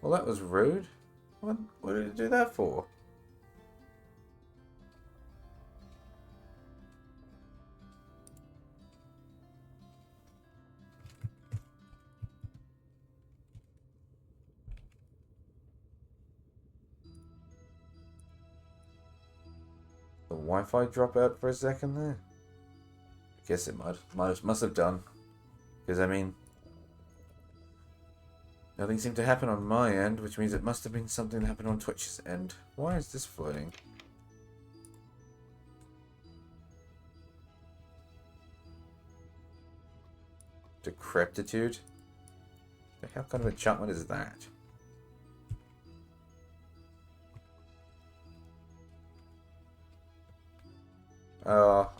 Well, that was rude. What did it do that for? The Wi-Fi drop out for a second there? I guess it must have done. Because, I mean, nothing seemed to happen on my end, which means it must have been something that happened on Twitch's end. Why is this floating? Decrepitude? The hell kind of enchantment is that?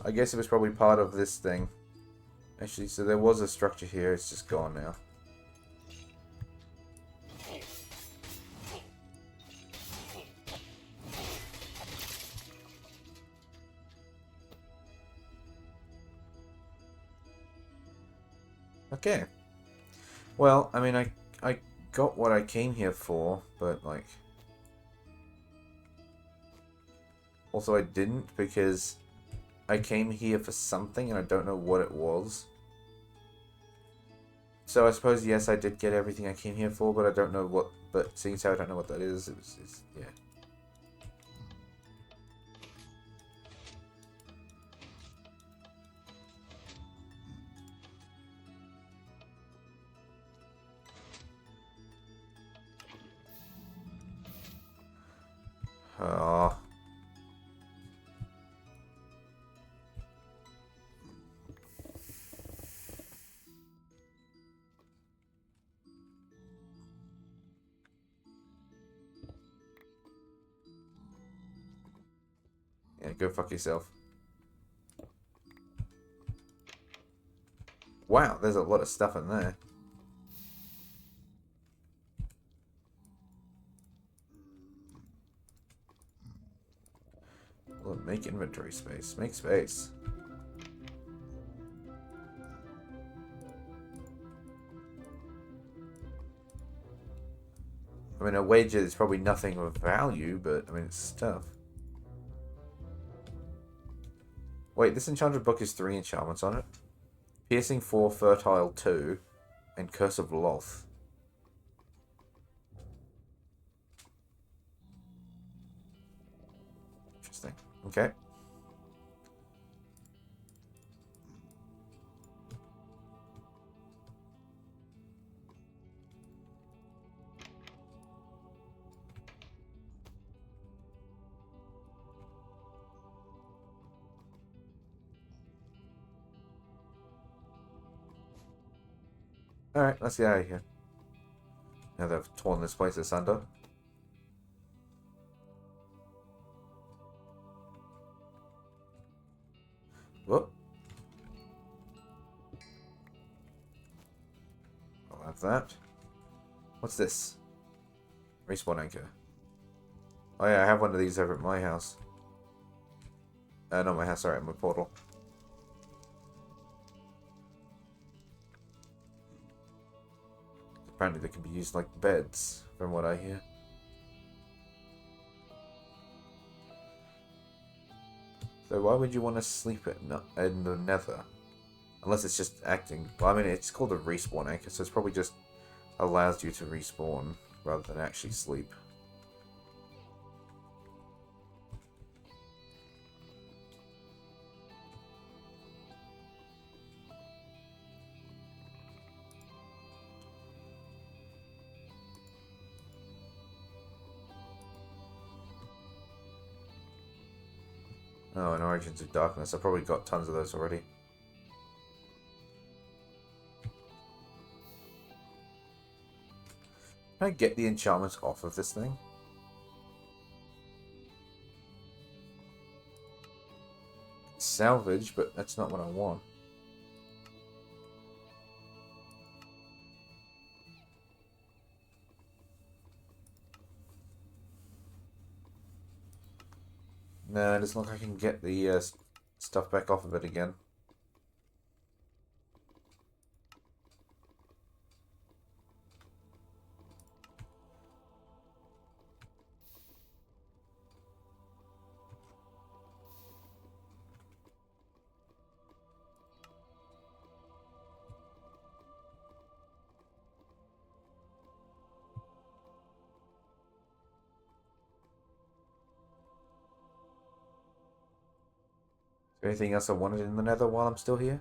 I guess it was probably part of this thing. Actually, so there was a structure here, it's just gone now. Okay. Well, I mean, I got what I came here for, but, like... Also, I didn't, because I came here for something, and I don't know what it was. So I suppose, yes, I did get everything I came here for, but I don't know what... But seeing as how I don't know what that is, yeah. Oh. Yeah, go fuck yourself. Wow, there's a lot of stuff in there. Well, make inventory space. Make space. I mean, a wager is probably nothing of value, but, I mean, it's stuff. Wait, this enchanted book has 3 enchantments on it. Piercing 4, Fertile 2, and Curse of Loth. Interesting. Okay. Alright, let's get out of here. Now they've torn this place asunder. Whoop. I'll have that. What's this? Respawn anchor. Oh yeah, I have one of these over at my house. Not my house, sorry, at my portal. Apparently they can be used like beds, from what I hear. So why would you want to sleep in the nether? Unless it's just acting... Well, I mean, it's called a respawn anchor, so it's probably just allows you to respawn rather than actually sleep. Oh, and Origins of Darkness. I've probably got tons of those already. Can I get the enchantments off of this thing? Salvage, but that's not what I want. No, it doesn't look like I can get the stuff back off of it again. there anything else I wanted in the nether while I'm still here?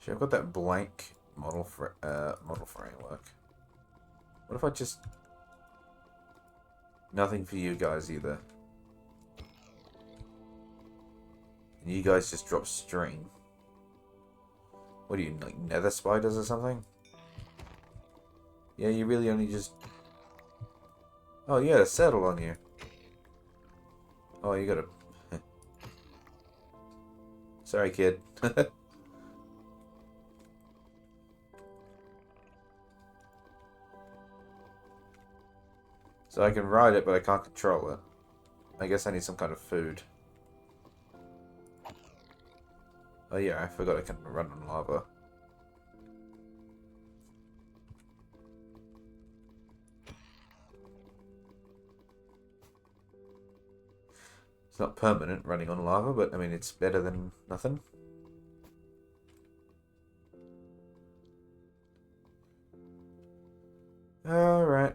Sure, I've got that blank model framework. What if I just... Nothing for you guys either. And you guys just drop string. What are you, like nether spiders or something? Yeah, you really only just... Oh, yeah, settle on you. Oh, you gotta... Sorry, kid. So I can ride it, but I can't control it. I guess I need some kind of food. Oh yeah, I forgot I can run on lava. It's not permanent running on lava, but I mean it's better than nothing. Alright.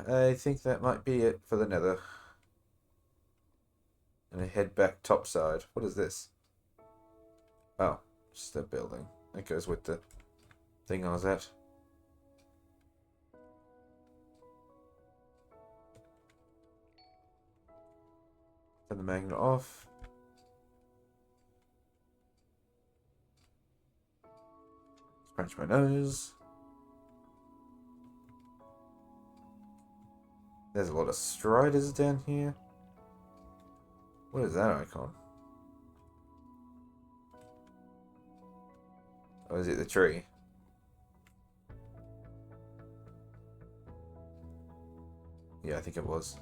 I think that might be it for the nether. And I head back topside. What is this? Oh, just a building. That goes with the thing I was at. Turn the magnet off. Scratch my nose. There's a lot of striders down here. What is that icon? Oh, is it the tree? Yeah, I think it was.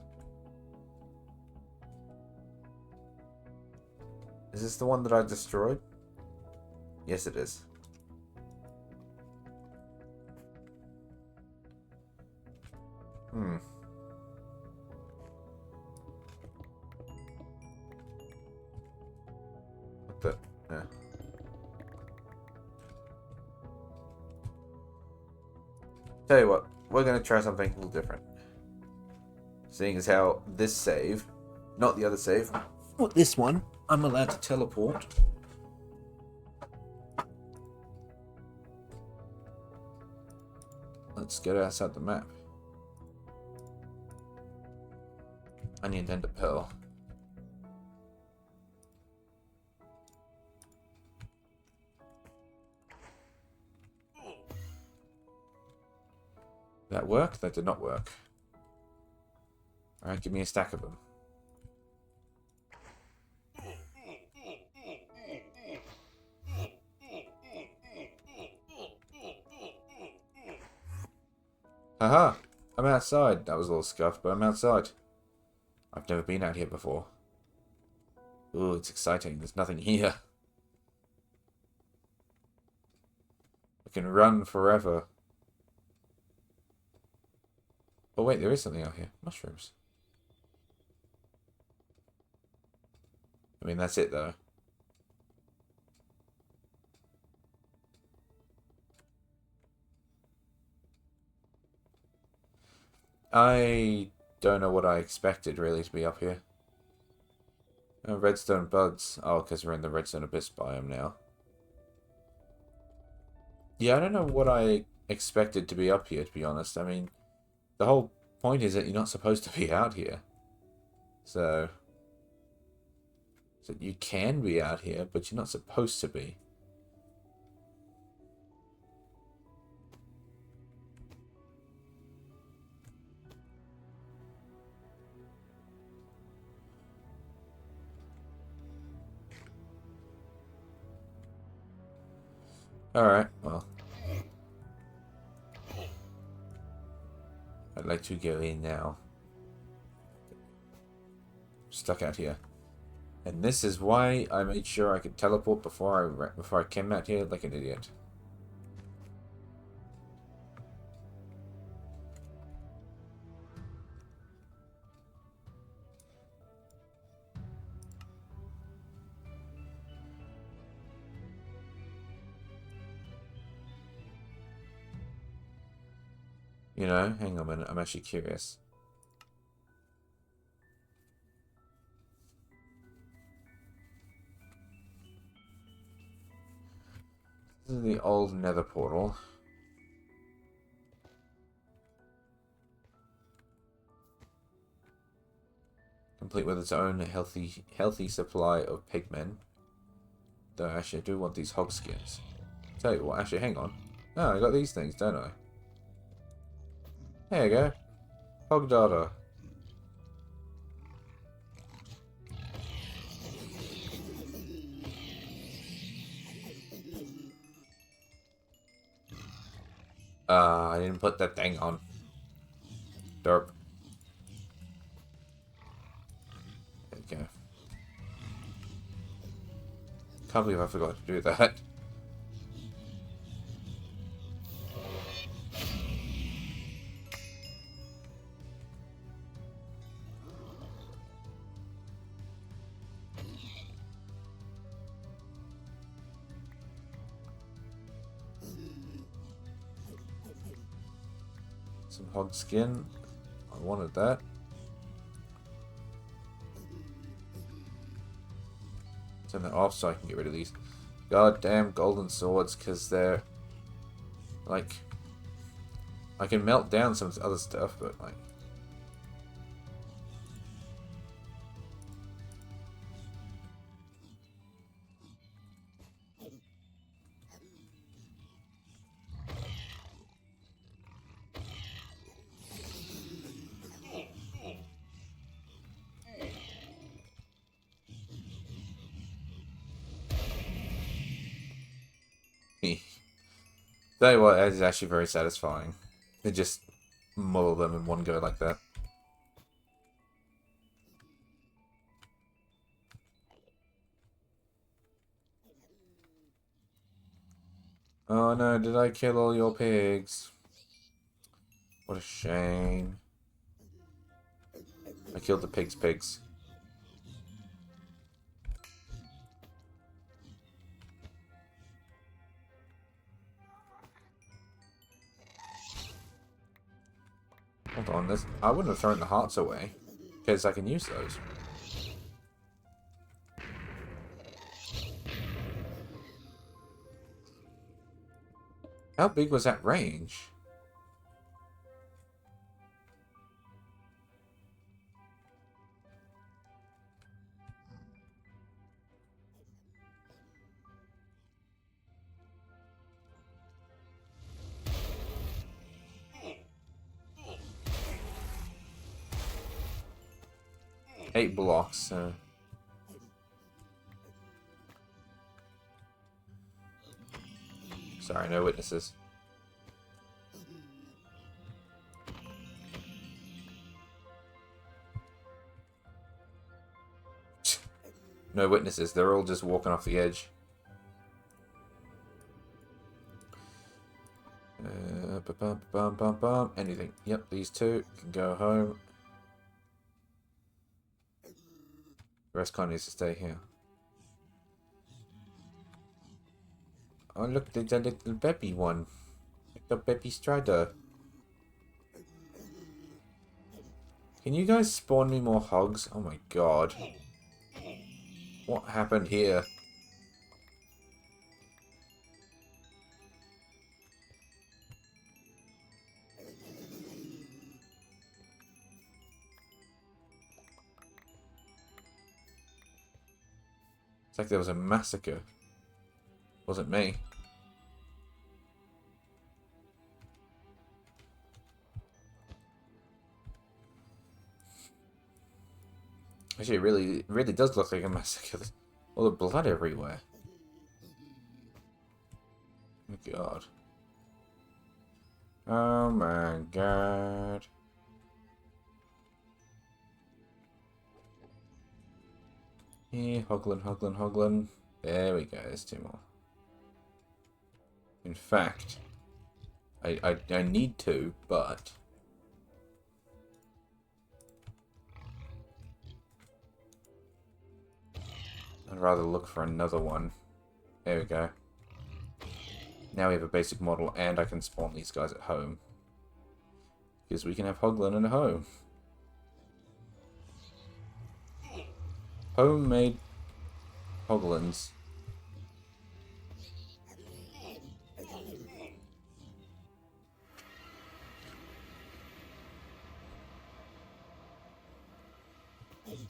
Is this the one that I destroyed? Yes, it is. Hmm. What the? Yeah. Tell you what, we're going to try something a little different. Seeing as how this save, not the other save, but this one, I'm allowed to teleport. Let's get outside the map. I need an ender pearl. That worked? That did not work. Alright, give me a stack of them. Haha! I'm outside. That was a little scuffed, but I'm outside. I've never been out here before. Ooh, it's exciting. There's nothing here. I can run forever. Oh wait, there is something out here. Mushrooms. I mean, that's it though. I don't know what I expected really to be up here. Oh, redstone buds. Oh, because we're in the redstone abyss biome now. Yeah, I don't know what I expected to be up here, to be honest. I mean, the whole point is that you're not supposed to be out here. So you can be out here, but you're not supposed to be. Alright, well. I'd like to go in now. Stuck out here. And this is why I made sure I could teleport before I came out here like an idiot. You know, hang on a minute, I'm actually curious. the old nether portal. Complete with its own healthy supply of pigmen. Though actually I do want these hog skins. Tell you what, actually hang on. Oh, I got these things, don't I? There you go. Hog data. I didn't put that thing on. Derp. There you go. Can't believe I forgot to do that. Some hog skin. I wanted that. Turn that off so I can get rid of these goddamn golden swords, because they're like, I can melt down some other stuff, but like, tell you what, that is actually very satisfying. They just muddle them in one go like that. Oh no, did I kill all your pigs? What a shame. I killed the pigs. Hold on, this I wouldn't have thrown the hearts away, because I can use those. How big was that range? Eight blocks. Sorry, no witnesses. No witnesses. They're all just walking off the edge. Anything. Yep, these two can go home. The rest kind of needs to stay here. Oh, look, there's a little baby one. Little baby Strider. Can you guys spawn me more hogs? Oh my god. What happened here? It's like there was a massacre. Wasn't me. Actually, it really does look like a massacre. There's all the blood everywhere. Oh my god. Oh my god. Yeah, hoglin. There we go, there's two more. In fact, I need two, but I'd rather look for another one. There we go. Now we have a basic model, and I can spawn these guys at home. Because we can have hoglin at home. Homemade hoglins.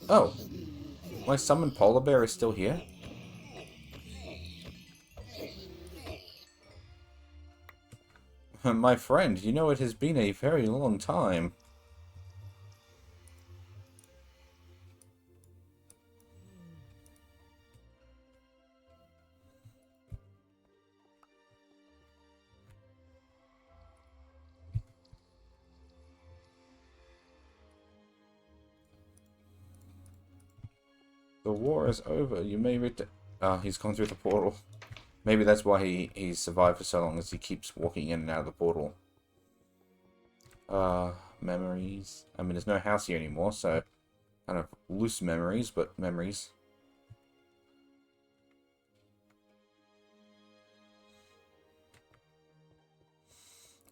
Oh, my summoned polar bear is still here? My friend, you know it has been a very long time. The war is over. You may return. Ah, he's gone through the portal. Maybe that's why he's survived for so long, as he keeps walking in and out of the portal. Memories. I mean, there's no house here anymore, so kind of loose memories, but memories.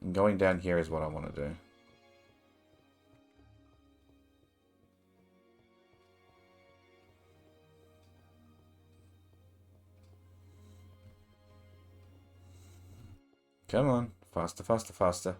And going down here is what I want to do. Come on. Faster, faster, faster.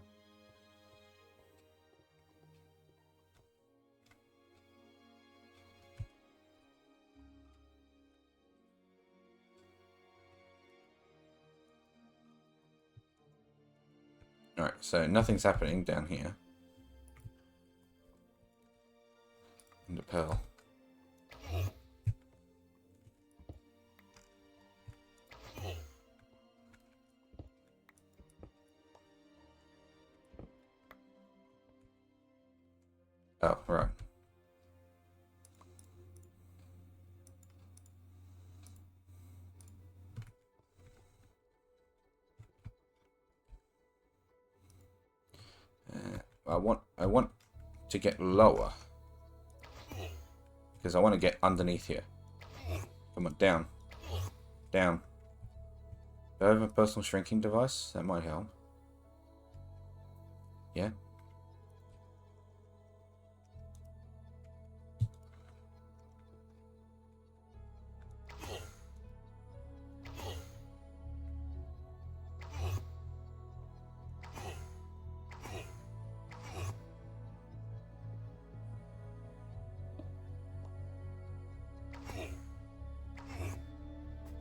Alright, so nothing's happening down here. And a pearl. Oh, right. I want to get lower. Because I want to get underneath here. Come on, down. Down. Do I have a personal shrinking device? That might help. Yeah?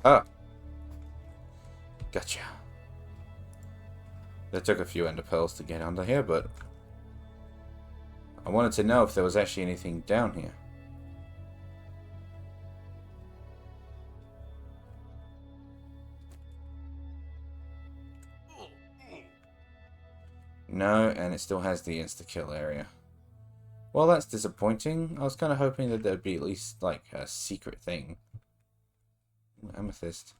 Ah! Gotcha. That took a few ender pearls to get under here, but I wanted to know if there was actually anything down here. No, and it still has the insta-kill area. Well, that's disappointing. I was kind of hoping that there'd be at least, like, a secret thing. Amethyst.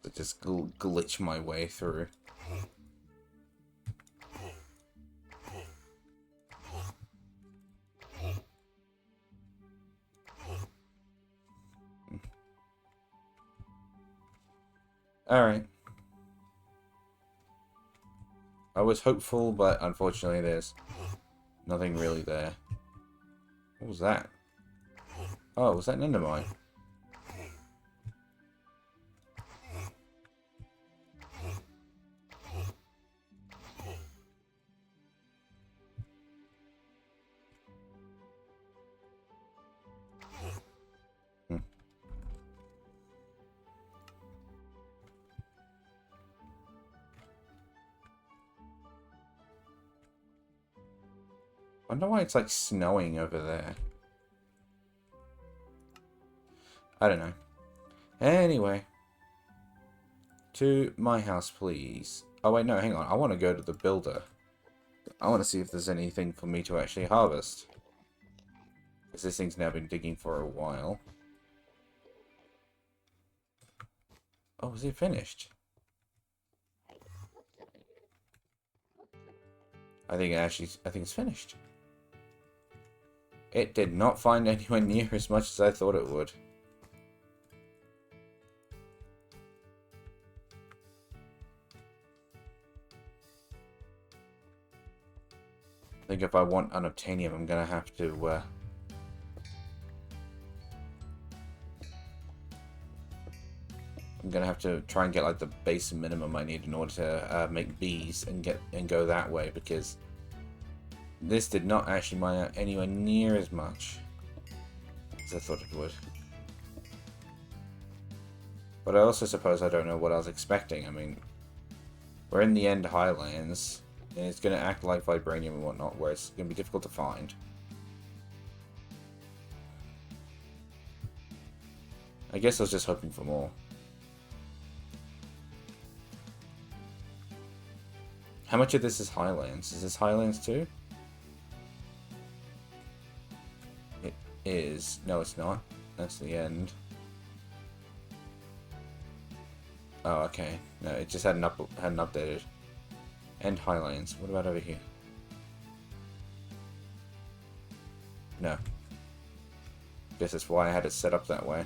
To just glitch my way through. Alright. I was hopeful, but unfortunately there's nothing really there. What was that? Oh, was that an endermine? Hmm. I wonder why it's like snowing over there. I don't know. Anyway. To my house, please. Oh wait, no, hang on. I want to go to the builder. I want to see if there's anything for me to actually harvest. Because this thing's now been digging for a while. Oh, is it finished? I think it's finished. It did not find anywhere near as much as I thought it would. I think if I want unobtainium, I'm gonna have to, I'm gonna have to try and get like the base minimum I need in order to make bees and go that way, because this did not actually mine out anywhere near as much as I thought it would. But I also suppose I don't know what I was expecting. I mean, we're in the end highlands, and it's going to act like vibranium and whatnot, where it's going to be difficult to find. I guess I was just hoping for more. How much of this is highlands? Is this highlands too? It is. No, it's not. That's the end. Oh, okay. No, it just hadn't updated. End highlands. What about over here? No. Guess that's why I had it set up that way.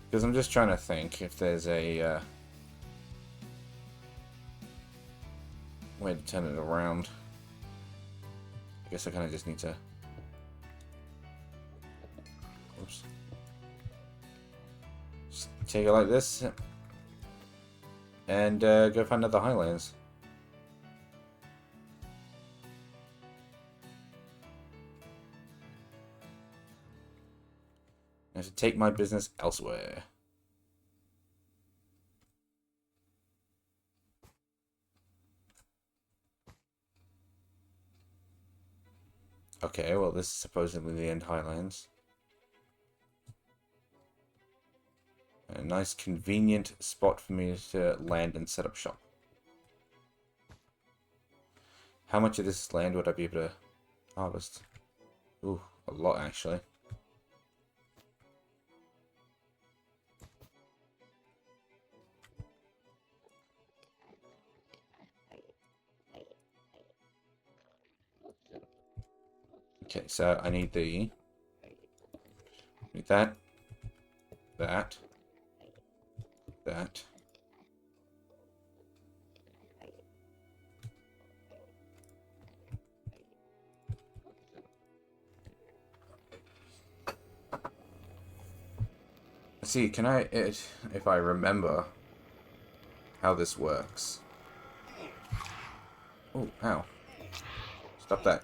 Because I'm just trying to think if there's a way to turn it around. I guess I kind of just need to... Oops. Just take it like this. And go find another highlands. I have to take my business elsewhere. Okay, well this is supposedly the end highlands. A nice convenient spot for me to land and set up shop. How much of this land would I be able to harvest? Ooh, a lot actually. Okay, so I need that, that. Let's see, can I, if I remember how this works. Oh, ow. Stop that.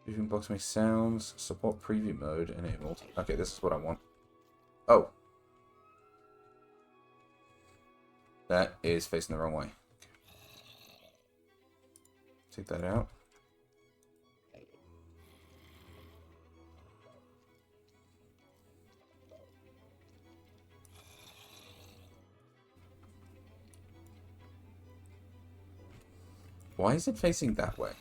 Moving box makes sounds. Support preview mode enabled. Okay, this is what I want. Oh. That is facing the wrong way. Take that out. Why is it facing that way?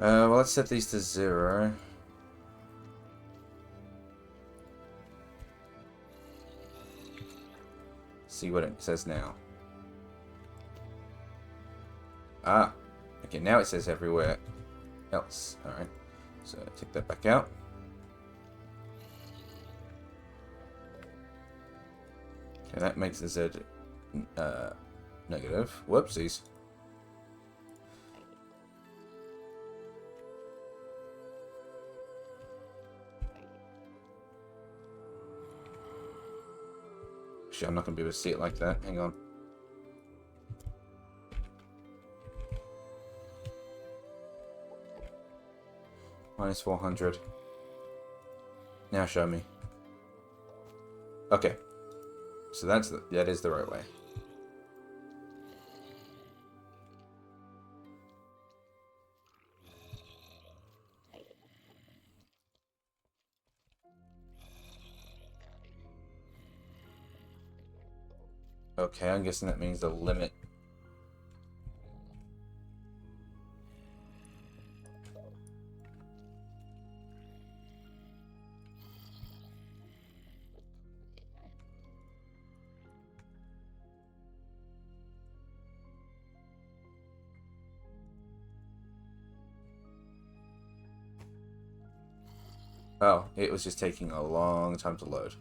Well, let's set these to 0. See what it says now. Ah, okay, now it says everywhere else. Alright, so take that back out. Okay, that makes the Z negative. Whoopsies. Actually, I'm not going to be able to see it like that. Hang on. Minus 400. Now show me. Okay. So that is the right way. Okay, I'm guessing that means the limit. Oh, it was just taking a long time to load.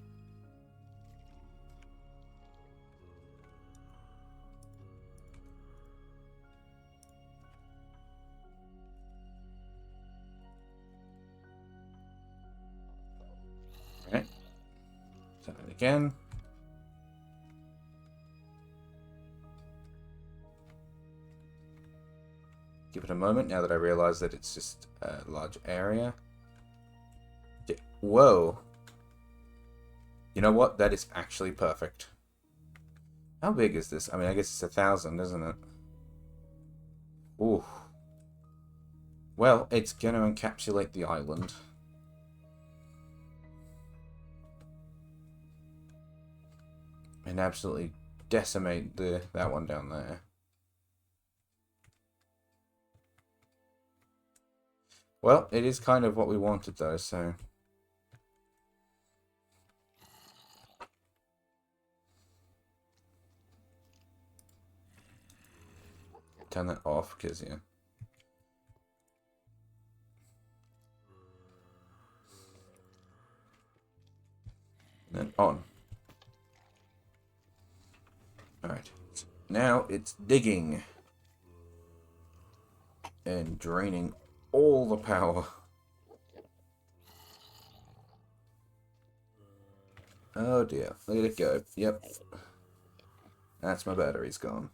Alright. Turn it again. Give it a moment now that I realize that it's just a large area. Whoa. You know what? That is actually perfect. How big is this? I mean, I guess it's 1,000, isn't it? Ooh. Well, it's going to encapsulate the island. And absolutely decimate that one down there. Well, it is kind of what we wanted, though, so... Turn that off, because, yeah. And then on. Alright. Now it's digging. And draining all the power. Oh dear. Look at it go. Yep. That's my battery's gone.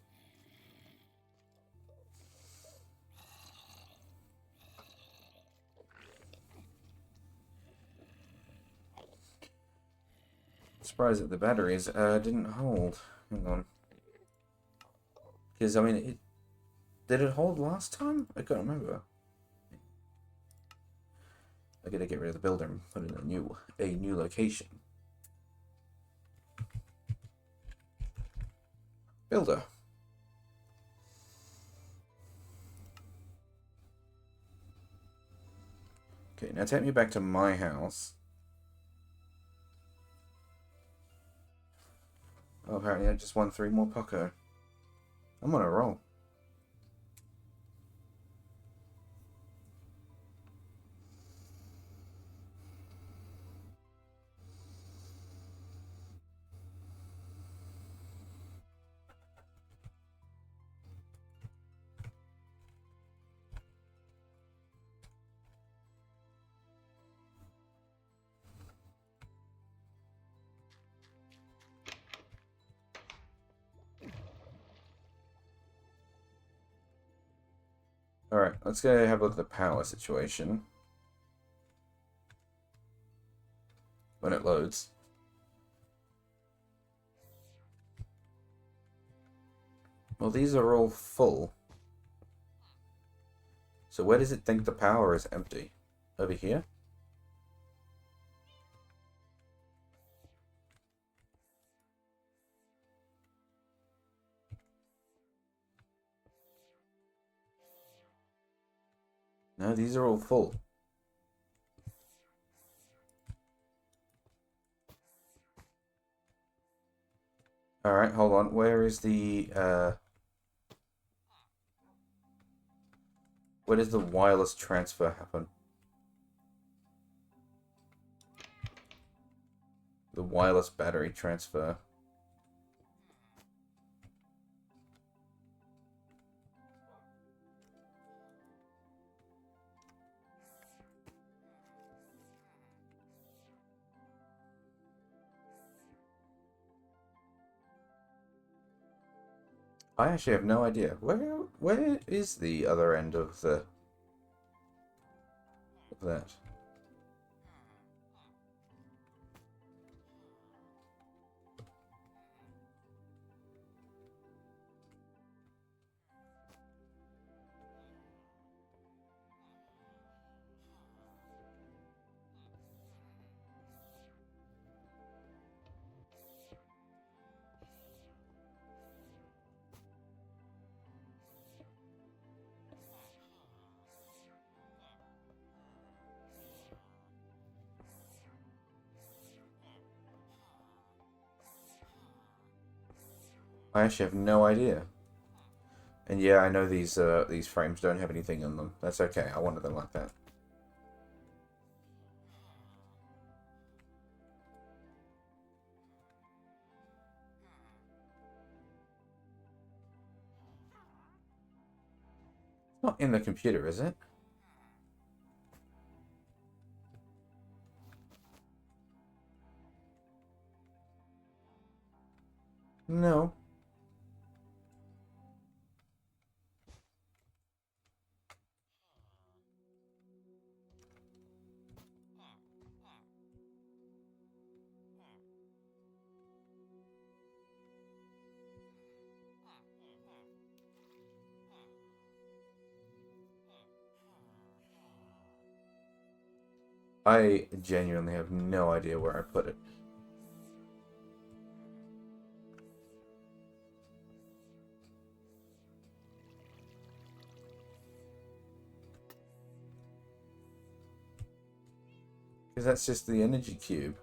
Surprised that the batteries didn't hold. Hang on. Because, I mean, did it hold last time? I can't remember. I gotta get rid of the builder and put in a new location. Builder. Okay, now take me back to my house. Oh, apparently I just won 3 more Poco. I'm on a roll. Alright, let's go have a look at the power situation. When it loads. Well, these are all full. So where does it think the power is empty? Over here? No, these are all full. Alright, hold on. Where is where does the wireless transfer happen? The wireless battery transfer. I actually have no idea. Where is the other end of that? I actually have no idea. And yeah, I know these frames don't have anything on them. That's okay. I wanted them like that. It's not in the computer, is it? No. I genuinely have no idea where I put it. Because that's just the energy cube.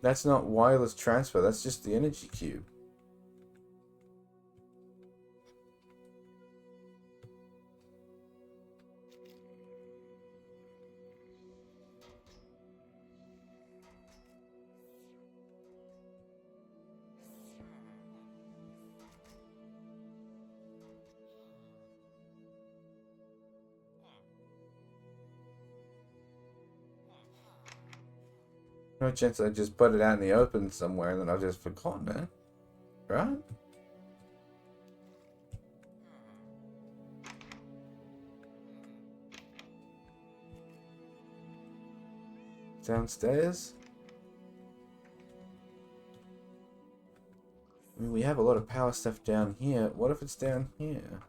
That's not wireless transfer, that's just the energy cube. No chance I just put it out in the open somewhere and then I've just forgotten it. Right? Downstairs? I mean, we have a lot of power stuff down here. What if it's down here?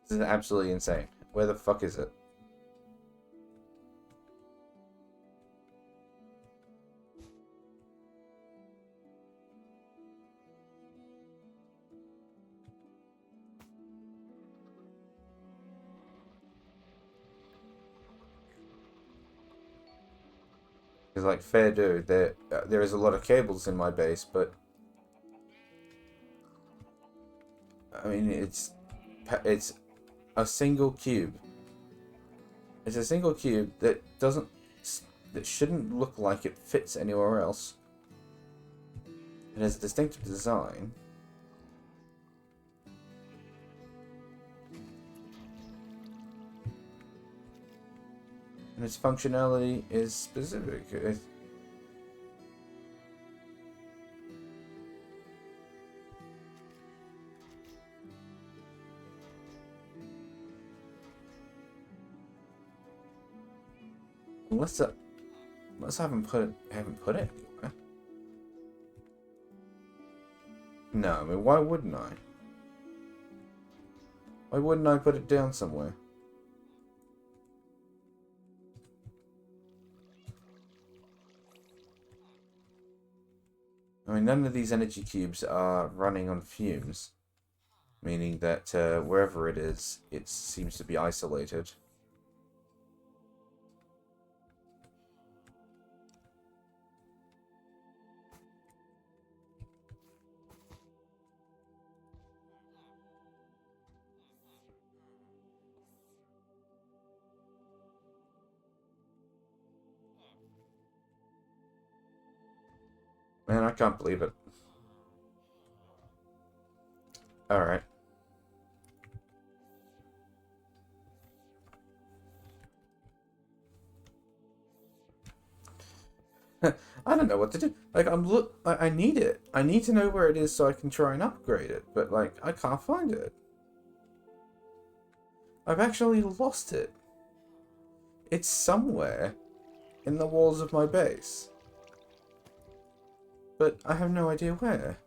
This is absolutely insane. Where the fuck is it? Because, like, fair dude, there is a lot of cables in my base, but I mean, it's a single cube. It's a single cube that shouldn't look like it fits anywhere else. It has a distinctive design. And its functionality is specific. Unless I haven't put it anywhere. No, I mean, why wouldn't I? Why wouldn't I put it down somewhere? I mean, none of these energy cubes are running on fumes, meaning that wherever it is, it seems to be isolated. Man, I can't believe it. Alright. I don't know what to do. Like, I need it. I need to know where it is so I can try and upgrade it. But, like, I can't find it. I've actually lost it. It's somewhere in the walls of my base. But I have no idea where.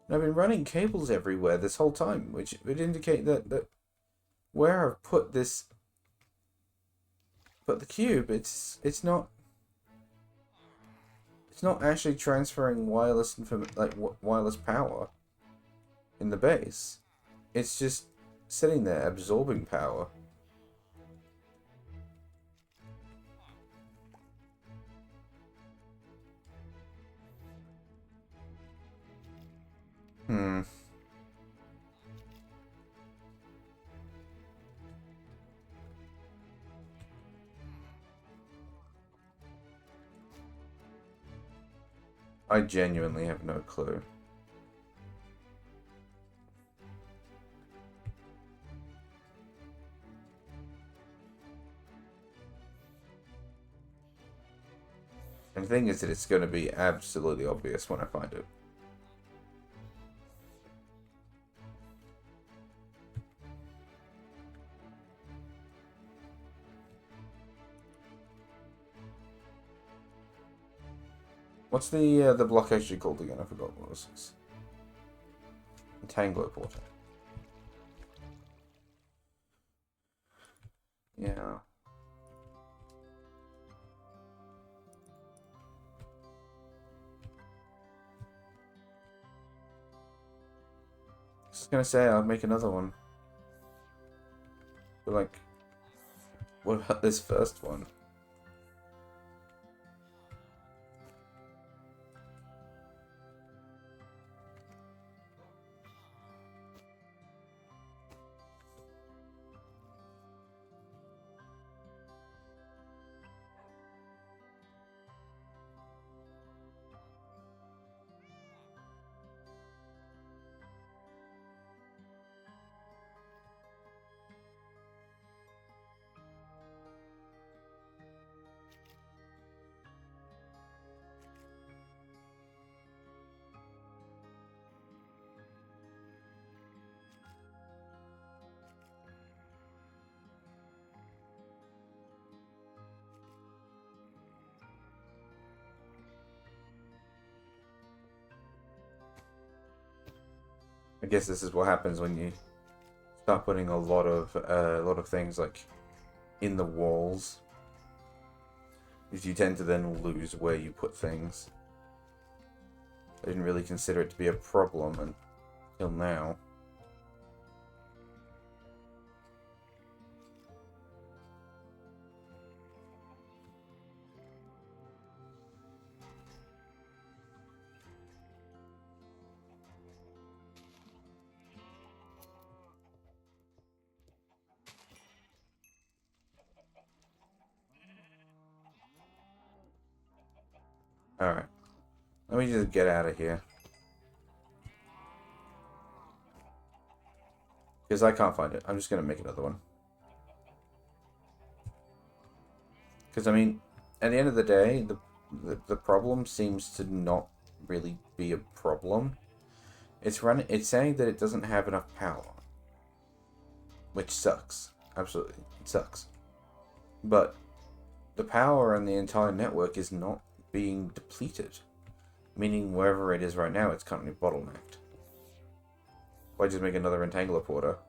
And I've been running cables everywhere this whole time, which would indicate that where I've put the cube, it's not actually transferring wireless wireless power in the base. It's just sitting there absorbing power. Hmm. I genuinely have no clue. And the thing is that it's going to be absolutely obvious when I find it. What's the block actually called again? I forgot what it was. Entangler portal. Yeah. Just gonna say I'll make another one. But like, what about this first one? I guess this is what happens when you start putting a lot of things like in the walls. Is you tend to then lose where you put things. I didn't really consider it to be a problem until now. Alright. Let me just get out of here. Because I can't find it. I'm just going to make another one. Because, I mean, at the end of the day, the problem seems to not really be a problem. It's saying that it doesn't have enough power. Which sucks. Absolutely. It sucks. But the power in the entire network is not being depleted. Meaning wherever it is right now, it's currently bottlenecked. If I just make another entangler porter,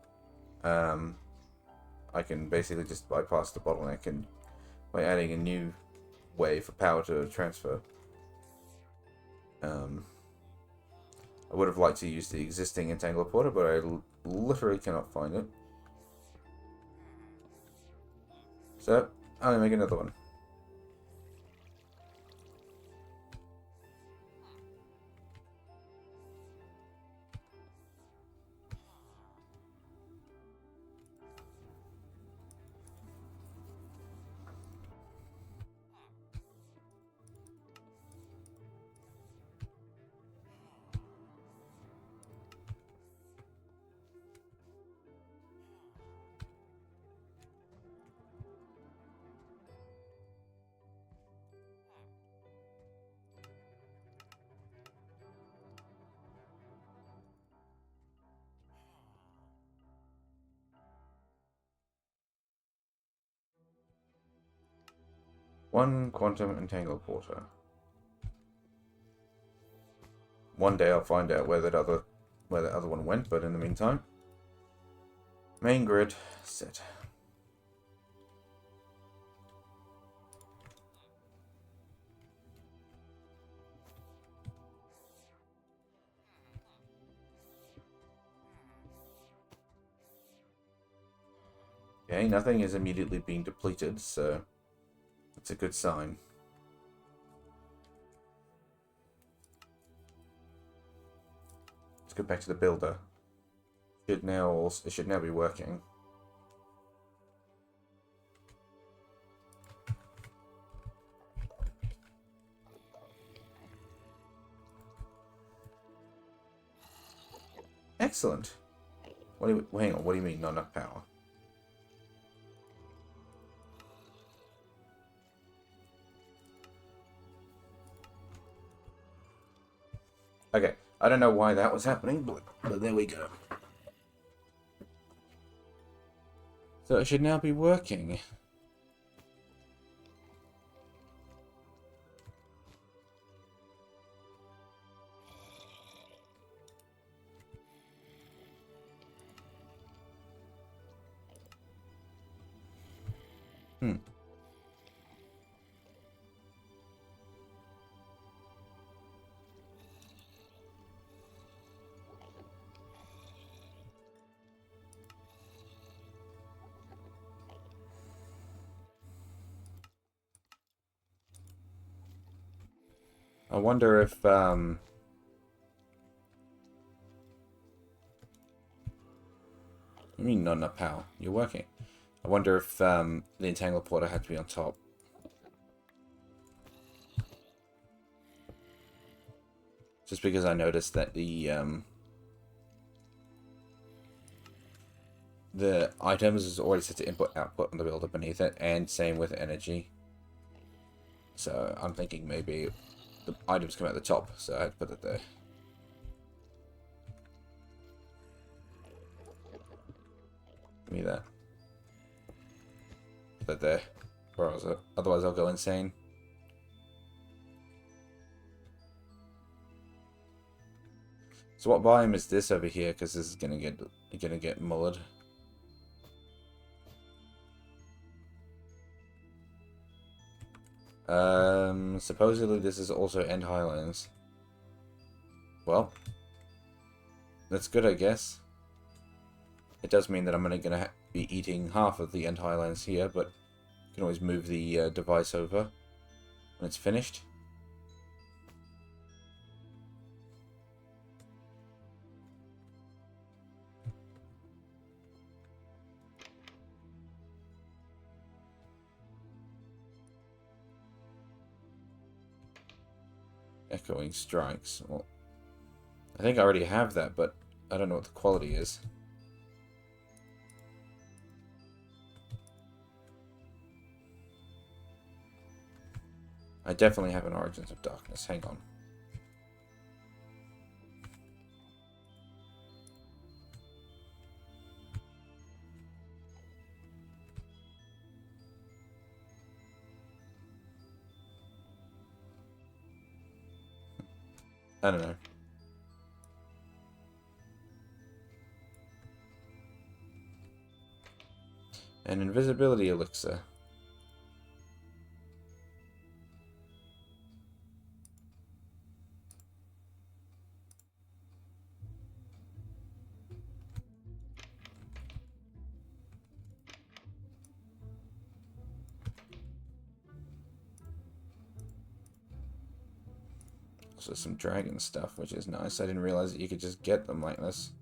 I can basically just bypass the bottleneck and by adding a new way for power to transfer. I would have liked to use the existing entangler porter, but I literally cannot find it. So, I'm going to make another one. One quantum entangle porter. one day I'll find out where that other one went, but in the meantime, main grid set. Okay, nothing is immediately being depleted, so it's a good sign. Let's go back to the builder. It should now be working. Excellent. Hang on, what do you mean not enough power? Okay, I don't know why that was happening, but there we go. So it should now be working. I wonder if, I mean not enough power. You're working. I wonder if, the entangle porter had to be on top. Just because I noticed that the items is already set to input output on the builder beneath it, and same with energy. So I'm thinking maybe the items come at the top, so I had to put it there. Give me that. Put that there. Or else, otherwise I'll go insane. So what volume is this over here? Because this is gonna get mullered. Supposedly this is also End Highlands. Well, that's good, I guess. It does mean that I'm gonna be eating half of the End Highlands here, but you can always move the device over when it's finished. Echoing strikes. Well, I think I already have that, but I don't know what the quality is. I definitely have an Origins of Darkness. Hang on. I don't know. An invisibility elixir. Also some dragon stuff, which is nice. I didn't realize that you could just get them like this.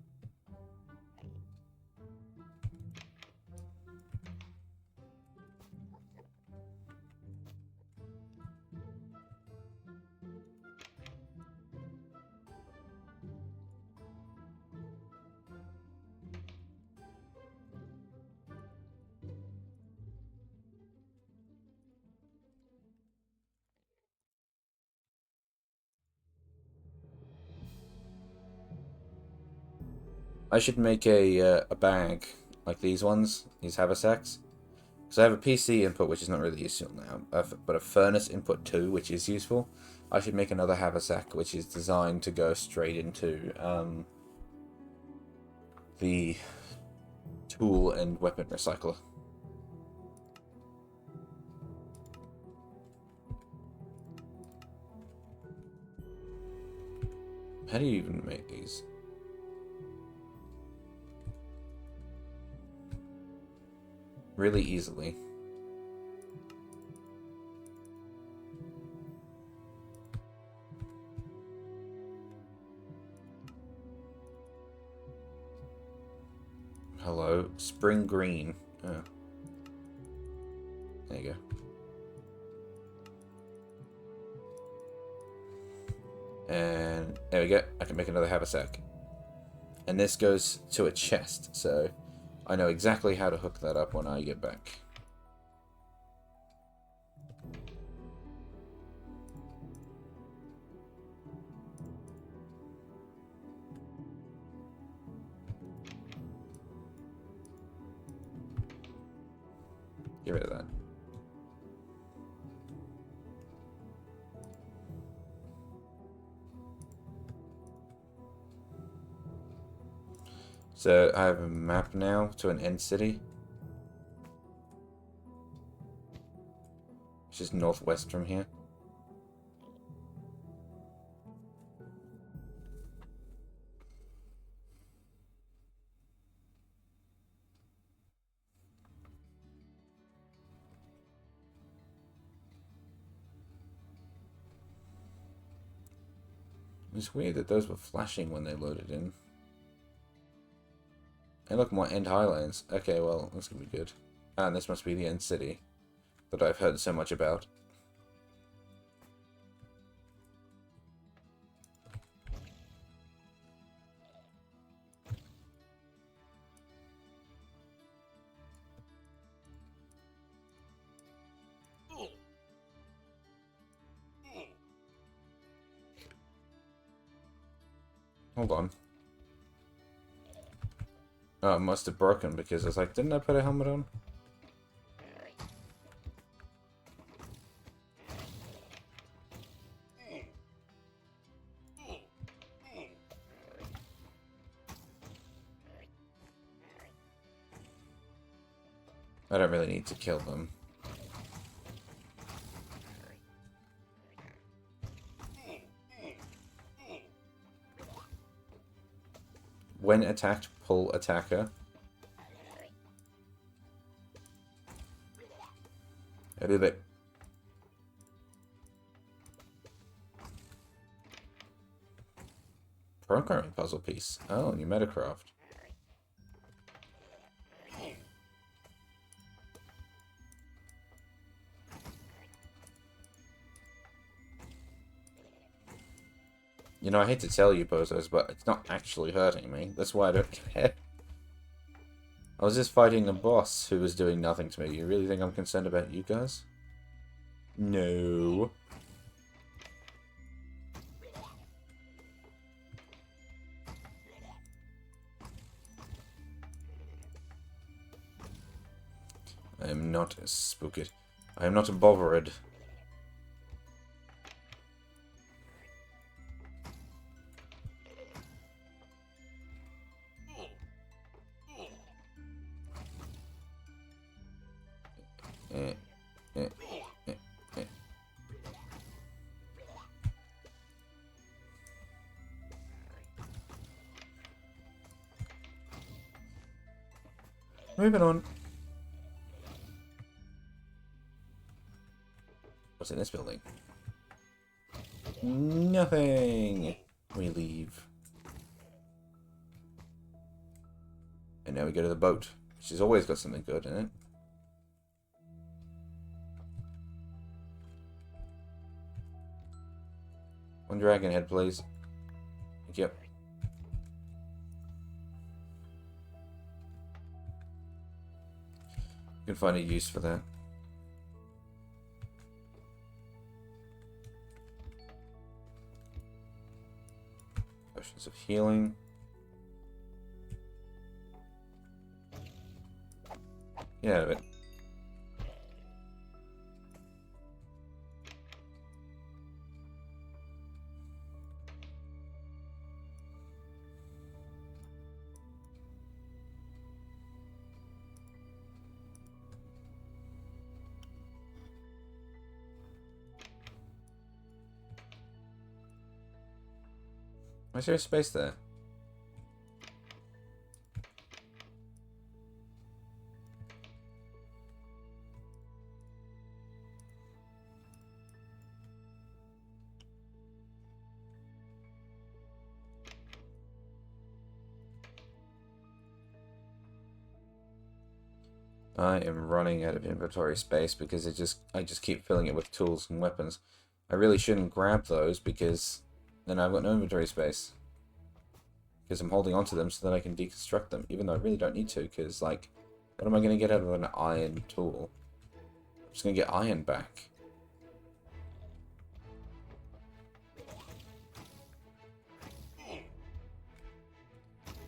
I should make a bag like these ones, these haversacks, So I have a PC input, which is not really useful now, but a furnace input 2, which is useful. I should make another haversack, which is designed to go straight into the tool and weapon recycler. How do you even make these? Really easily. Hello, spring green. Oh. There you go. And there we go. I can make another haversack. And this goes to a chest, so I know exactly how to hook that up when I get back. Get rid of that. So I have a map now to an end city, which is northwest from here. It's weird that those were flashing when they loaded in. Hey look, more End Highlands. Okay, well, that's gonna be good. And this must be the end city that I've heard so much about. Hold on. Oh, it must have broken because I was like, didn't I put a helmet on? I don't really need to kill them. When attacked, pull attacker. I did it. Programming puzzle piece. Oh, new Metacraft. You know, I hate to tell you, Bozos, but it's not actually hurting me. That's why I don't care. I was just fighting a boss who was doing nothing to me. You really think I'm concerned about you guys? No. I am not spooked. I am not bothered. Moving on. What's in this building? Nothing. We leave. And now we go to the boat, which has always got something good in it. One dragon head, please. Thank you. You can find a use for that. Potions of healing. Get out of it. Why is there a space there? I am running out of inventory space because I just keep filling it with tools and weapons. I really shouldn't grab those because then I've got no inventory space. Because I'm holding onto them so that I can deconstruct them, even though I really don't need to, because, like, what am I going to get out of an iron tool? I'm just going to get iron back.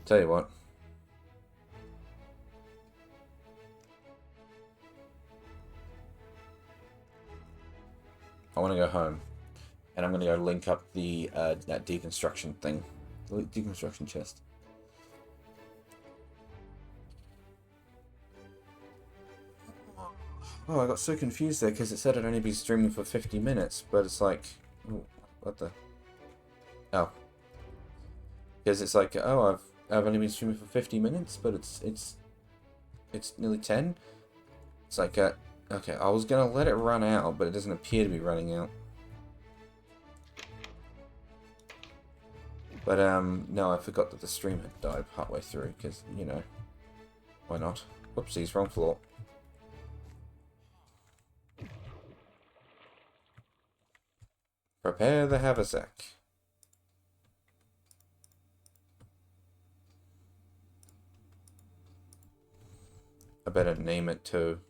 Tell you what. I want to go home. And I'm going to go link up the that deconstruction thing. The deconstruction chest. Oh, I got so confused there because it said I'd only be streaming for 50 minutes, but it's like... Ooh, what the... Oh. Because it's like, oh, I've only been streaming for 50 minutes, but it's nearly 10? It's like, okay, I was going to let it run out, but it doesn't appear to be running out. But, no, I forgot that the stream had died partway through, because, you know, why not? Whoopsies, wrong floor. Prepare the haversack. I better name it too.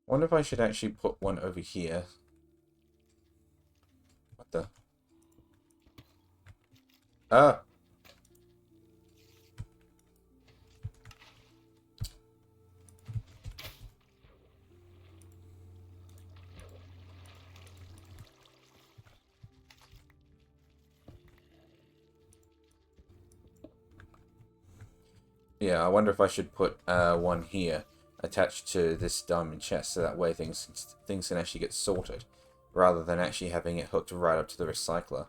I wonder if I should actually put one over here. What the? Ah! Yeah, I wonder if I should put one here attached to this diamond chest, so that way things can actually get sorted, rather than actually having it hooked right up to the recycler.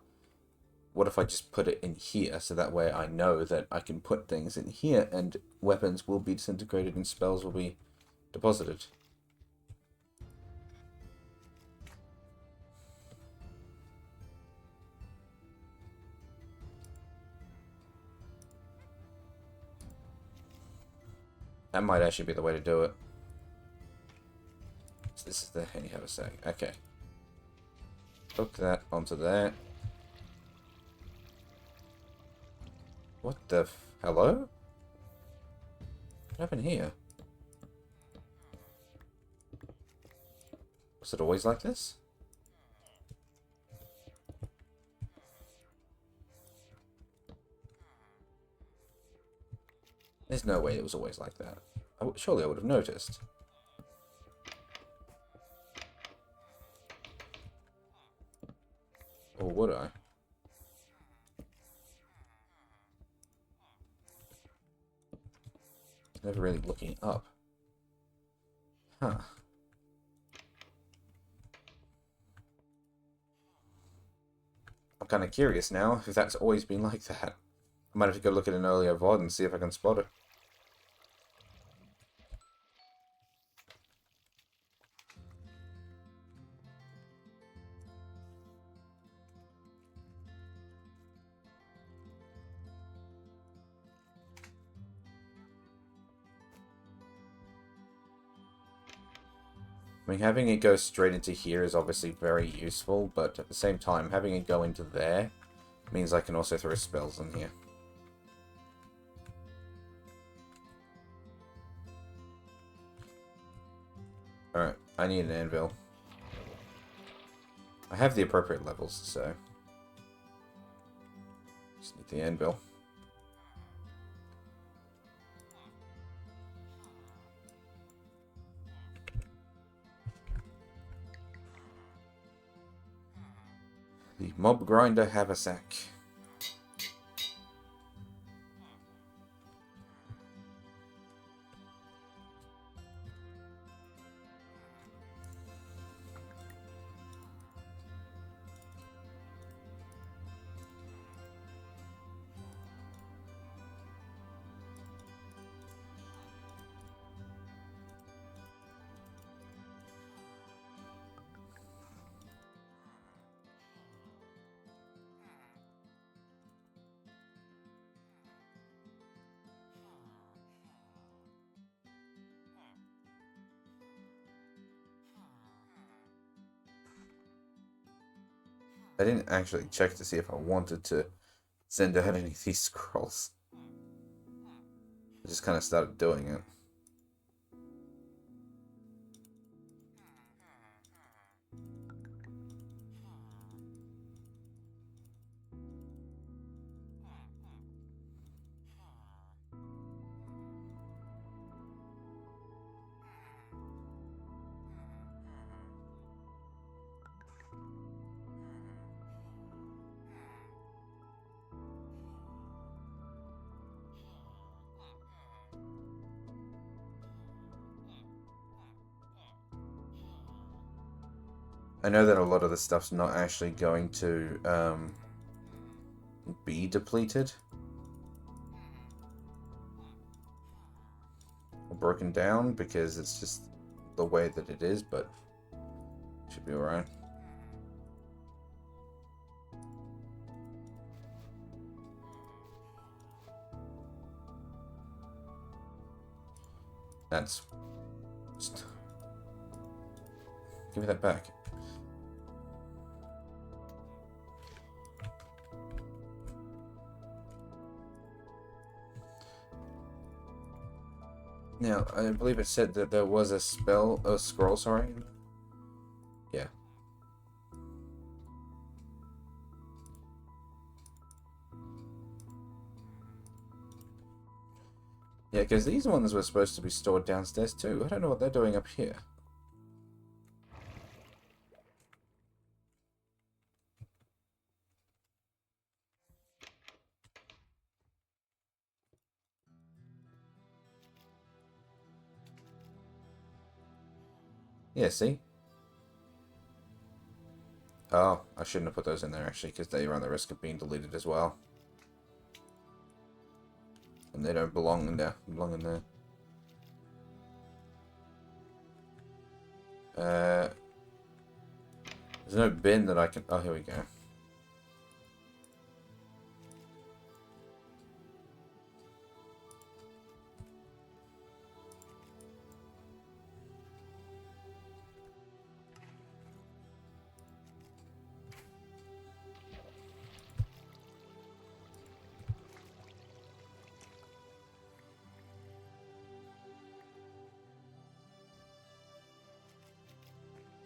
What if I just put it in here, so that way I know that I can put things in here, and weapons will be disintegrated and spells will be deposited. That might actually be the way to do it. So this is the handy haversack. Okay. Hook that onto that. What the hello? What happened here? Was it always like this? There's no way it was always like that. Surely I would have noticed. Or would I? Never really looking up. Huh. I'm kind of curious now if that's always been like that. I might have to go look at an earlier VOD and see if I can spot it. I mean, having it go straight into here is obviously very useful, but at the same time, having it go into there means I can also throw spells in here. Alright, I need an anvil. I have the appropriate levels, so... Just need the anvil. The mob grinder haversack. I didn't actually check to see if I wanted to send out any of these scrolls. I just kind of started doing it. I know that a lot of the stuff's not actually going to be depleted or broken down because it's just the way that it is, but it should be alright. That's... Just... Give me that back. Now, I believe it said that there was a scroll, sorry. Yeah. Yeah, because these ones were supposed to be stored downstairs too. I don't know what they're doing up here. Yeah, see? Oh, I shouldn't have put those in there actually, because they run the risk of being deleted as well. And they don't belong in there. Belong in there. There's no bin that I can... Oh, here we go.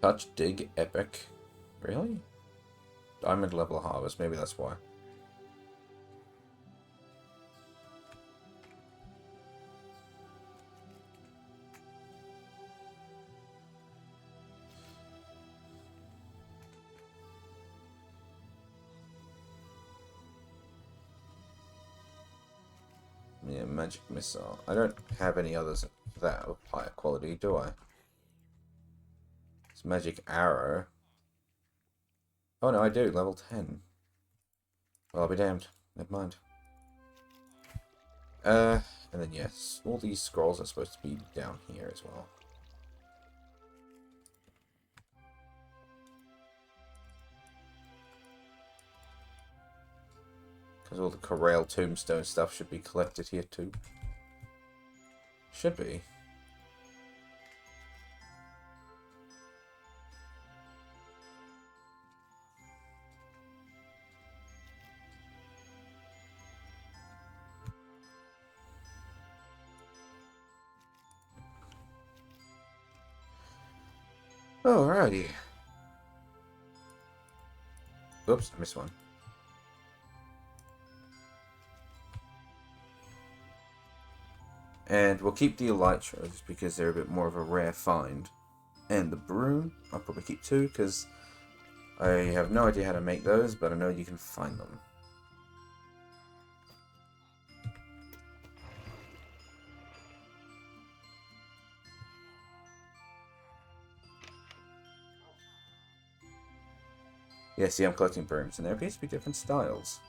Touch, dig, epic. Really? Diamond level harvest. Maybe that's why. Yeah, magic missile. I don't have any others that of higher quality, do I? It's magic arrow. Oh no, I do. Level 10. Well, I'll be damned. Never mind. And then yes, all these scrolls are supposed to be down here as well. Because all the Corral tombstone stuff should be collected here too. Should be. Alrighty. Oops, I missed one. And we'll keep the elytras because they're a bit more of a rare find. And the broom, I'll probably keep 2 because I have no idea how to make those, but I know you can find them. Yeah, see, I'm collecting brooms, and there appears to be different styles.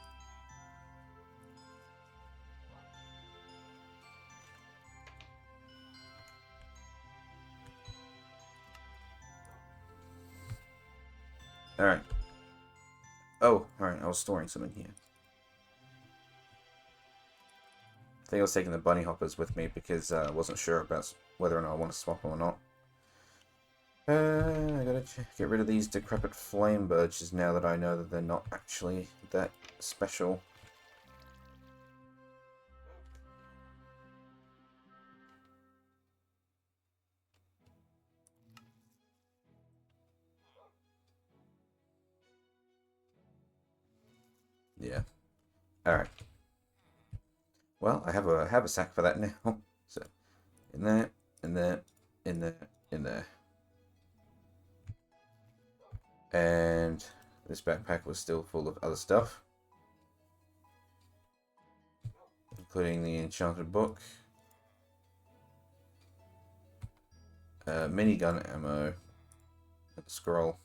Alright. Oh, alright, I was storing some in here. I think I was taking the bunny hoppers with me because I wasn't sure about whether or not I want to swap them or not. I gotta get rid of these decrepit flame birches now that I know that they're not actually that special. Yeah. Alright. Well, I have a sack for that now. So, in there, in there, in there, in there. And this backpack was still full of other stuff, including the enchanted book, minigun ammo, scroll,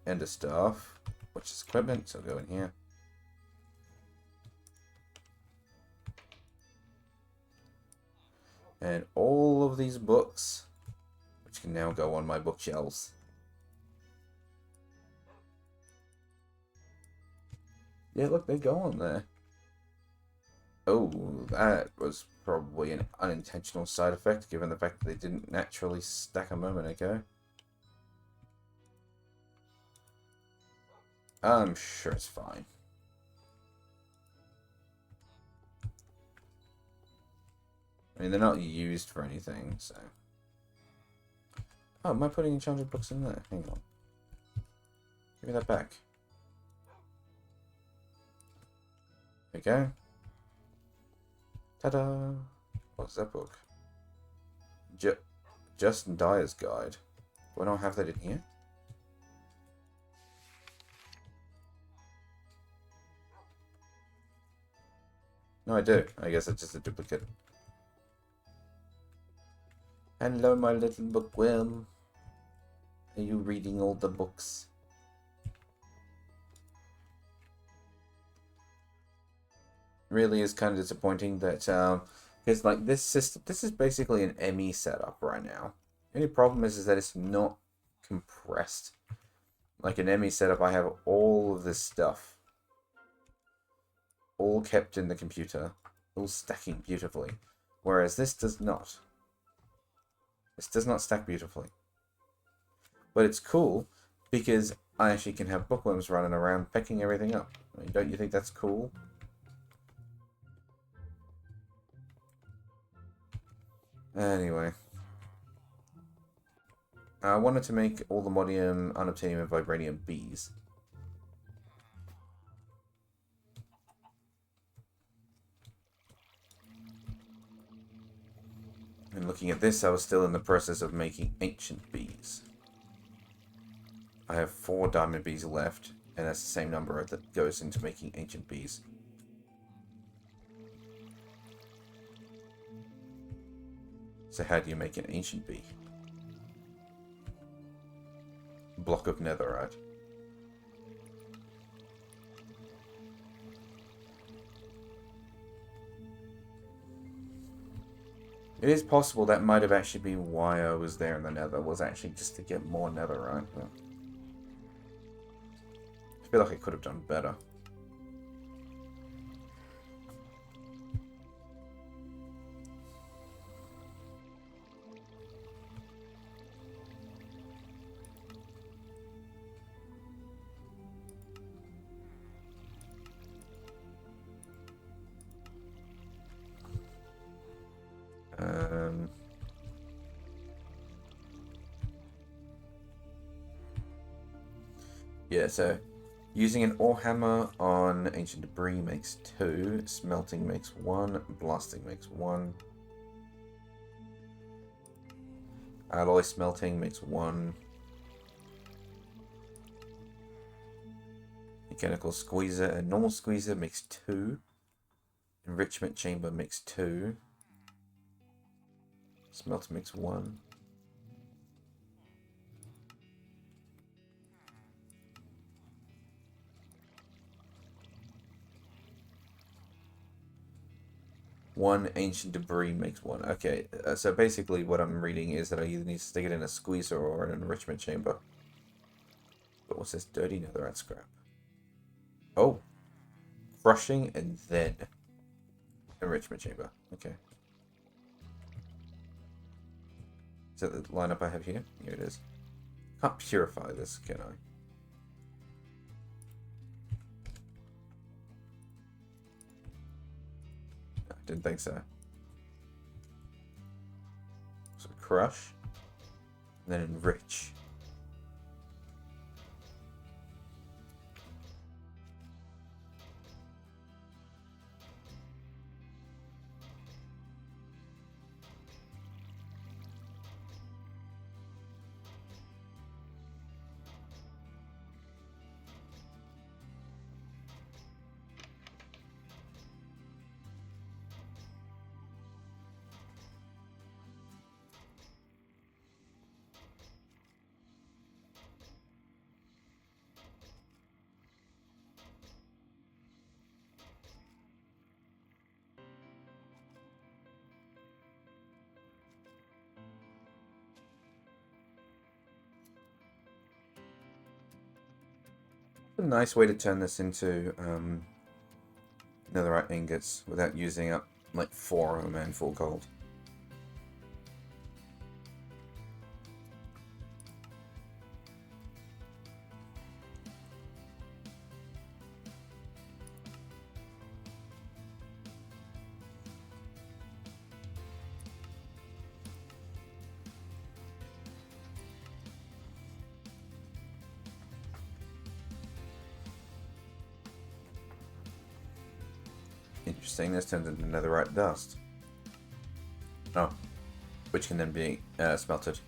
and a staff, which is equipment, so I'll go in here. And all of these books, which can now go on my bookshelves. Yeah, look, they go on there. Oh, that was probably an unintentional side effect, given the fact that they didn't naturally stack a moment ago. I'm sure it's fine. I mean, they're not used for anything, so... Oh, am I putting enchanted books in there? Hang on. Give me that back. There we go. Ta-da! What's that book? Justin Dyer's Guide. Do I not have that in here? No, I do. I guess it's just a duplicate. Hello, my little bookworm. Are you reading all the books? Really is kind of disappointing that because like this system, this is basically an ME setup right now. The only problem is that it's not compressed. Like an ME setup, I have all of this stuff all kept in the computer, all stacking beautifully, whereas this does not. This does not stack beautifully, but it's cool because I actually can have bookworms running around pecking everything up. I mean, don't you think that's cool? Anyway, I wanted to make all the modium, unobtainium, and vibranium bees. And looking at this, I was still in the process of making ancient bees. I have 4 diamond bees left, and that's the same number that goes into making ancient bees. So how do you make an ancient bee? Block of netherite. It is possible that might have actually been why I was there in the nether, was actually just to get more netherite. But I feel like I could have done better. Yeah, so using an ore hammer on ancient debris makes 2, smelting makes 1, blasting makes 1, alloy smelting makes 1, mechanical squeezer and normal squeezer makes 2, enrichment chamber makes 2, smelter makes 1. One ancient debris makes 1. Okay, so basically what I'm reading is that I either need to stick it in a squeezer or an enrichment chamber. But what's this? Dirty netherite scrap. Oh. Crushing and then enrichment chamber. Okay. Is that the lineup I have here? Here it is. Can't purify this, can I? No, didn't think so. So crush. And then enrich. A nice way to turn this into netherite ingots without using up like 4 of them and full gold. Interesting, this turns into netherite dust. Oh, which can then be smelted.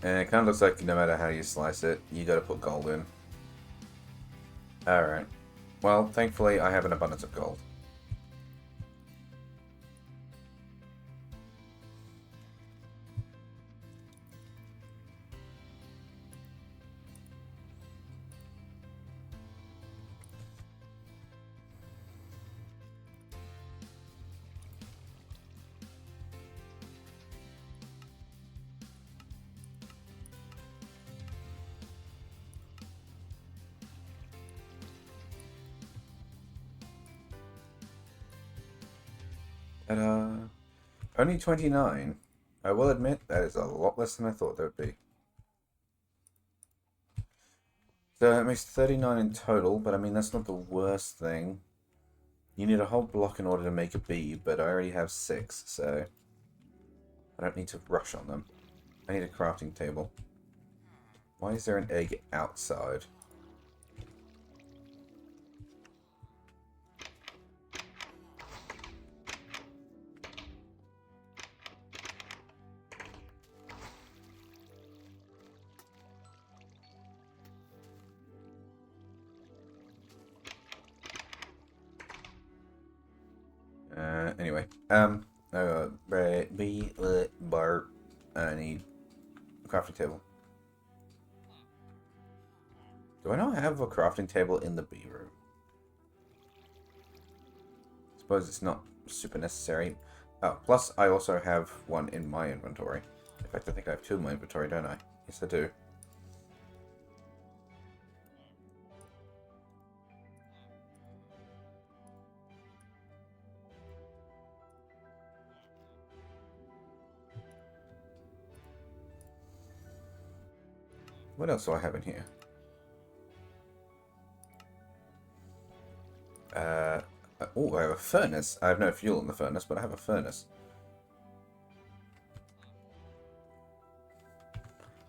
And it kind of looks like no matter how you slice it, you gotta put gold in. Alright. Well, thankfully I have an abundance of gold. And, only 29. I will admit, that is a lot less than I thought there would be. So that makes 39 in total, but I mean, that's not the worst thing. You need a whole block in order to make a bee, but I already have 6, so I don't need to rush on them. I need a crafting table. Why is there an egg outside? Anyway, bar. I need a crafting table. Do I not have a crafting table in the bee room? Suppose it's not super necessary. Oh, plus I also have one in my inventory. In fact, I think I have 2 in my inventory, don't I? Yes, I do. What else do I have in here? Oh, I have a furnace. I have no fuel in the furnace, but I have a furnace.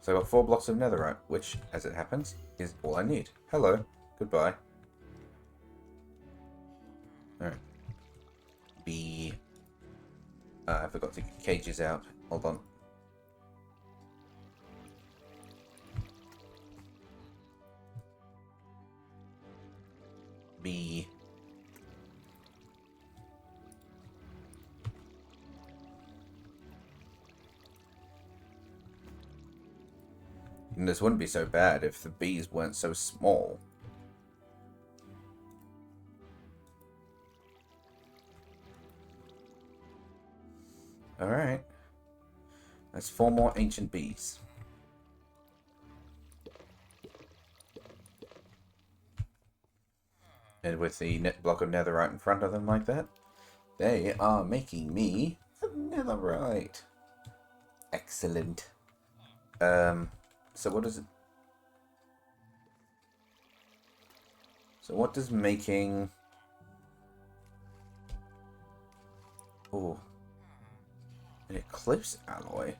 So I've got 4 blocks of netherite, which, as it happens, is all I need. Hello. Goodbye. Alright. B. I forgot to get cages out. Hold on. B. And this wouldn't be so bad if the bees weren't so small. Alright. That's 4 more ancient bees. And with the net block of netherite in front of them like that, they are making me a netherite. Excellent. So what is it? So what does making... Oh. An eclipse alloy?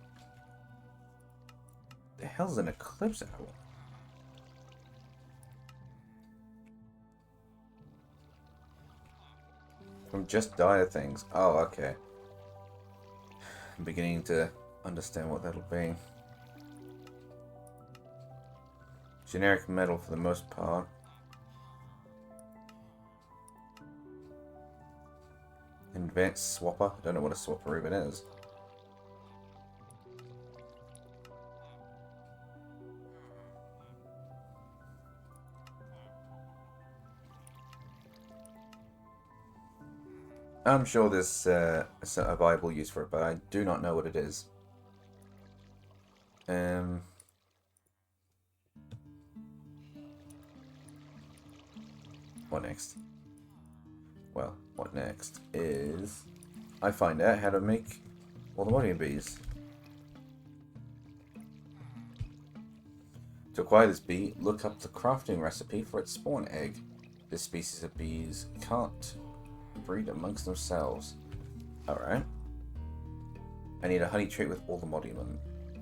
The hell's an eclipse alloy? From just dire things. Oh, okay. I'm beginning to understand what that'll be. Generic metal for the most part. Advanced swapper. I don't know what a swapper even is. I'm sure there's a viable use for it, but I do not know what it is. What next? Well, what next is... I find out how to make all the warrior bees. To acquire this bee, look up the crafting recipe for its spawn egg. This species of bees can't breed amongst themselves. Alright. I need a honey trait with all the modument.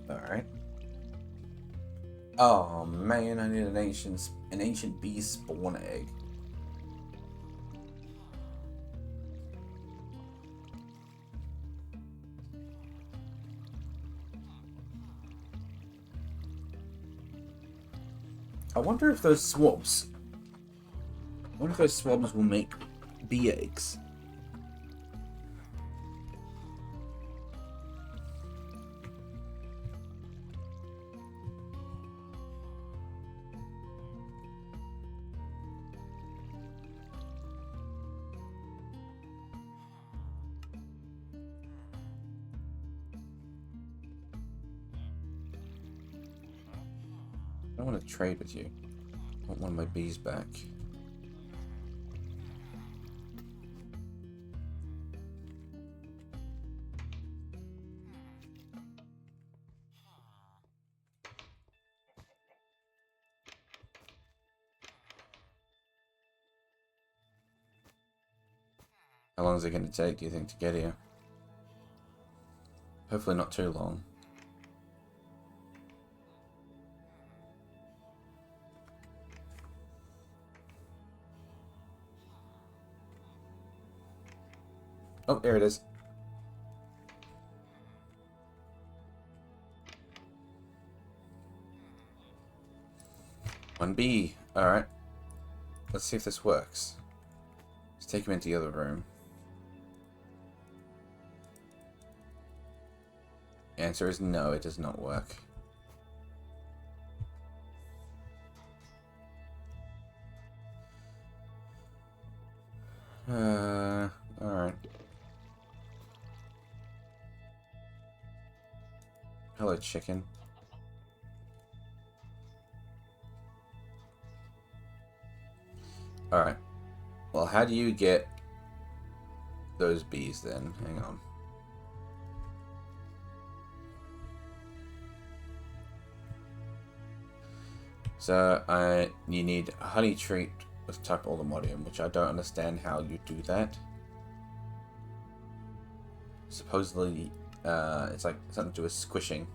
Alright. Oh man, I need an ancient bee spawn egg. I wonder if those swabs will make bee eggs. I don't want to trade with you. I want one of my bees back. How long is it going to take, do you think, to get here? Hopefully not too long. Oh, there it is. One bee. Alright. Let's see if this works. Let's take him into the other room. The answer is no, it does not work. Alright. Hello, chicken. Alright. Well, how do you get those bees then? Hang on. So you need a honey treat with type Olimodium, which I don't understand how you do that. Supposedly, it's like something to do with squishing.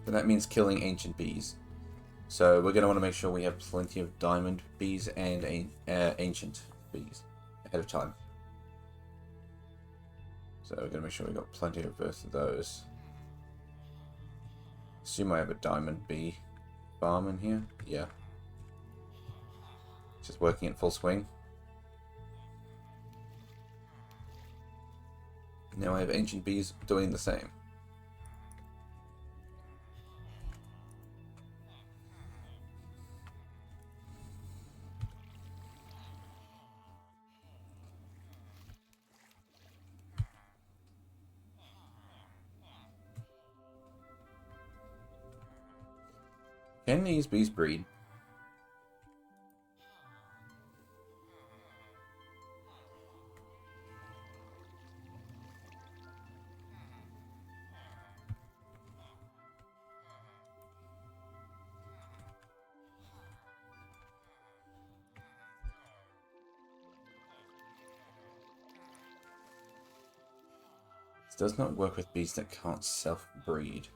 But that means killing ancient bees. So we're going to want to make sure we have plenty of diamond bees and ancient bees ahead of time. So we're going to make sure we got plenty of both of those. Assume I have a diamond bee farm in here. Yeah. Just working at full swing. Now I have ancient bees doing the same. Can these bees breed? This does not work with bees that can't self-breed.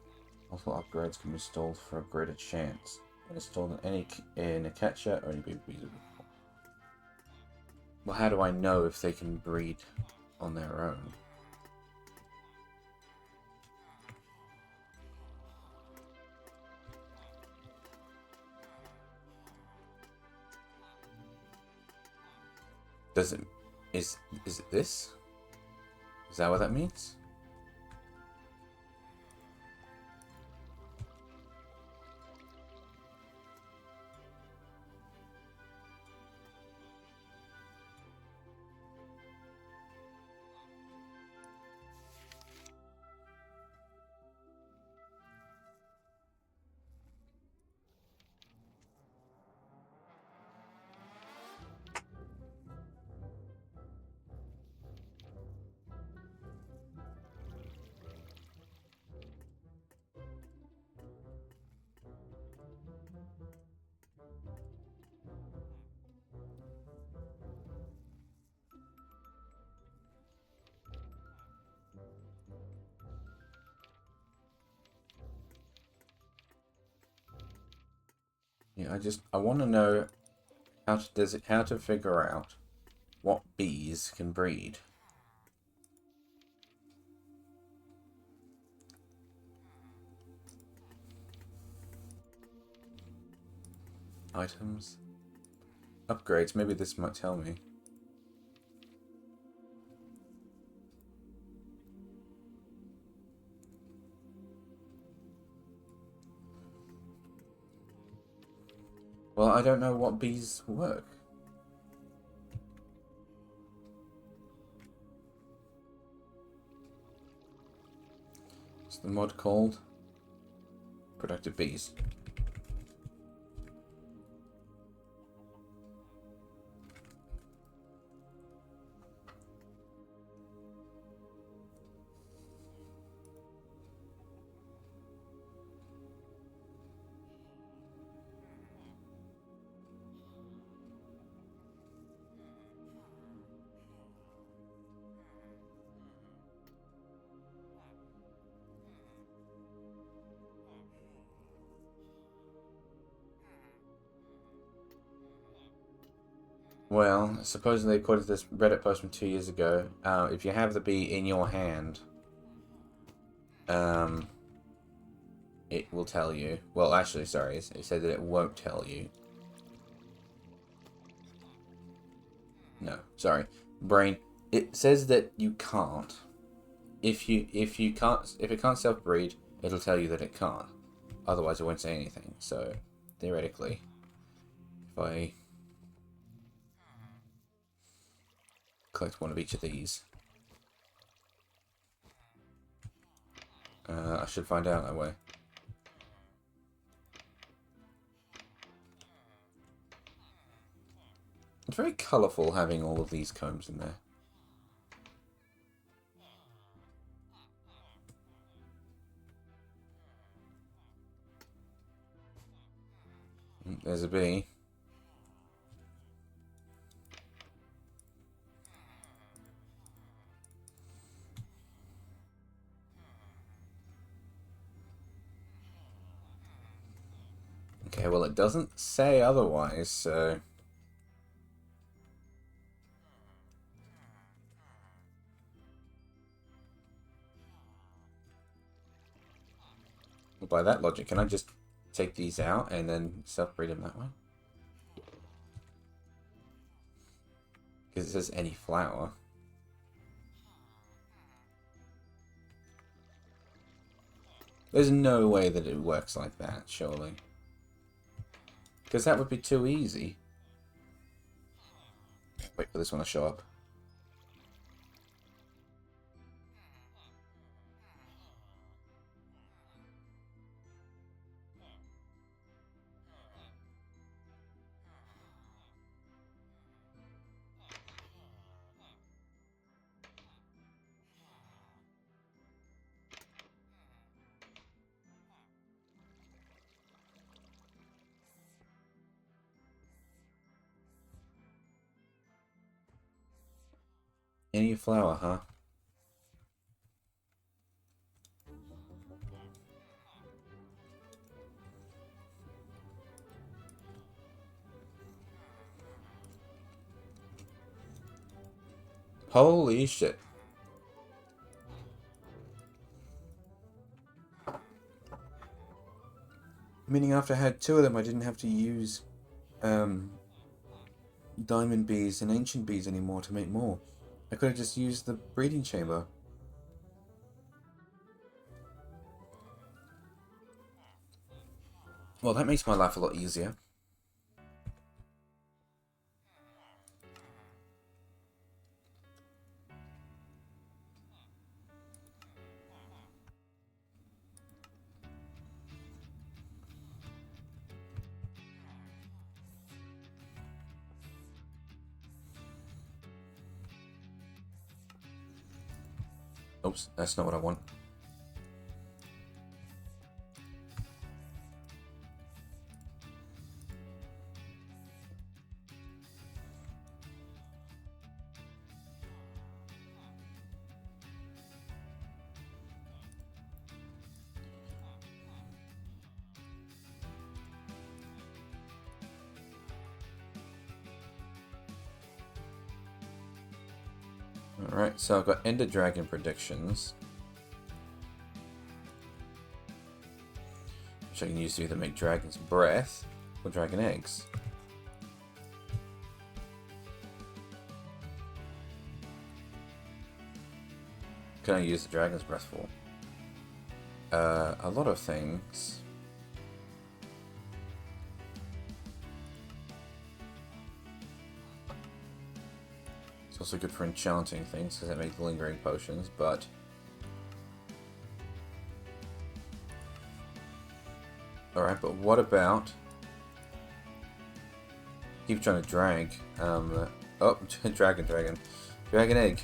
Multiple upgrades can be installed for a greater chance. When installed in a catcher, only bees will be. Well, how do I know if they can breed on their own? Does it... Is it this? Is that what that means? Yeah, I want to know how to figure out what bees can breed. Items. Upgrades, maybe this might tell me. Well, I don't know what bees work. What's the mod called? Productive bees. Well, supposedly, according to this Reddit post from 2 years ago, if you have the bee in your hand, it will tell you. Well, actually, sorry, it said that it won't tell you. No, sorry, brain. It says that you can't. If it can't self-breed, it'll tell you that it can't. Otherwise, it won't say anything. So, theoretically, if I collect one of each of these, I should find out that way. It's very colourful having all of these combs in there. there's a bee. Okay, well, it doesn't say otherwise, so... Well, by that logic, can I just take these out and then self-breed them that way? Because it says any flower. There's no way that it works like that, surely. Because that would be too easy. Wait for this one to show up. Any flower, huh? Holy shit. Meaning after I had two of them, I didn't have to use diamond bees and ancient bees anymore to make more. I could have just used the breeding chamber. Well, that makes my life a lot easier. Oops, that's not what I want. Alright, so I've got Ender Dragon predictions. Which I can use to either make Dragon's Breath or Dragon Eggs. Can I use the Dragon's Breath for? A lot of things. It's also good for enchanting things because it makes lingering potions, but alright, but what about keep trying to drag oh, dragon egg.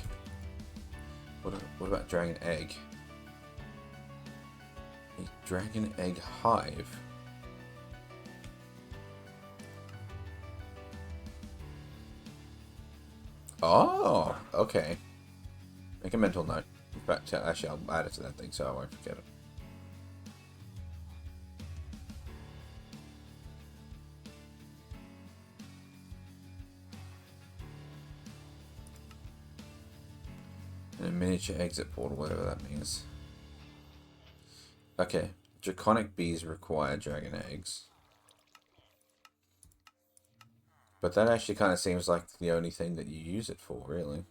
What about dragon egg? A dragon egg hive. Oh, okay. Make a mental note. In fact, actually, I'll add it to that thing so I won't forget it. And a miniature exit portal, whatever that means. Okay, draconic bees require dragon eggs. But that actually kind of seems like the only thing that you use it for, really.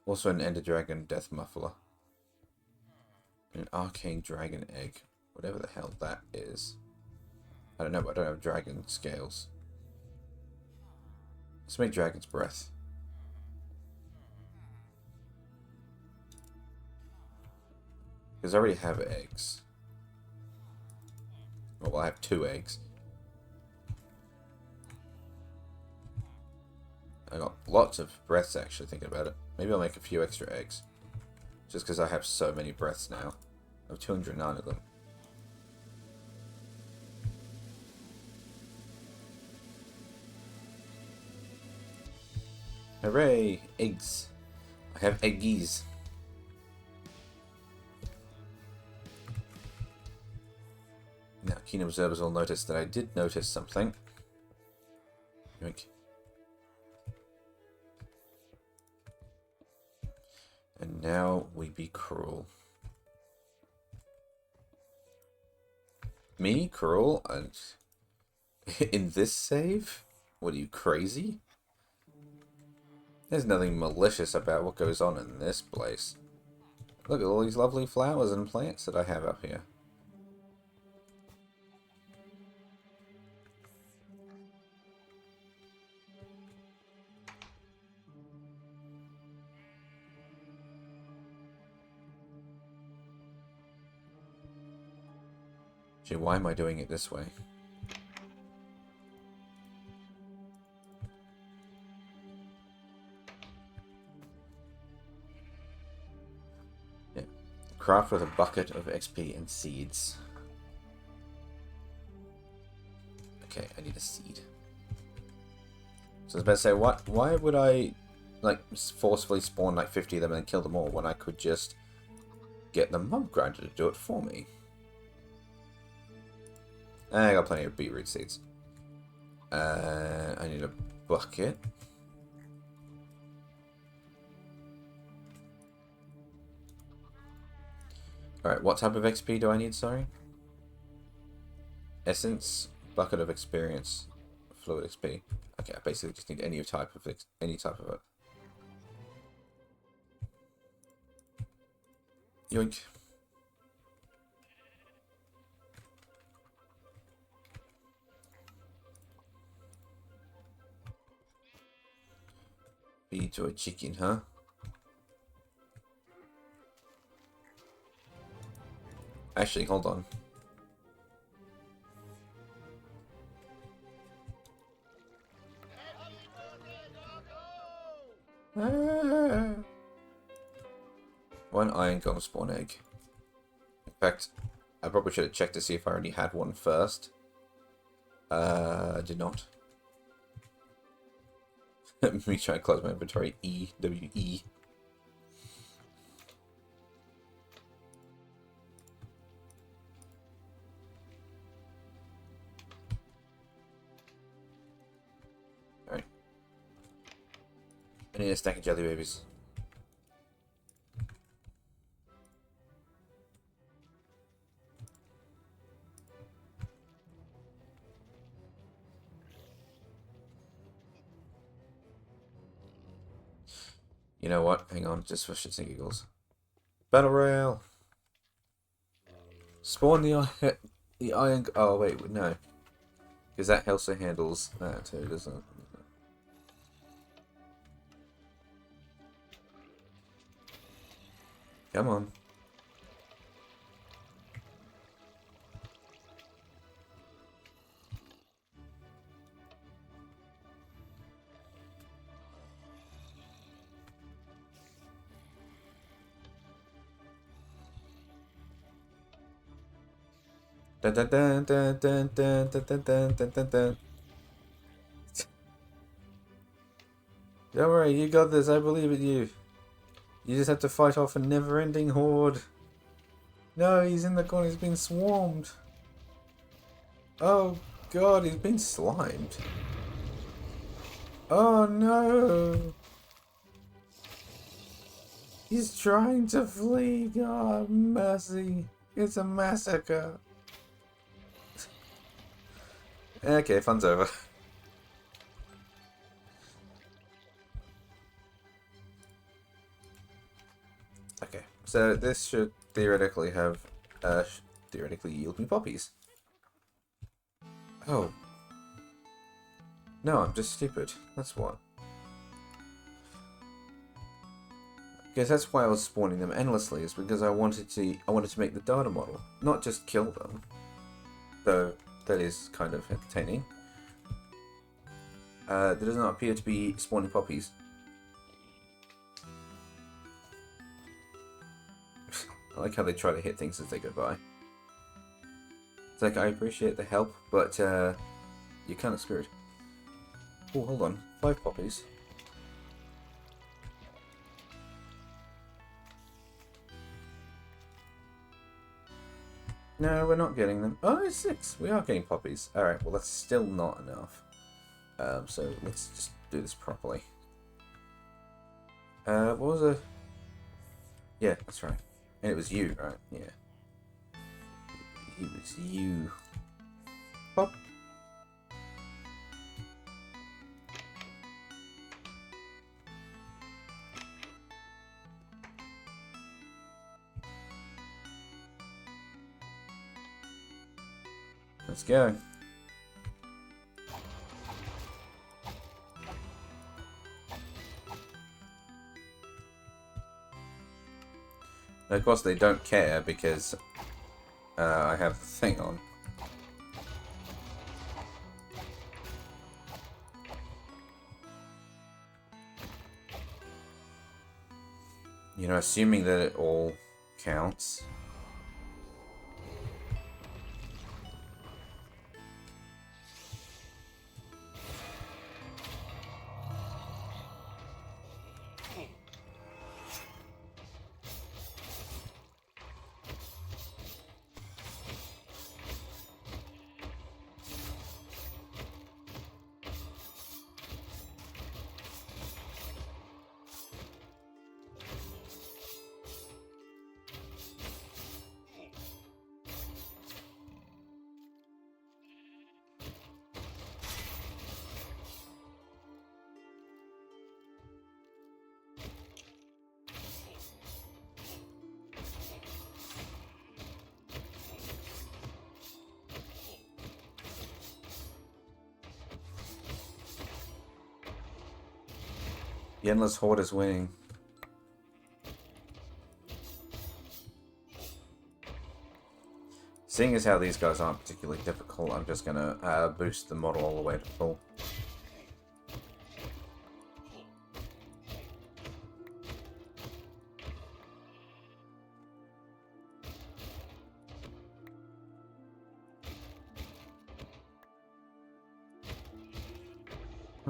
Also an Ender Dragon Death Muffler. And an Arcane Dragon Egg. Whatever the hell that is. I don't know, but I don't have dragon scales. Let's make Dragon's Breath. Because I already have eggs. Well, I have 2 eggs. I got lots of breaths, actually, thinking about it. Maybe I'll make a few extra eggs. Just because I have so many breaths now. I have 209 of them. Hooray! Eggs. I have eggies. Now, keen observers will notice that I did notice something. Yoink. And now we be cruel. Me? Cruel? And in this save? What are you, crazy? There's nothing malicious about what goes on in this place. Look at all these lovely flowers and plants that I have up here. Gee, why am I doing it this way? Yeah. Craft with a bucket of XP and seeds. Okay, I need a seed. So I was about to say, why would I like forcefully spawn like 50 of them and kill them all when I could just get the mob grinder to do it for me? I got plenty of beetroot seeds. I need a bucket. Alright, what type of XP do I need, sorry? Essence, bucket of experience, fluid XP. Okay, I basically just need any type of it. Yoink. Feed to a chicken, huh? Actually, hold on. One iron golem spawn egg. In fact, I probably should have checked to see if I already had one first. I did not. Me trying to close my inventory. E-W-E. Alright. I need a stack of jelly babies. You know what? Hang on, just for shits and giggles. Battle Royale! Spawn the iron... Oh, wait, no. Because that also handles that too, doesn't it? Come on. Dun, dun, dun, dun, dun, dun, dun, dun, dun, dun, dun, dun. Don't worry, you got this, I believe in you. You just have to fight off a never-ending horde. No, he's in the corner, he's been swarmed. Oh god, he's been slimed. Oh no! He's trying to flee, God mercy. It's a massacre. Okay, fun's over. Okay, so this should theoretically have, theoretically yield me poppies. Oh. No, I'm just stupid. That's what. Because that's why I was spawning them endlessly, is because I wanted to make the data model, not just kill them. Though that is kind of entertaining. There does not appear to be spawning poppies. I like how they try to hit things as they go by. It's like, I appreciate the help, but you're kind of screwed. Oh, hold on. 5 poppies. No, we're not getting them. Oh, it's 6. We are getting poppies. Alright, well that's still not enough. So let's just do this properly. What was it? Yeah, that's right. And it was you, right? Yeah. It was you. Pop. Let's go. And of course they don't care because I have the thing on. You know, assuming that it all counts. The Endless Horde is winning. Seeing as how these guys aren't particularly difficult, I'm just gonna boost the model all the way to full.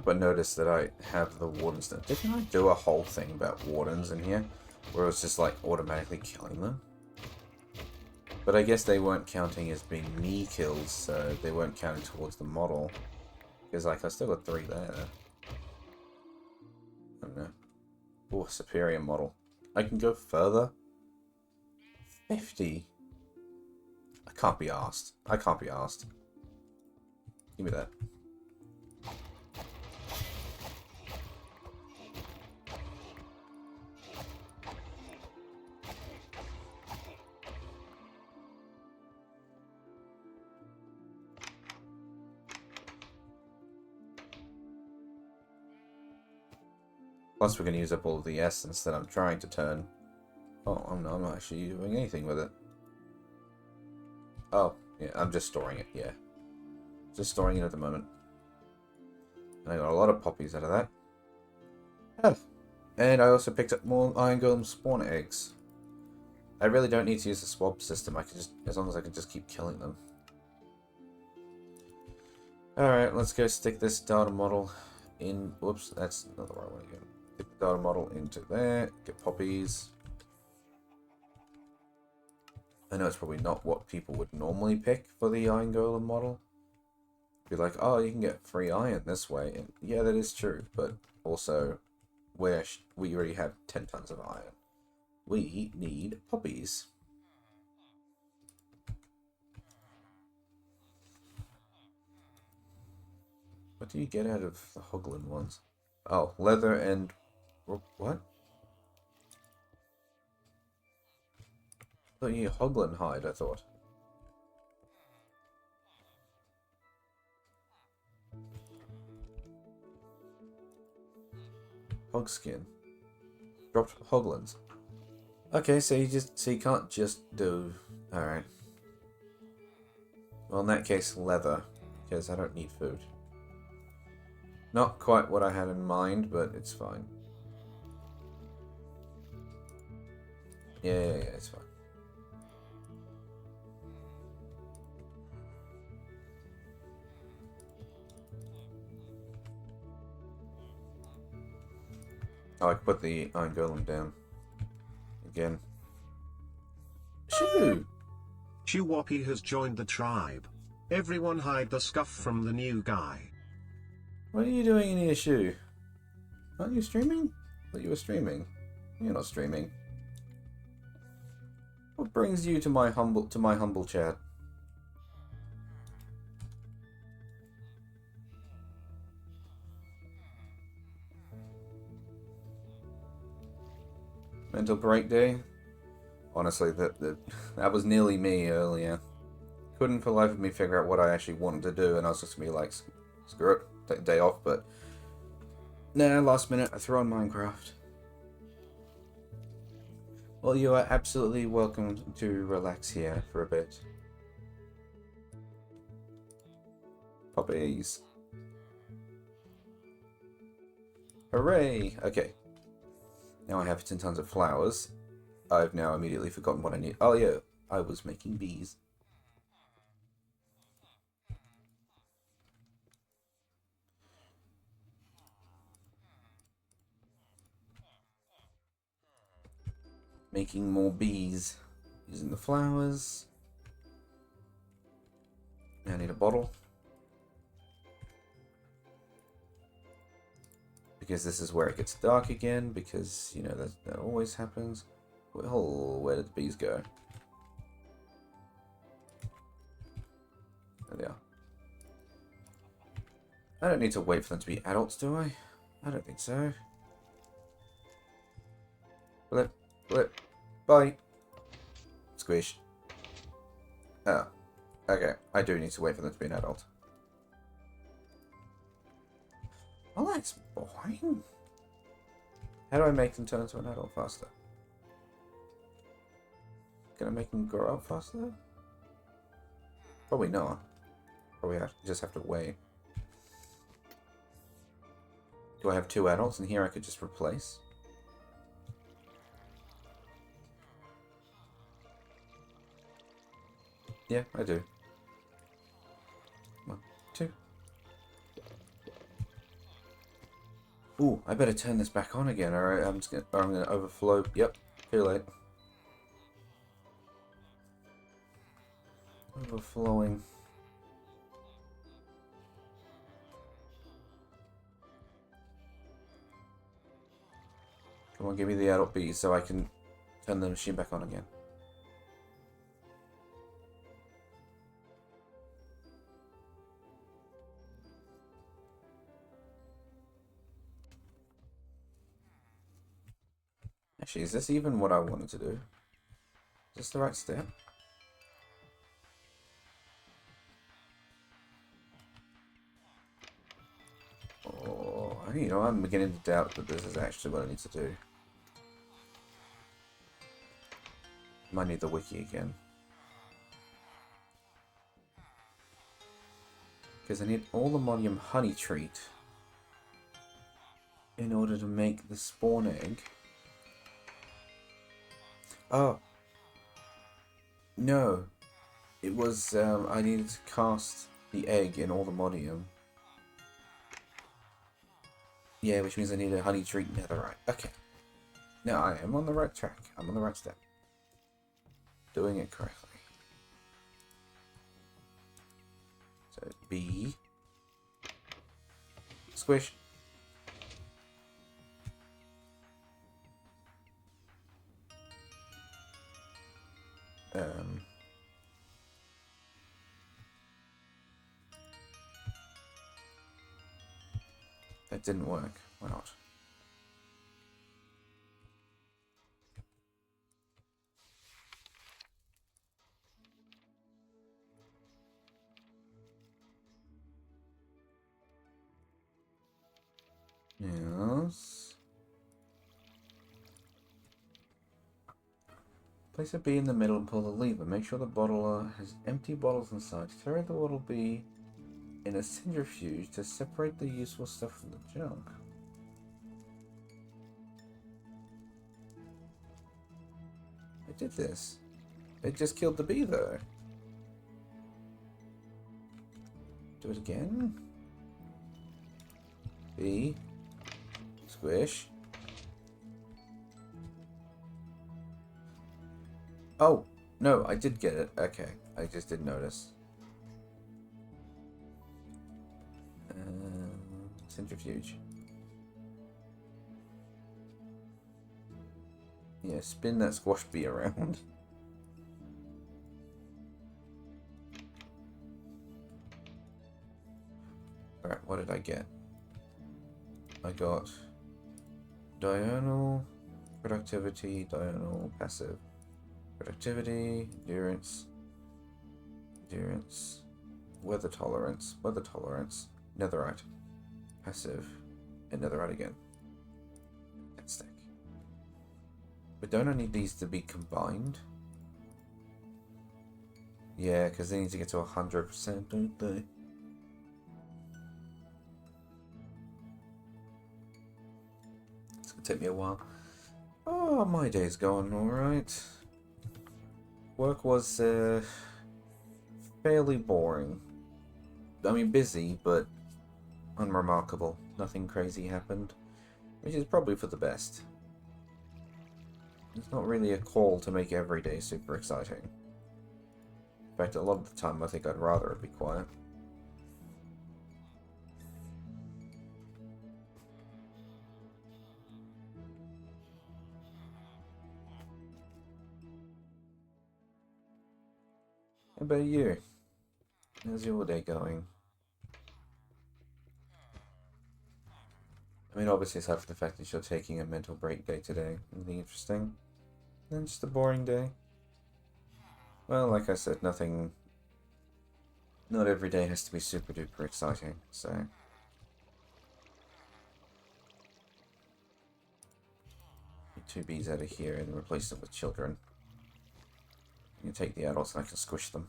But notice that I have the wardens now. Didn't I do a whole thing about wardens in here? Where it was just like automatically killing them? But I guess they weren't counting as being me kills, so they weren't counting towards the model. Because like I still got 3 there. I don't know. Oh, superior model. I can go further? 50? I can't be asked. I can't be asked. Give me that. Plus, we're going to use up all of the essence that I'm trying to turn. Oh, I'm not actually doing anything with it. Oh, yeah, I'm just storing it, yeah. Just storing it at the moment. And I got a lot of poppies out of that. Oh. And I also picked up more Iron Golem spawn eggs. I really don't need to use the swap system. I can just, as long as I can just keep killing them. Alright, let's go stick this data model in. Whoops, that's not the right way again. Stick the data model into there. Get poppies. I know it's probably not what people would normally pick for the Iron Golem model. Be like, oh, you can get free iron this way. And yeah, that is true. But also, we already have 10 tons of iron. We need poppies. What do you get out of the Hoglin ones? Oh, leather and... what? Oh, you Hoglin hide, I thought. Hogskin. Dropped Hoglins. Okay, so you can't just do... Alright. Well, in that case, leather. Because I don't need food. Not quite what I had in mind, but it's fine. Yeah, it's fine. Oh, I put the Iron Golem down. Again. Shoo! Chiwapi has joined the tribe. Everyone hide the scuff from the new guy. What are you doing in your shoe? Aren't you streaming? I thought you were streaming. You're not streaming. What brings you to my humble chat? Mental break day? Honestly, that was nearly me earlier. Couldn't for the life of me figure out what I actually wanted to do, and I was just gonna be like, screw it, take a day off, but nah, last minute, I threw on Minecraft. Well, you are absolutely welcome to relax here for a bit. Puppies. Hooray! Okay. Now I have 10 tons of flowers. I've now immediately forgotten what I need. Oh yeah, I was making bees. Making more bees. Using the flowers. Now I need a bottle. Because this is where it gets dark again, because, you know, that always happens. Well, where did the bees go? There they are. I don't need to wait for them to be adults, do I? I don't think so. Blip, blip, bye. Squish. Oh, okay. I do need to wait for them to be an adult. Well, that's boring. How do I make them turn into an adult faster? Can I make them grow up faster? Probably not. Probably just have to wait. Do I have 2 adults in here I could just replace? Yeah, I do. 1, 2. Ooh, I better turn this back on again, or I'm gonna overflow. Yep, too late. Overflowing. Come on, give me the adult bees so I can turn the machine back on again. Actually, is this even what I wanted to do? Is this the right step? Oh, you know, I'm beginning to doubt that this is actually what I need to do. Might need the wiki again. Because I need all the Modium honey treat in order to make the spawn egg. Oh. No. It was, I needed to cast the egg in all the Modium. Yeah, which means I need a honey treat netherite. Okay. Now I am on the right track. I'm on the right step. Doing it correctly. So, B. Squish. That didn't work. Why not? Yes. Place a bee in the middle and pull the lever. Make sure the bottle has empty bottles inside. Throw the little bee in a centrifuge to separate the useful stuff from the junk. I did this. It just killed the bee though. Do it again. Bee. Squish. Oh, No, I did get it. Okay, I just didn't notice. Centrifuge. Yeah, spin that squash bee around. Alright, what did I get? I got diurnal, productivity, diurnal, passive. Productivity, endurance, weather tolerance, netherite, passive, and netherite again. And stack. But don't I need these to be combined? Yeah, because they need to get to 100%, don't they? It's gonna take me a while. Oh, my day's going alright. Work was fairly boring. I mean, busy, but unremarkable. Nothing crazy happened, which is probably for the best. It's not really a call to make every day super exciting. In fact, a lot of the time I think I'd rather it be quiet. How about you? How's your day going? I mean, obviously aside from the fact that you're taking a mental break day today. Anything interesting? Then just a boring day. Well, like I said, nothing... Not every day has to be super duper exciting, so... Get 2 bees out of here and replace them with children. You can take the adults and I can squish them.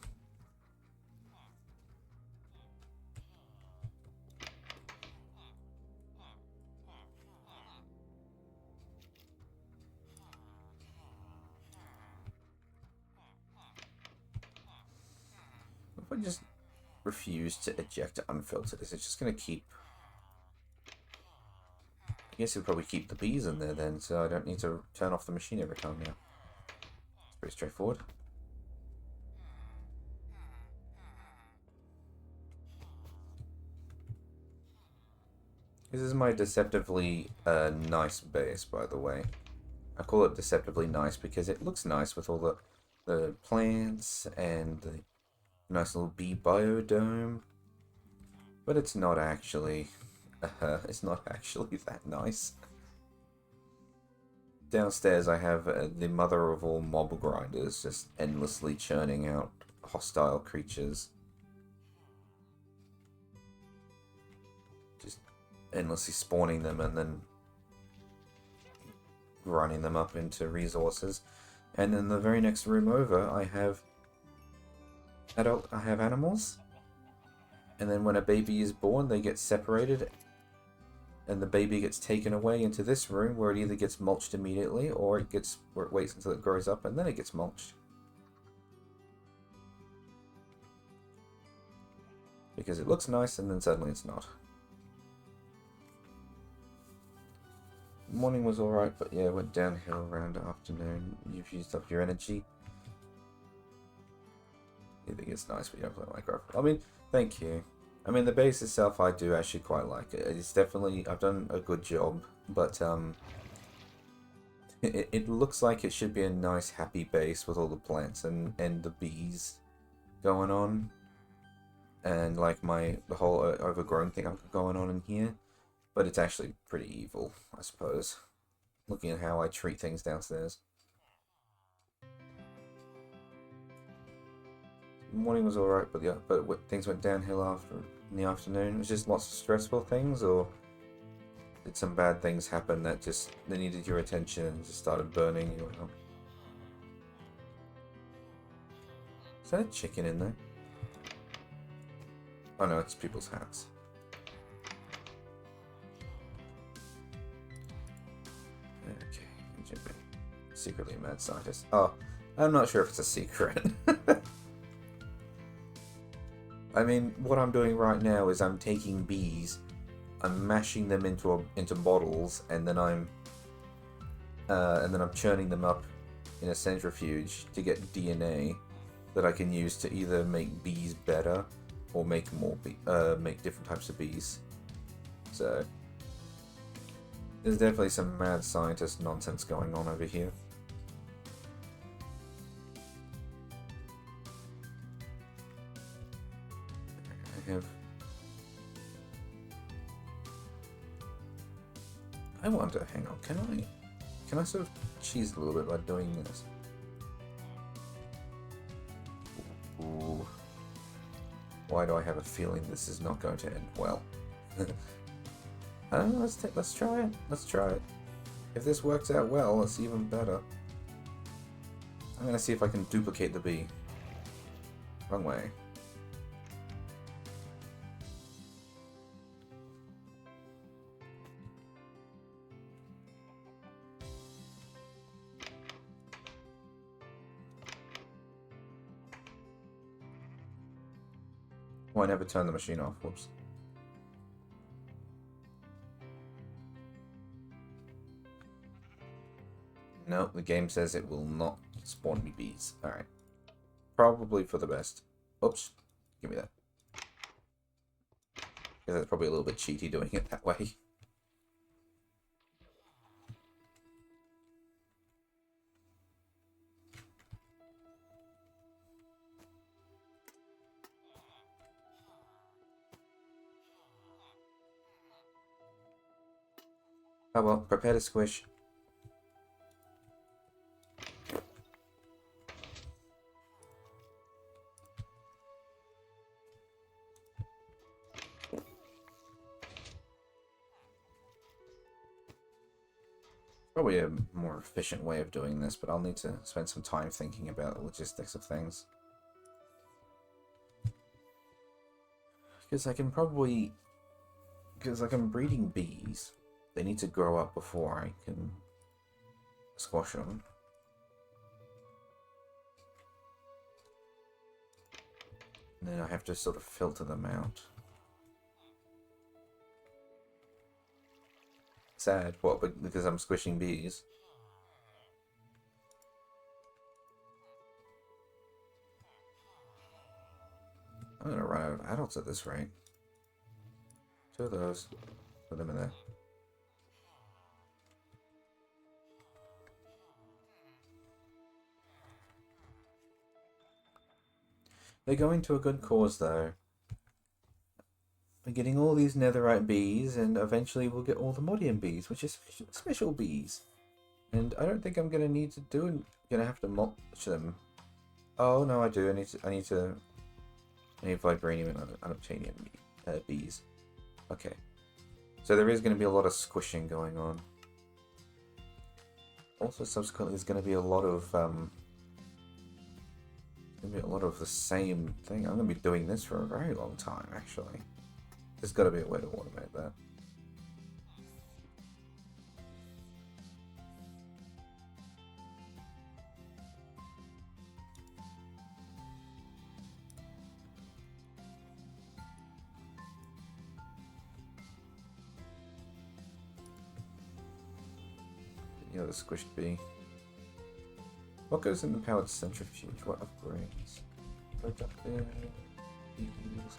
If I just refuse to eject unfiltered, is it just going to keep... I guess it'll probably keep the bees in there then, so I don't need to turn off the machine every time now. It's pretty straightforward. This is my deceptively nice base, by the way. I call it deceptively nice because it looks nice with all the plants and the nice little bee biodome. But it's not actually... it's not actually that nice. Downstairs I have the mother of all mob grinders just endlessly churning out hostile creatures. Just endlessly spawning them and then grinding them up into resources. And in the very next room over I have animals. And then when a baby is born they get separated and the baby gets taken away into this room where it either gets mulched immediately or it waits until it grows up and then it gets mulched. Because it looks nice and then suddenly it's not. Morning was alright, but yeah, it went downhill around afternoon. You've used up your energy. You think it's nice, but you don't play Minecraft. I mean, thank you. I mean, the base itself, I do actually quite like it. It's definitely, I've done a good job, but it looks like it should be a nice, happy base with all the plants and the bees going on, and like the whole overgrown thing I've got going on in here. But it's actually pretty evil, I suppose, looking at how I treat things downstairs. The morning was alright, but things went downhill in the afternoon. It was just lots of stressful things, or did some bad things happen that just they needed your attention and just started burning you out? Is that a chicken in there? Oh no, it's people's hats. Okay, secretly a mad scientist. Oh, I'm not sure if it's a secret. I mean, what I'm doing right now is I'm taking bees, I'm mashing them into bottles, and then I'm churning them up in a centrifuge to get DNA that I can use to either make bees better or make make different types of bees. So there's definitely some mad scientist nonsense going on over here. I wonder, hang on, can I sort of cheese a little bit by doing this? Ooh. Why do I have a feeling this is not going to end well? I don't know, let's try it. Let's try it. If this works out well, it's even better. I'm gonna see if I can duplicate the bee. Wrong way. Oh, I never turned the machine off. Whoops. No, the game says it will not spawn me bees. Alright. Probably for the best. Oops. Give me that. Because that's probably a little bit cheaty doing it that way. Oh well, prepare to squish. Probably a more efficient way of doing this, but I'll need to spend some time thinking about the logistics of things. Because I'm breeding bees. They need to grow up before I can squash them. And then I have to sort of filter them out. Sad. What? Because I'm squishing bees? I'm gonna run out of adults at this rate. 2 of those. Put them in there. They're going to a good cause, though. We're getting all these netherite bees, and eventually we'll get all the Modian bees, which is special bees. And I don't think I'm gonna need to gonna have to mulch them. Oh no, I do. I need vibranium and unobtainium bees. Okay. So there is going to be a lot of squishing going on. Also, subsequently, there's going to be a lot of the same thing. I'm going to be doing this for a very long time, actually. There's got to be a way to automate that. The other squished bee. What goes in the powered centrifuge? What upgrades? Productive bees.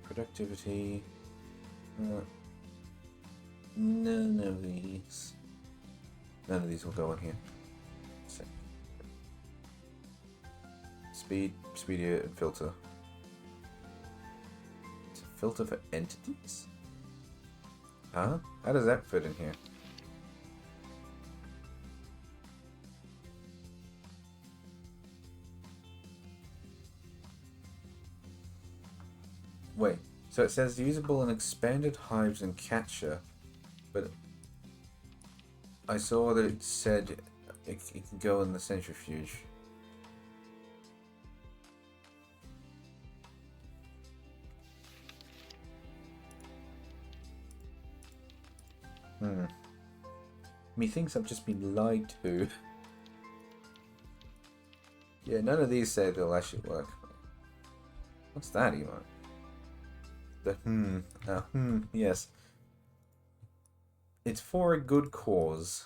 Productivity. None of these. None of these will go in here. So. Speed, speedier, and filter. It's a filter for entities? Huh? How does that fit in here? Wait, so it says usable in expanded hives and catcher, but I saw that it said it can go in the centrifuge. Methinks I've just been lied to. Yeah, none of these say they'll actually work. What's that emote? The yes. It's for a good cause.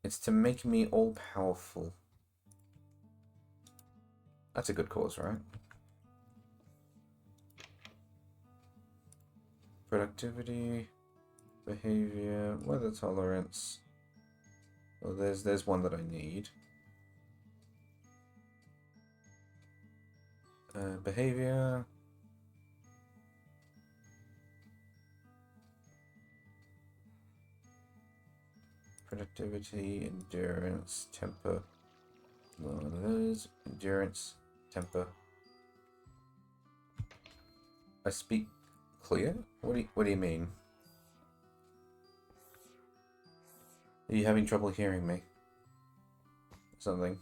It's to make me all-powerful. That's a good cause, right? Productivity, behavior, weather tolerance. Well, there's one that I need. Behavior. Productivity, endurance, temper. One of those. Endurance, temper. I speak clear? What do you mean? Are you having trouble hearing me? Something.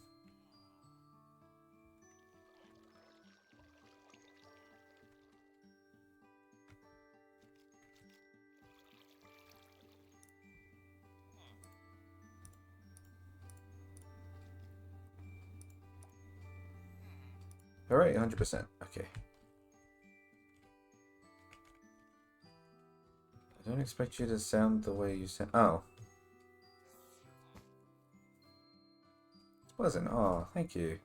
Alright, 100%. Okay. I don't expect you to sound the way you sound. Oh. It's pleasant. Oh, thank you.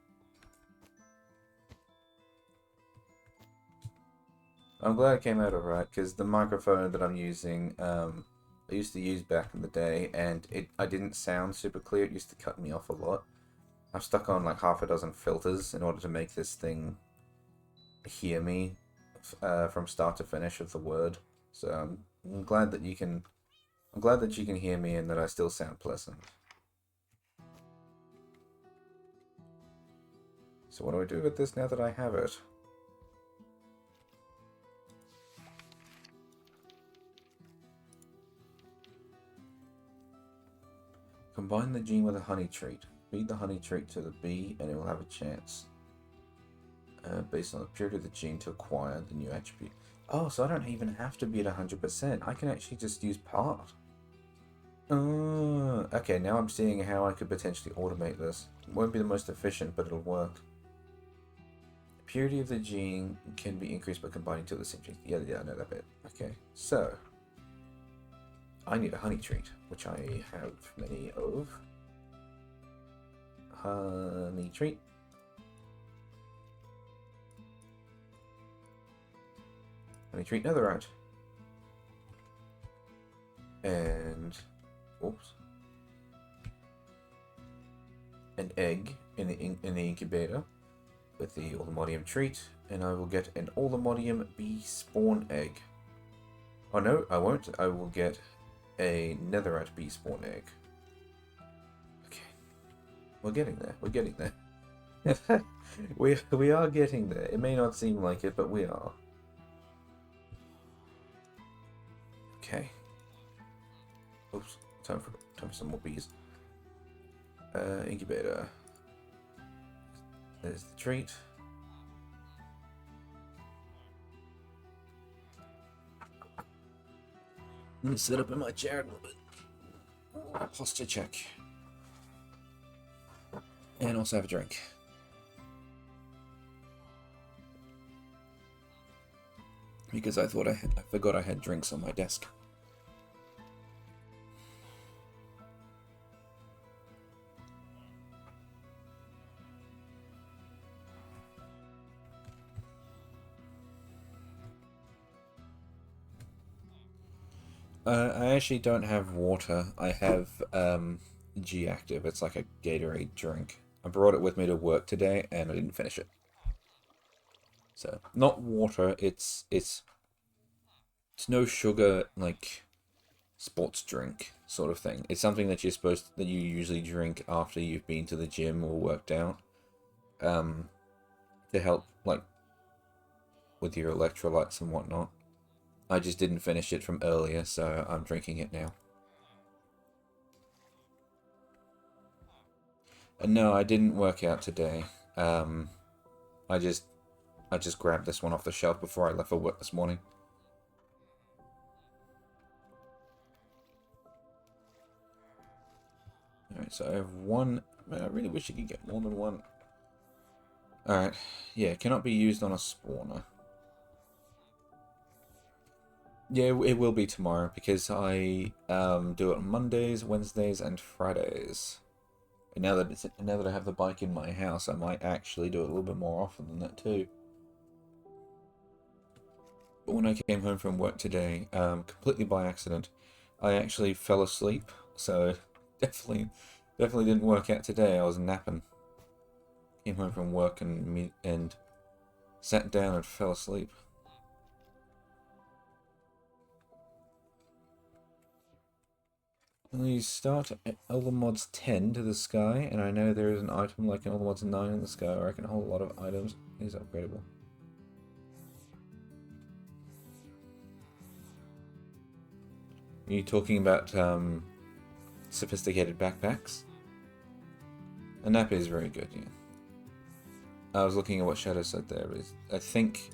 I'm glad it came out alright, because the microphone that I'm using, I used to use back in the day, and I didn't sound super clear. It used to cut me off a lot. I've stuck on like half a dozen filters in order to make this thing hear me from start to finish of the word. So I'm glad that you can. I'm glad that you can hear me and that I still sound pleasant. So what do I do with this now that I have it? Combine the gene with a honey treat. Feed the honey treat to the bee and it will have a chance. Based on the purity of the gene to acquire the new attribute. Oh, so I don't even have to be at 100%. I can actually just use part. Okay, now I'm seeing how I could potentially automate this. It won't be the most efficient, but it'll work. The purity of the gene can be increased by combining two of the same genes. Yeah, I know that bit. Okay, so I need a honey treat, which I have many of. Honey treat. Honey treat netherite. And oops. An egg in the incubator with the Allthemodium treat, and I will get an Allthemodium bee spawn egg. Oh no, I won't. I will get a netherite bee spawn egg. Okay. We're getting there. We're getting there. we are getting there. It may not seem like it, but we are. Okay. Oops. Time for some more bees. Incubator. There's the treat. Let me sit up in my chair a little bit. Posture check. And also have a drink. Because I forgot I had drinks on my desk. I actually don't have water. I have G Active. It's like a Gatorade drink. I brought it with me to work today, and I didn't finish it. So not water. It's no sugar like sports drink sort of thing. It's something that you usually drink after you've been to the gym or worked out, to help like with your electrolytes and whatnot. I just didn't finish it from earlier, so I'm drinking it now. And no, I didn't work out today. I just grabbed this one off the shelf before I left for work this morning. Alright, so I have one. Man, I really wish you could get more than one. Alright, yeah, cannot be used on a spawner. Yeah, it will be tomorrow because I do it on Mondays, Wednesdays, and Fridays. And now that I have the bike in my house, I might actually do it a little bit more often than that too. But when I came home from work today, completely by accident, I actually fell asleep. So definitely didn't work out today. I was napping. Came home from work and sat down and fell asleep. You start at Elder Mods 10 to the sky, and I know there is an item like an Elder Mods 9 in the sky where I can hold a lot of items. It is upgradable. Are you talking about sophisticated backpacks? A nap is very good, yeah. I was looking at what Shadow said there. I think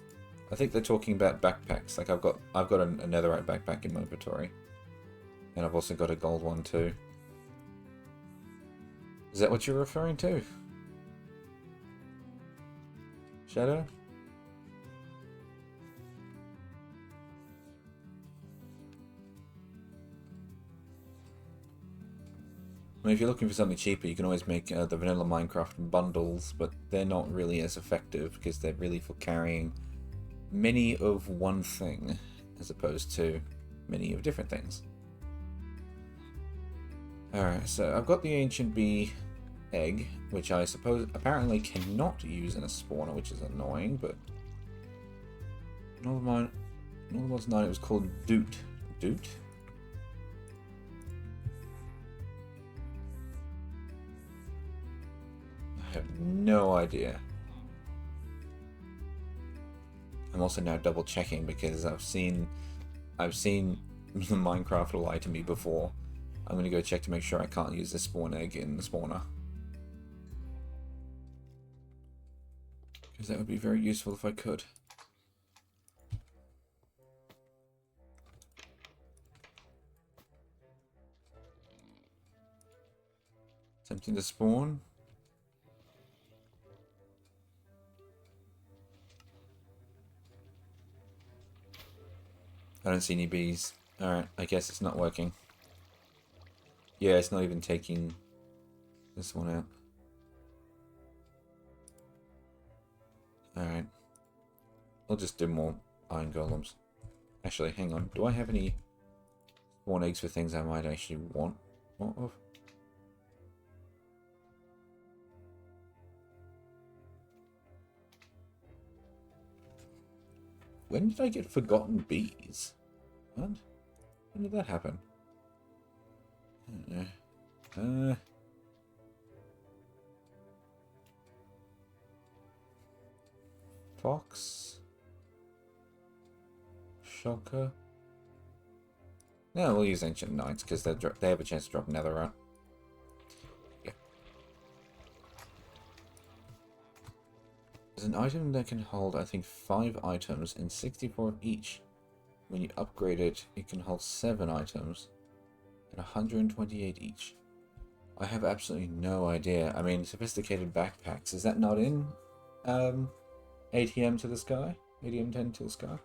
they're talking about backpacks. Like I've got a netherite backpack in my inventory. And I've also got a gold one too. Is that what you're referring to? Shadow? I mean, if you're looking for something cheaper, you can always make the vanilla Minecraft bundles, but they're not really as effective because they're really for carrying many of one thing as opposed to many of different things. Alright, so I've got the Ancient Bee egg, which I suppose apparently cannot use in a spawner, which is annoying, but Northern Mods 9, it was called Doot. Doot? I have no idea. I'm also now double checking because I've seen the Minecraft lie to me before. I'm gonna go check to make sure I can't use this spawn egg in the spawner. Because that would be very useful if I could. Attempting to spawn. I don't see any bees. Alright, I guess it's not working. Yeah, it's not even taking this one out. Alright. I'll just do more iron golems. Actually, hang on. Do I have any spawn eggs for things I might actually want more of? When did I get forgotten bees? What? When did that happen? I don't know. Fox? Shocker? No, we'll use Ancient Knights because they have a chance to drop Netherite. Yeah. There's an item that can hold, I think, 5 items and 64 of each. When you upgrade it, it can hold 7 items and 128 each. I have absolutely no idea. I mean, sophisticated backpacks, is that not in ATM to the sky? ATM 10 to the sky?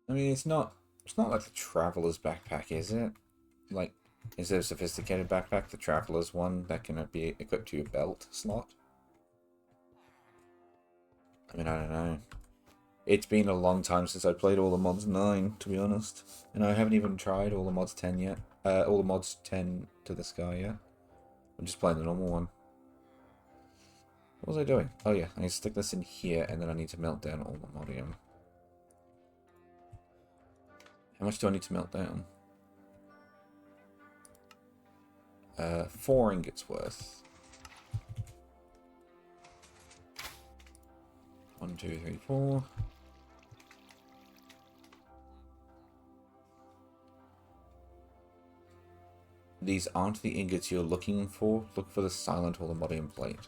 I mean, it's not like the Traveler's backpack, is it? Like, is there a sophisticated backpack, the Traveler's one, that can be equipped to your belt slot? I mean, I don't know. It's been a long time since I played all the mods 9, to be honest. And I haven't even tried all the mods 10 yet. All the mods 10 to the sky yet. I'm just playing the normal one. What was I doing? Oh yeah, I need to stick this in here, and then I need to melt down all the modium. How much do I need to melt down? 4 ingots worth. 1, 2, 3, 4. These aren't the ingots you're looking for. Look for the silent Holomodium plate.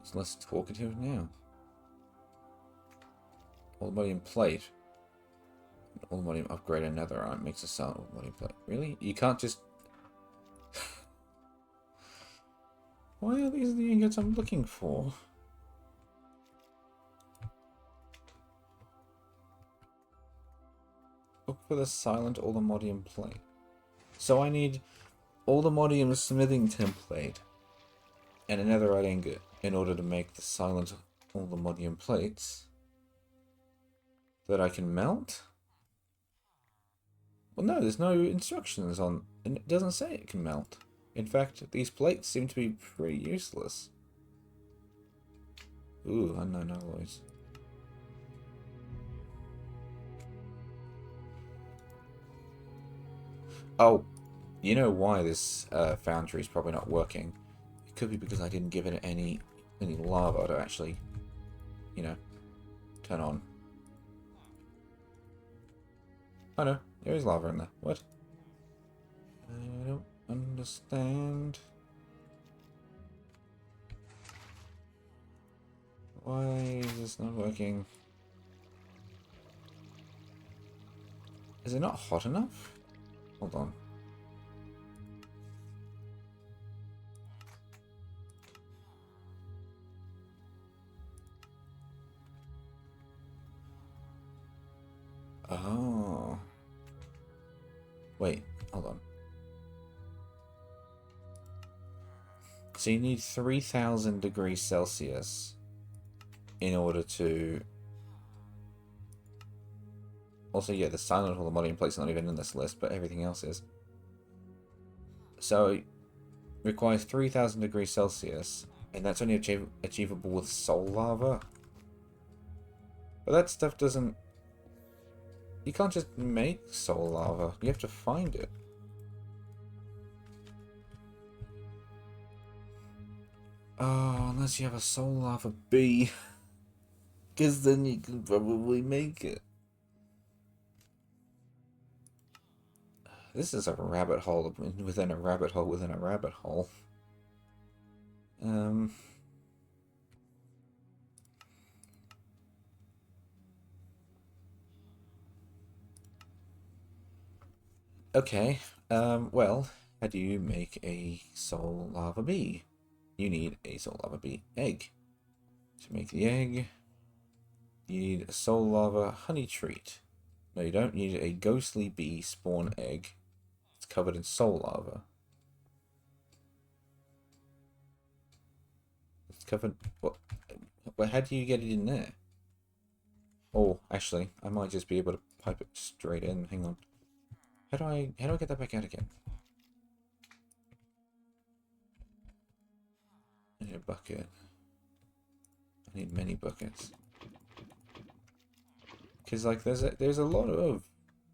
It's less talkative now. Holomodium plate. Holomodium upgrade another arm makes a silent Holomodium plate. Really? You can't just... Why are these the ingots I'm looking for? Look for the silent Holomodium plate. So I need Holomodium smithing template and a netherite ingot in order to make the silent Holomodium plates that I can melt? Well, no, there's no instructions on, and it doesn't say it can melt. In fact, these plates seem to be pretty useless. Ooh, unknown alloys. Oh, you know why this foundry is probably not working? It could be because I didn't give it any lava to actually, you know, turn on. Oh no, there is lava in there. What? I don't understand. Why is this not working? Is it not hot enough? Hold on. Oh. Wait, hold on. So you need 3,000 degrees Celsius in order to... Also, yeah, the silent Holomodium plate's not even in this list, but everything else is. So, it requires 3,000 degrees Celsius, and that's only achievable with soul lava. But that stuff doesn't... You can't just make soul lava. You have to find it. Oh, unless you have a soul lava bee. Because then you can probably make it. This is a rabbit hole within a rabbit hole within a rabbit hole. Okay. Well, how do you make a soul lava bee? You need a soul lava bee egg. To make the egg, you need a soul lava honey treat. No, you don't. You need a ghostly bee spawn egg. It's covered in soul lava. It's covered... What? Well, how do you get it in there? Oh, actually, I might just be able to pipe it straight in. Hang on. How do I get that back out again? I need a bucket. I need many buckets. Because, like, there's a lot of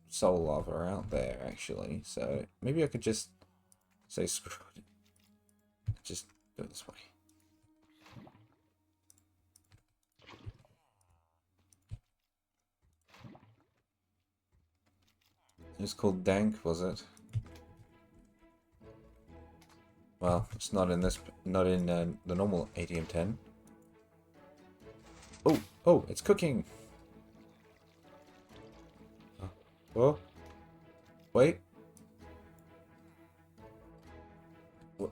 soul lava out there, actually. So, maybe I could just say screw it. Just go this way. It was called Dank, was it? Well, it's not in this, not in the normal ATM10. Oh, oh, it's cooking! Oh, wait. What?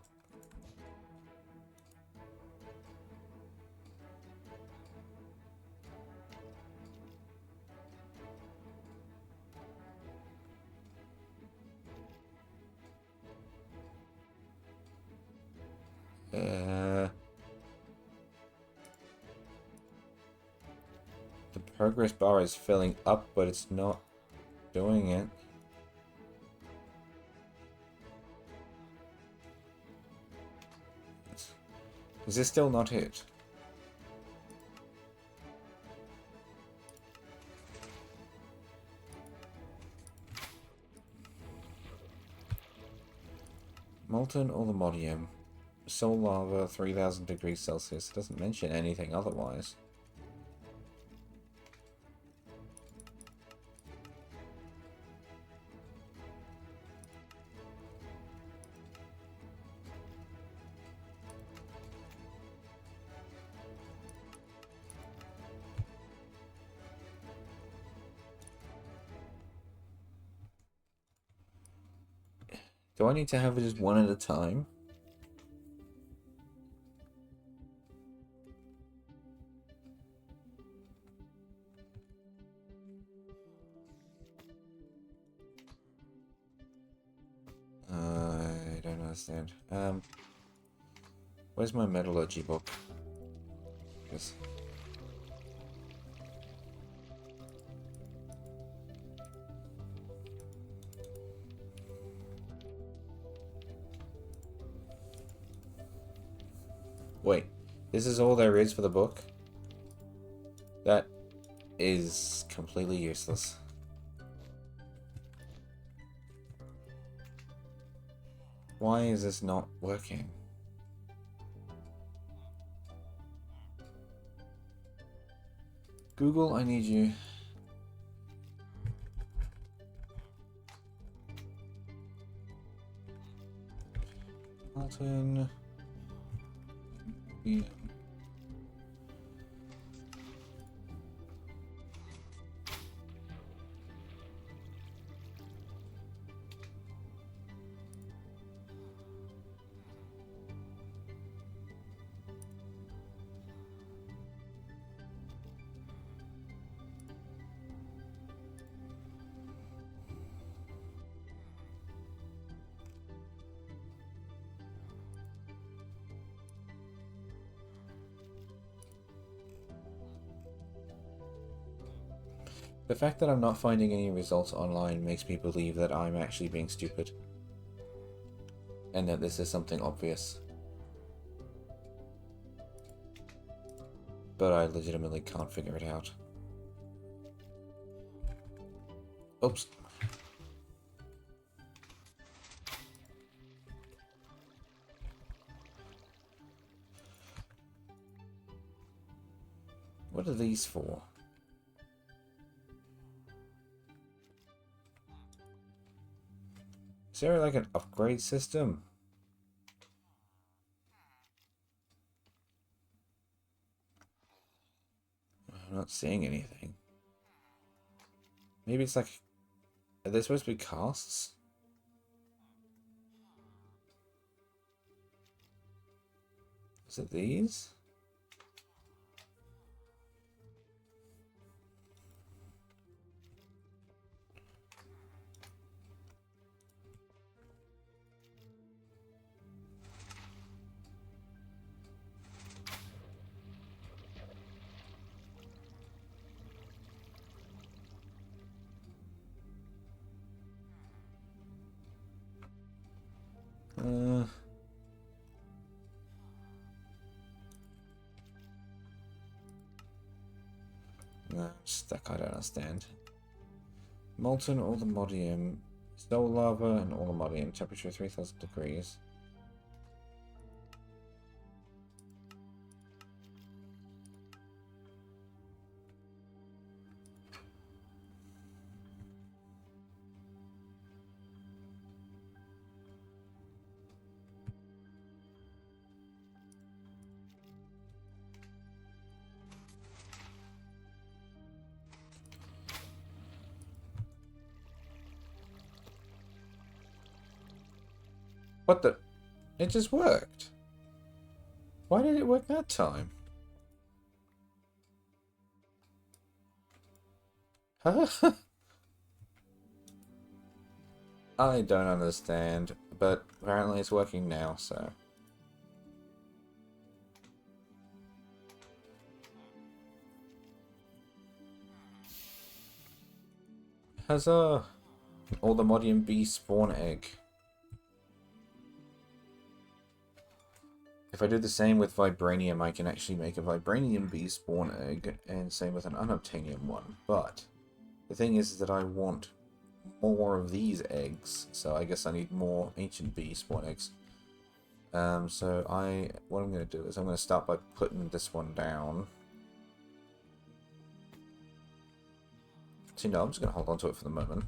The progress bar is filling up, but it's not doing it. Is this still not it? Molten Ultimodium. Soul lava, 3000 degrees Celsius. It doesn't mention anything otherwise. Do I need to have it just one at a time? I don't understand. Where's my metallurgy book? Yes. Wait, this is all there is for the book? That is completely useless. Why is this not working? Google, I need you. Martin. Yeah. The fact that I'm not finding any results online makes me believe that I'm actually being stupid. And that this is something obvious. But I legitimately can't figure it out. Oops. What are these for? Is there like an upgrade system? I'm not seeing anything. Maybe it's like... Are they supposed to be casts? Is it these? No, stuck, I don't understand. Molten Ultimodium, soul lava and Ultimodium, temperature 3000 degrees. What the? It just worked. Why did it work that time? Huh? I don't understand, but apparently it's working now, so... Huzzah! Ultimodium B spawn egg. If I do the same with Vibranium, I can actually make a Vibranium B spawn egg, and same with an Unobtainium one. But the thing is that I want more of these eggs, so I guess I need more Ancient B spawn eggs. So what I'm going to do is I'm going to start by putting this one down. See, no, I'm just going to hold on to it for the moment.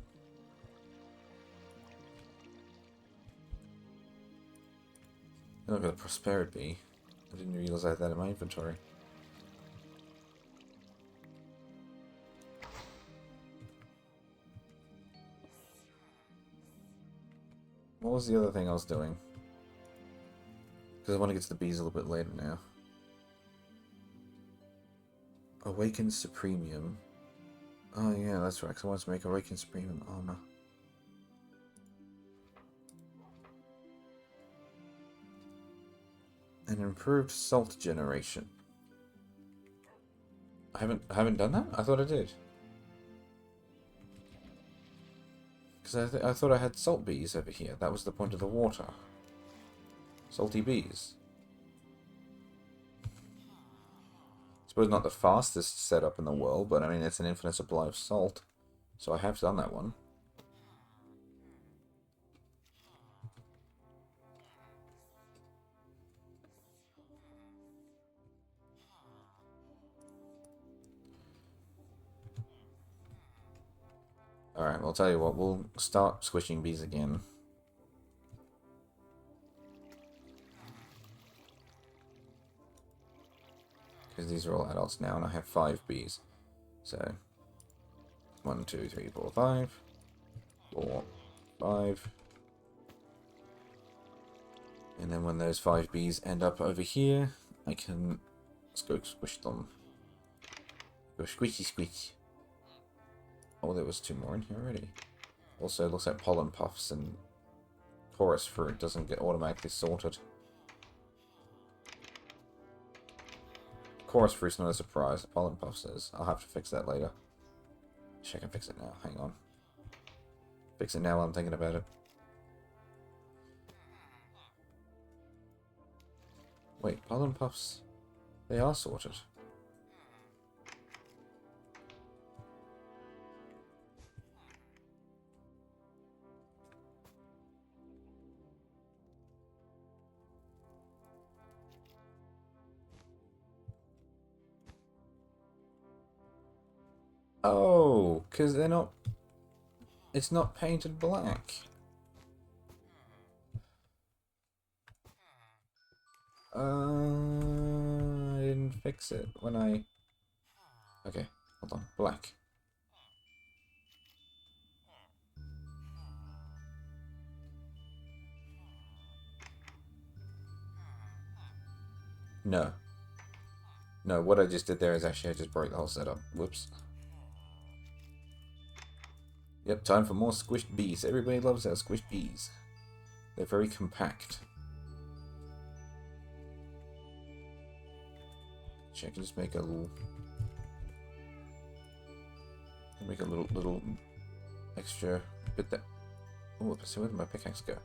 And I've got a prosperity. I didn't realize I had that in my inventory. What was the other thing I was doing? Because I want to get to the bees a little bit later now. Awakened Supremium. Oh yeah, that's right, because I want to make Awakened Supremium armor. And improved salt generation. I haven't done that? I thought I did. Because I thought I had salt bees over here. That was the point of the water. Salty bees. Suppose not the fastest setup in the world, but I mean it's an infinite supply of salt. So I have done that one. Alright, well, I'll tell you what, we'll start squishing bees again. Because these are all adults now, and I have 5 bees. So, 1, 2, 3, 4, 5. 4, 5. And then when those 5 bees end up over here, I can... Let's go squish them. Go squishy squish. Oh, there was 2 more in here already. Also, it looks like pollen puffs and chorus fruit doesn't get automatically sorted. Chorus fruit's not a surprise. The pollen puffs is. I'll have to fix that later. Actually, I can fix it now. Hang on. Fix it now while I'm thinking about it. Wait, pollen puffs? They are sorted. Oh, because they're not... It's not painted black. I didn't fix it when I... Okay, hold on. Black. No. No, what I just did there is actually I just broke the whole setup. Whoops. Yep, time for more squished bees. Everybody loves our squished bees. They're very compact. Actually, I can just make a little... Make a little extra bit that... Oh, so where did my pickaxe go?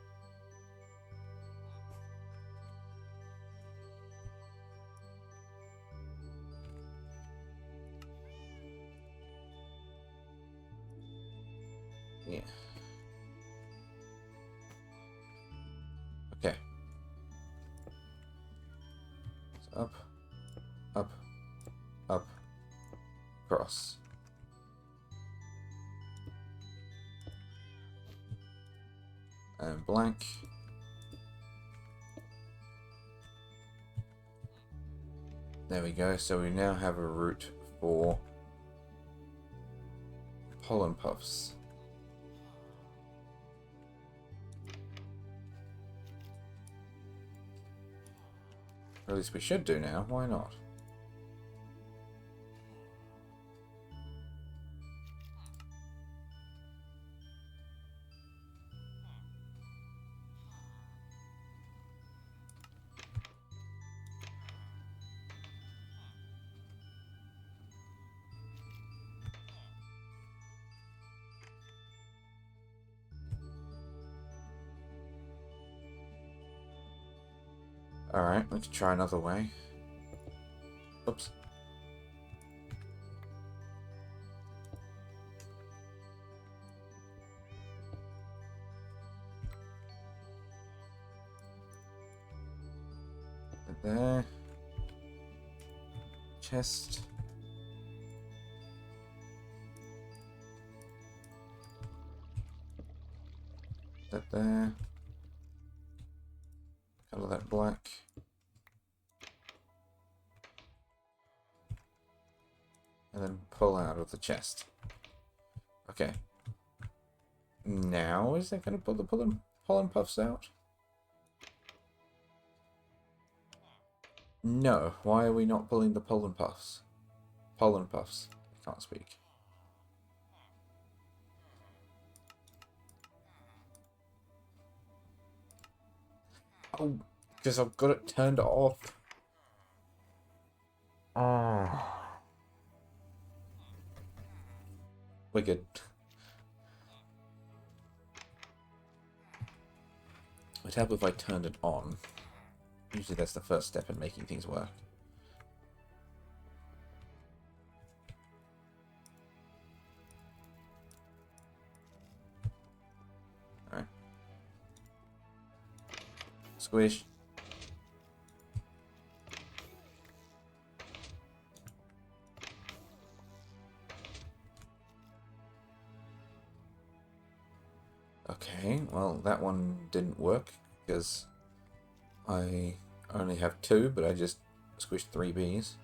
Yeah. Okay. So up, up, up, across. And blank. There we go. So we now have a route for pollen puffs. Or at least we should do now. Why not? Alright, let's try another way. Oops. there. Chest. That there. Color that black. And then pull out of the chest. Okay. Now, is that going to pull the pollen puffs out? No. Why are we not pulling the pollen puffs? Pollen puffs. I can't speak. Oh, because I've got it turned off. Oh. We're good. It'd help if I turned it on. Usually that's the first step in making things work. Alright. Squish. Okay, well that one didn't work because I only have 2, but I just squished 3 bees.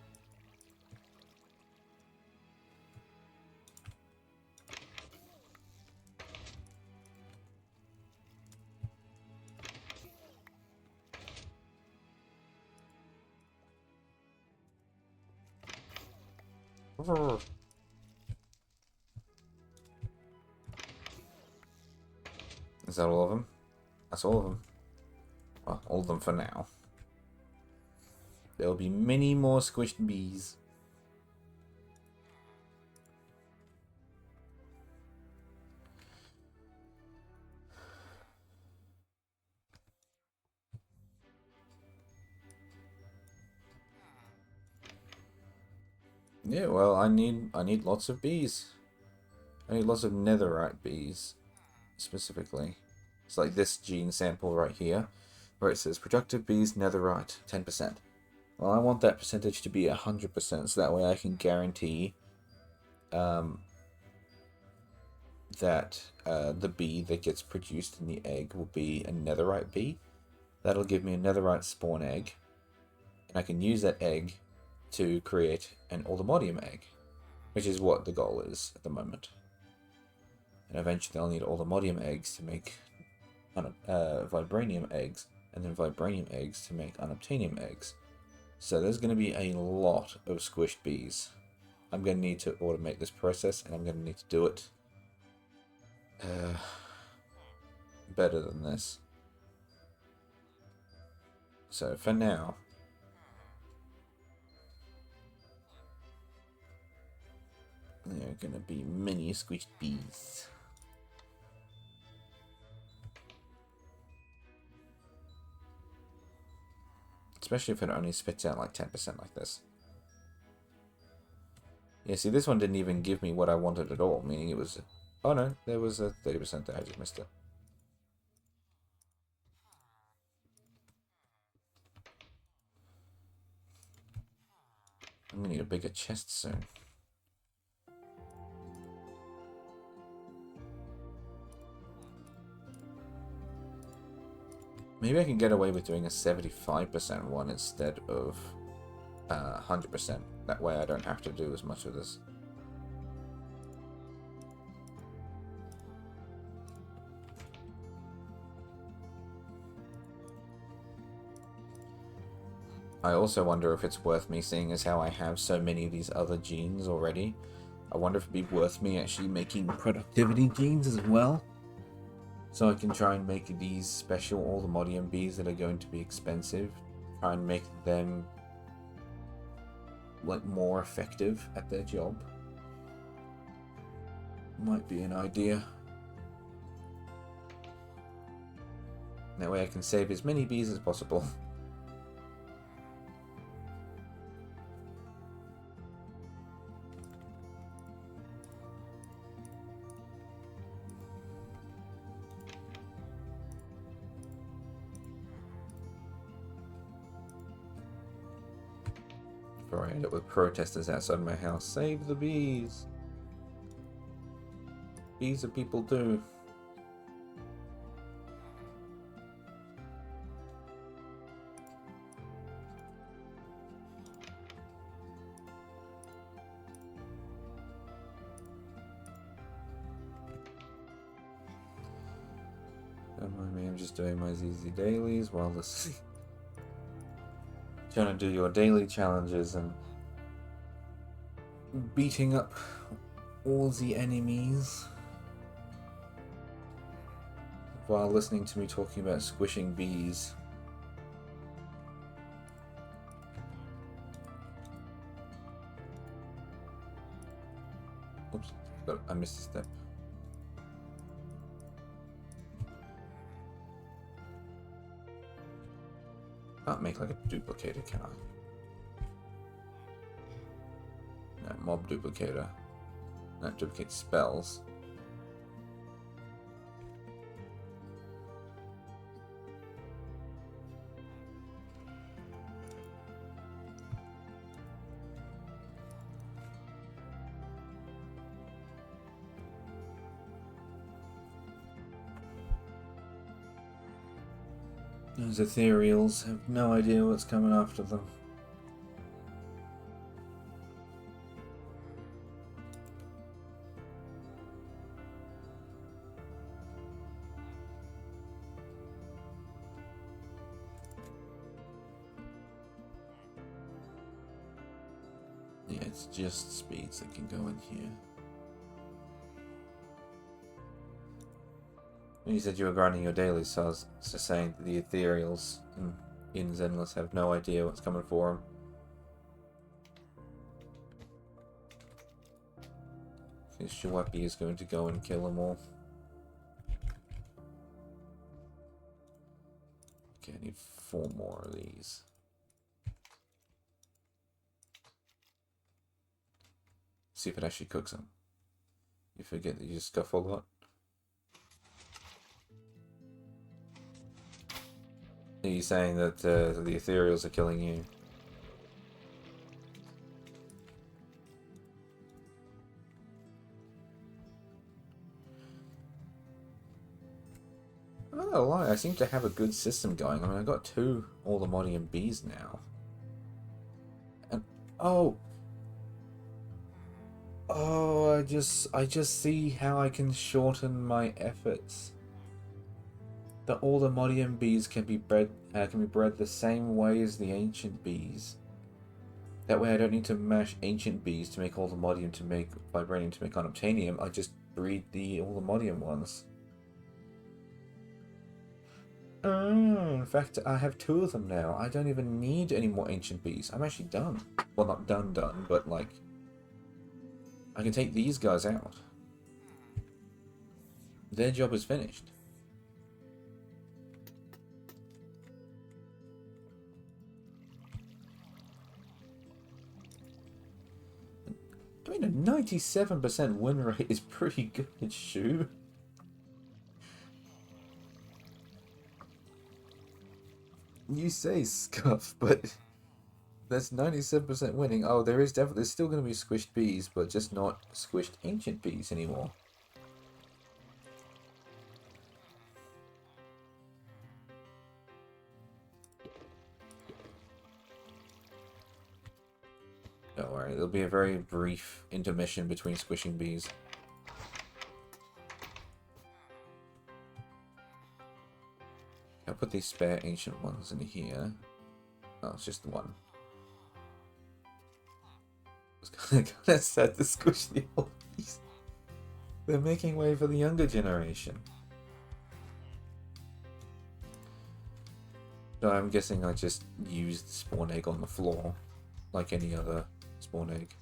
Is that all of them? That's all of them. Well, all of them for now. There'll be many more squished bees. Yeah, well, I need lots of bees. I need lots of netherite bees, specifically. It's like this gene sample right here, where it says productive bees netherite 10%. Well, I want that percentage to be 100%, so that way I can guarantee that the bee that gets produced in the egg will be a netherite bee. That'll give me a netherite spawn egg, and I can use that egg to create an allthemodium egg, which is what the goal is at the moment. And eventually I'll need allthemodium eggs to make vibranium eggs, and then vibranium eggs to make unobtainium eggs. So there's going to be a lot of squished bees. I'm going to need to automate this process, and I'm going to need to do it better than this. So for now, there are going to be many squished bees. Especially if it only spits out like 10% like this. Yeah, see, this one didn't even give me what I wanted at all, meaning it was... Oh no, there was a 30% there, I just missed it. I'm gonna need a bigger chest soon. Maybe I can get away with doing a 75% one instead of 100%. That way I don't have to do as much of this. I also wonder if it's worth me, seeing as how I have so many of these other genes already. I wonder if it'd be worth me actually making productivity genes as well. So I can try and make these special allthemodium bees that are going to be expensive. Try and make them like more effective at their job. Might be an idea. That way I can save as many bees as possible. I end up with protesters outside my house. Save the bees! Bees are people too. Don't mind me, I'm just doing my ZZ dailies while listening. Trying to do your daily challenges and beating up all the enemies while listening to me talking about squishing bees. Oops, I missed a step. Can't make like a duplicator, can I? No, mob duplicator. That duplicates spells. Those ethereals have no idea what's coming after them. Yeah, it's just speeds that can go in here. You said you were grinding your daily, so I was just saying that the ethereals in Zenless have no idea what's coming for them. Because Shawaki is going to go and kill them all. Okay, I need 4 more of these. See if it actually cooks them. You forget that you scuff a lot. Are you saying that the ethereals are killing you? I'm not gonna lie, I seem to have a good system going. I mean, I got 2 Allthemodium bees now. And oh, I just see how I can shorten my efforts. The Allthemodium bees can be bred the same way as the ancient bees. That way I don't need to mash ancient bees to make Allthemodium to make vibranium to make unobtainium. I just breed the Allthemodium ones. In fact, I have 2 of them now. I don't even need any more ancient bees. I'm actually done. Well, not done, but like, I can take these guys out. Their job is finished. I mean, a 97% win rate is pretty good, Shu. You say scuff, but that's 97% winning. Oh, there's still going to be squished bees, but just not squished ancient bees anymore. Don't worry, there'll be a very brief intermission between squishing bees. I'll put these spare ancient ones in here. Oh, it's just the one. It's kind of sad to squish the old bees. They're making way for the younger generation. So I'm guessing I just used the spawn egg on the floor, like any other spawn egg.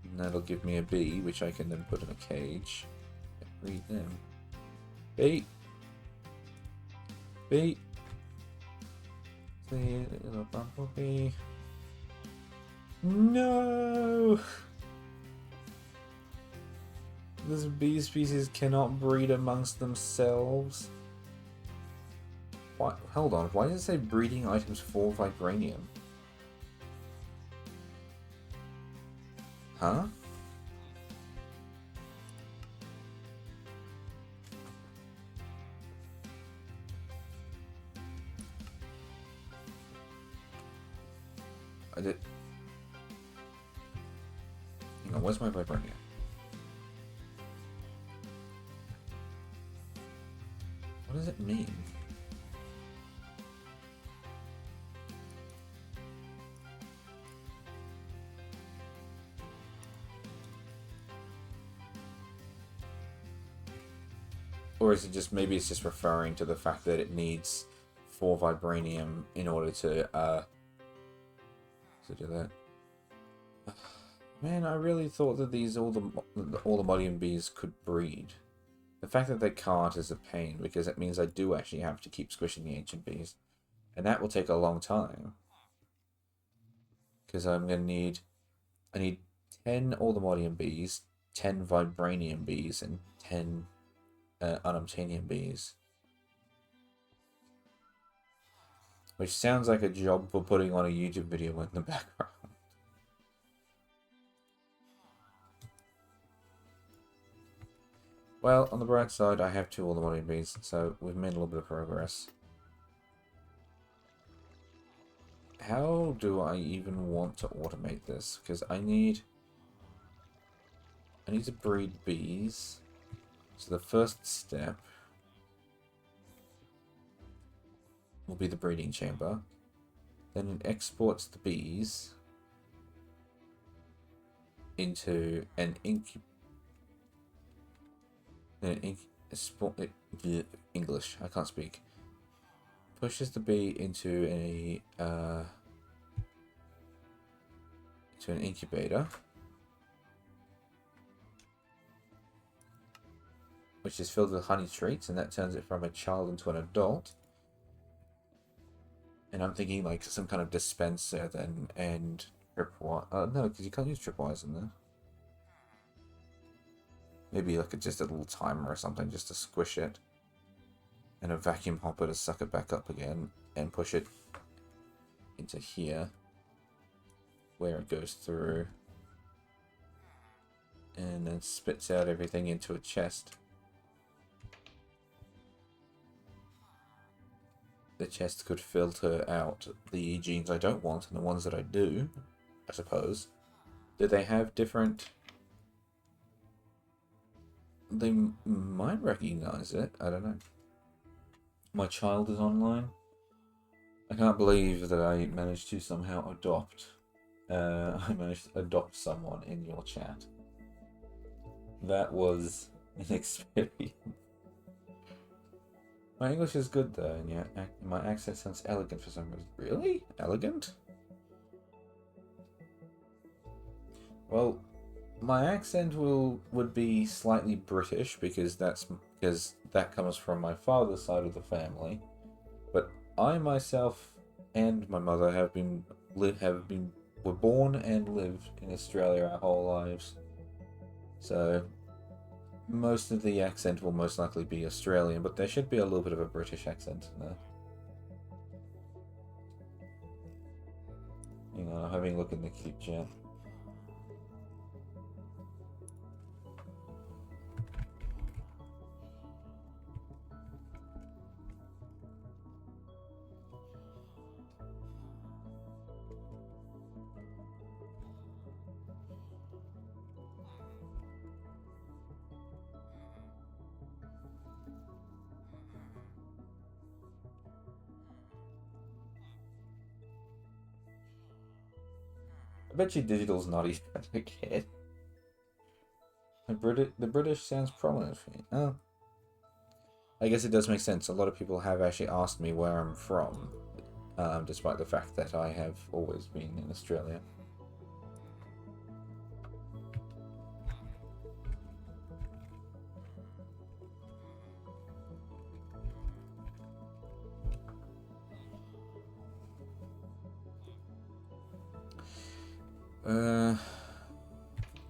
And that'll give me a bee, which I can then put in a cage. Breed them. Bee! Bee! See, little bumblebee. No! This bee species cannot breed amongst themselves. What? Hold on, why does it say breeding items for vibranium? Huh? I did... Hang on, where's my vibranium? What does it mean? Or is it just, maybe it's just referring to the fact that it needs 4 vibranium in order to do that. Man, I really thought that these all the Modium bees could breed. The fact that they can't is a pain, because it means I do actually have to keep squishing the ancient bees. And that will take a long time. Because I'm gonna need... I need 10 Modium bees, 10 vibranium bees, and 10 unobtainium bees. Which sounds like a job for putting on a YouTube video in the background. Well, on the bright side, I have 2 Modium bees, so we've made a little bit of progress. How do I even want to automate this? Because I need to breed bees. So the first step will be the breeding chamber. Then it exports the bees into an English, I can't speak. Pushes the bee into an incubator, which is filled with honey treats, and that turns it from a child into an adult. And I'm thinking like some kind of dispenser then, and tripwire. No, because you can't use tripwires in there. Maybe like just a little timer or something just to squish it. And a vacuum hopper to suck it back up again and push it into here, where it goes through. And then spits out everything into a chest. The chest could filter out the genes I don't want and the ones that I do, I suppose. Do they have different... They might recognize it, I don't know. My child is online. I can't believe that I managed to somehow adopt... I managed to adopt someone in your chat. That was an experience. My English is good though, and yeah, my accent sounds elegant for some reason. Really? Elegant? Well, my accent would be slightly British because that comes from my father's side of the family. But I myself and my mother were born and lived in Australia our whole lives. So most of the accent will most likely be Australian, but there should be a little bit of a British accent in there. Hang on, I'm having a look in the cute chat. I bet you digital's not even a kid. The British sounds prominent for you. Oh. I guess it does make sense. A lot of people have actually asked me where I'm from, despite the fact that I have always been in Australia.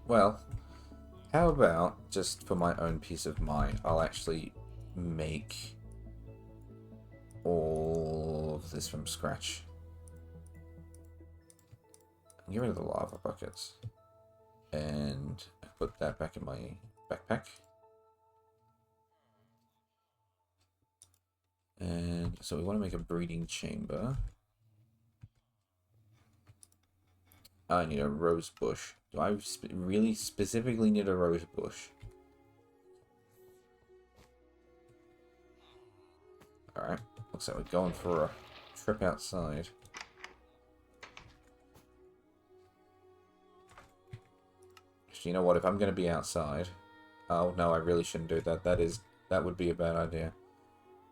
Well, how about, just for my own peace of mind, I'll actually make all of this from scratch. Get rid of the lava buckets. And I put that back in my backpack. And so we want to make a breeding chamber. I need a rose bush. Do I really specifically need a rose bush? Alright, looks like we're going for a trip outside. Actually, you know what? If I'm going to be outside... Oh, no, I really shouldn't do that. That would be a bad idea.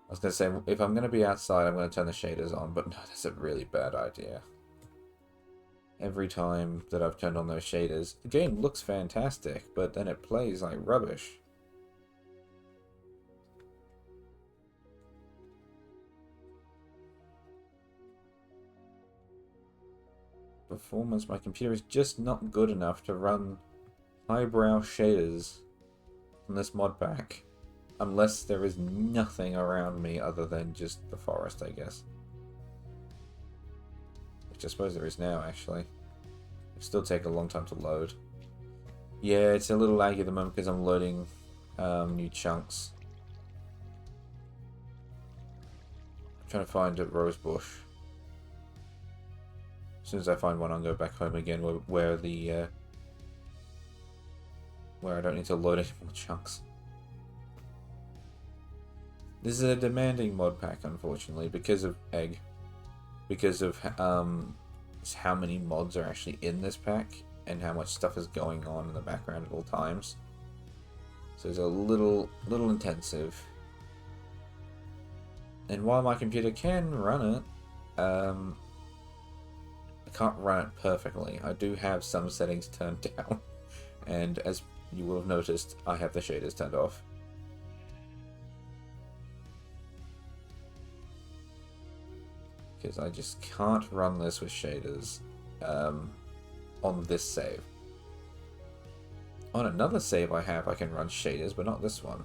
I was going to say, if I'm going to be outside, I'm going to turn the shaders on, but no, that's a really bad idea. Every time that I've turned on those shaders, the game looks fantastic, but then it plays like rubbish. Performance, my computer is just not good enough to run highbrow shaders on this mod pack. Unless there is nothing around me other than just the forest, I guess. Which I suppose there is now, actually. It'll still take a long time to load. Yeah, it's a little laggy at the moment because I'm loading new chunks. I'm trying to find a rose bush. As soon as I find one, I'll go back home again where I don't need to load any more chunks. This is a demanding mod pack, unfortunately, because of Egg. Because of how many mods are actually in this pack, and how much stuff is going on in the background at all times. So it's a little intensive. And while my computer can run it, I can't run it perfectly. I do have some settings turned down, and as you will have noticed, I have the shaders turned off. Because I just can't run this with shaders on this save. On another save I can run shaders, but not this one.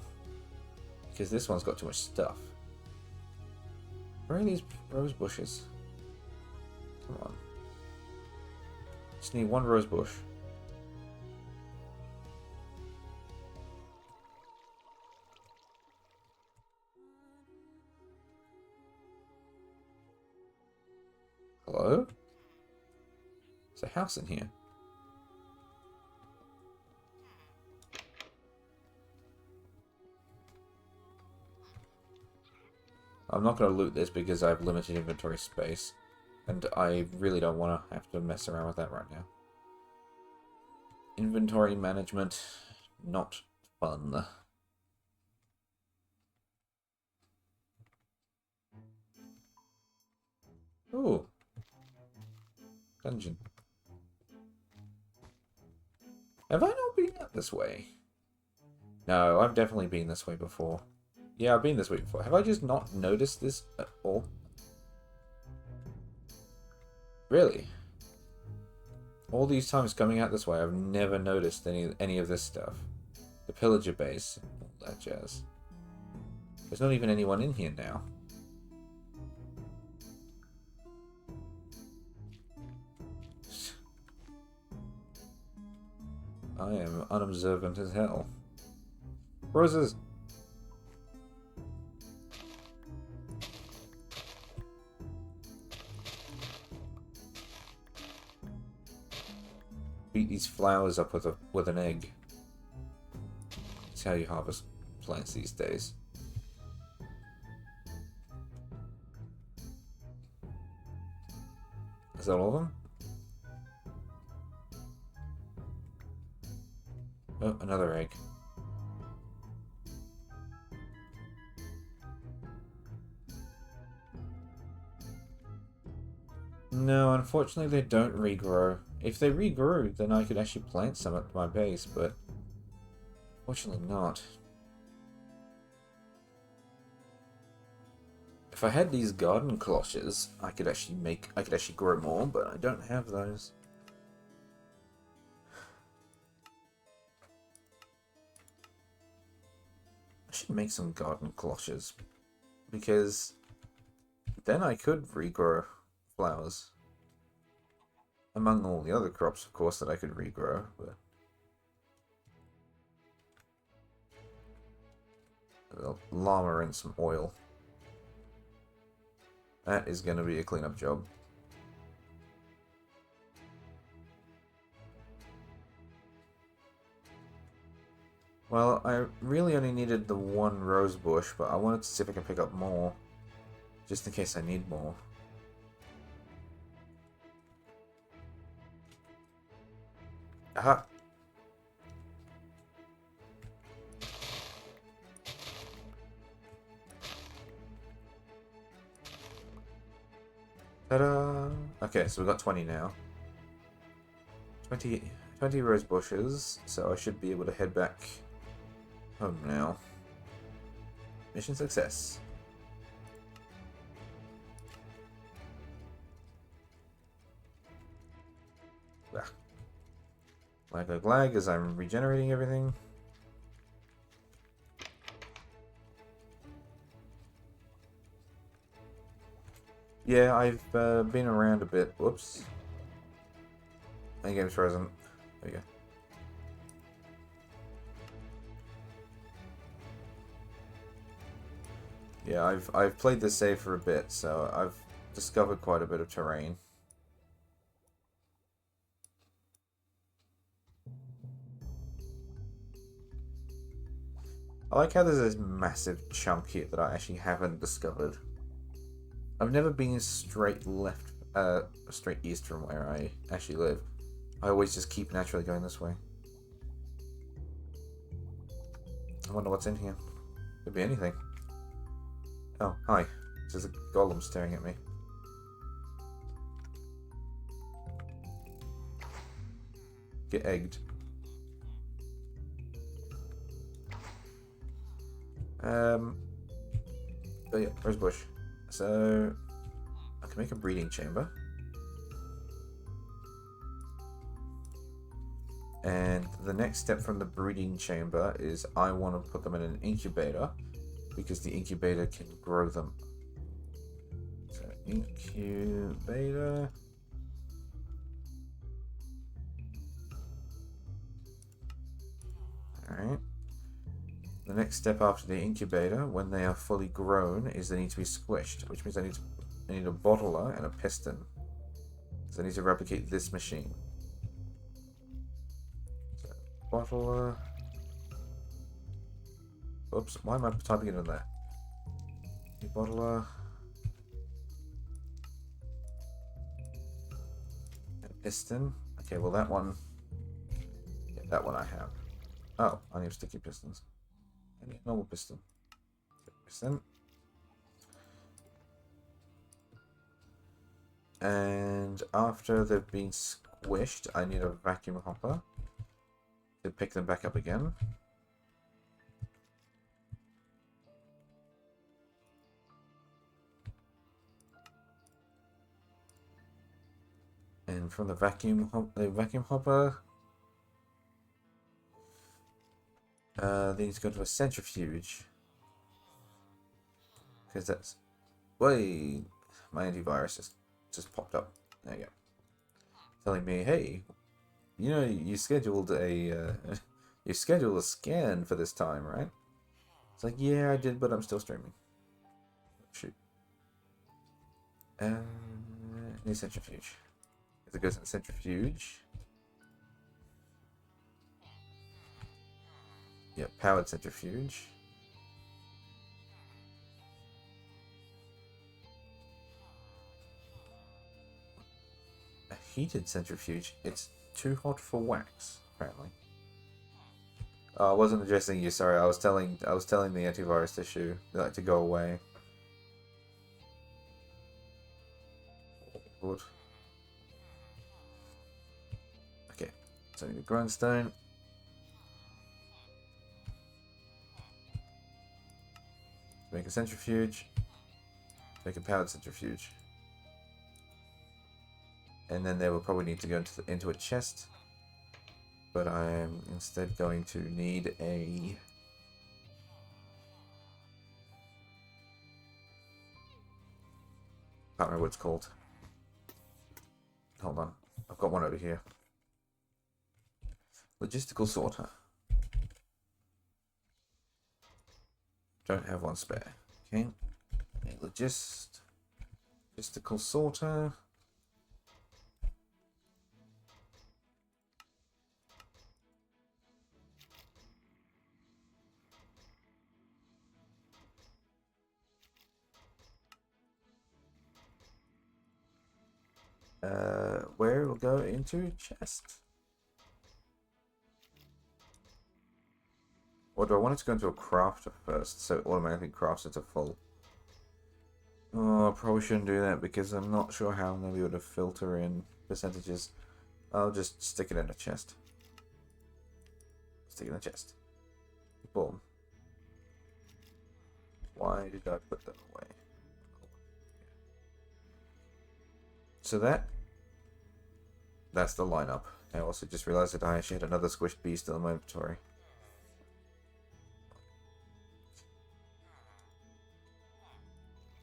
Because this one's got too much stuff. Where are these rose bushes? Come on. Just need one rose bush. Hello? There's a house in here. I'm not going to loot this because I have limited inventory space. And I really don't want to have to mess around with that right now. Inventory management, not fun. Ooh. Dungeon. Have I not been out this way? No, I've definitely been this way before. Yeah, I've been this way before. Have I just not noticed this at all? Really? All these times coming out this way, I've never noticed any of this stuff. The pillager base, all that jazz. There's not even anyone in here now. I am unobservant as hell. Roses! Beat these flowers up with an egg. That's how you harvest plants these days. Is that all of them? Oh, another egg. No, unfortunately they don't regrow. If they regrew, then I could actually plant some at my base, but fortunately not. If I had these garden cloches, I could actually grow more, but I don't have those. I should make some garden cloches, because then I could regrow flowers. Among all the other crops, of course, that I could regrow, but a llama and some oil. That is going to be a cleanup job. Well, I really only needed the one rose bush, but I wanted to see if I can pick up more. Just in case I need more. Aha! Ta-da! Okay, so we've got 20 now. 20 rose bushes, so I should be able to head back home now. Mission success. Lag as I'm regenerating everything. Yeah, I've been around a bit. Whoops. My game's frozen. There we go. Yeah, I've played this save for a bit, so I've discovered quite a bit of terrain. I like how there's this massive chunk here that I actually haven't discovered. I've never been straight left, straight east from where I actually live. I always just keep naturally going this way. I wonder what's in here. Could be anything. Oh, hi. There's a golem staring at me. Get egged. Oh yeah, rose bush. So I can make a breeding chamber. And the next step from the breeding chamber is I want to put them in an incubator because the incubator can grow them. So incubator. Alright. The next step after the incubator, when they are fully grown, is they need to be squished, which means I need a bottler and a piston. So I need to replicate this machine. So, bottler. Oops, why am I typing it in there? Bottler. And piston. Okay, well that one. Yeah, that one I have. Oh, I need sticky pistons. I need a normal piston. Piston. And after they've been squished, I need a vacuum hopper to pick them back up again. And from the vacuum hopper, they need to go to a centrifuge. Because that's... Wait, my antivirus just popped up. There you go. Telling me, hey, you know, you scheduled a scan for this time, right? It's like, yeah, I did, but I'm still streaming. Shoot. New centrifuge. If it goes in the centrifuge. Yeah, powered centrifuge. A heated centrifuge. It's too hot for wax, apparently. Oh, I wasn't addressing you. Sorry, I was telling the antivirus issue to go away. Good. Okay, so I need a grindstone. Make a centrifuge. Make a powered centrifuge. And then they will probably need to go into a chest. But I am instead going to need a... Can't remember what it's called. Hold on. I've got one over here. Logistical sorter. Don't have one spare. Okay. Logistical sorter. Where it'll go into chest. Or do I want it to go into a crafter first, so it automatically crafts it to full? Oh, I probably shouldn't do that because I'm not sure how I'm going to be able to filter in percentages. I'll just stick it in a chest. Stick it in a chest. Boom. Why did I put that away? So that's the lineup. I also just realized that I actually had another squished bee still in my inventory.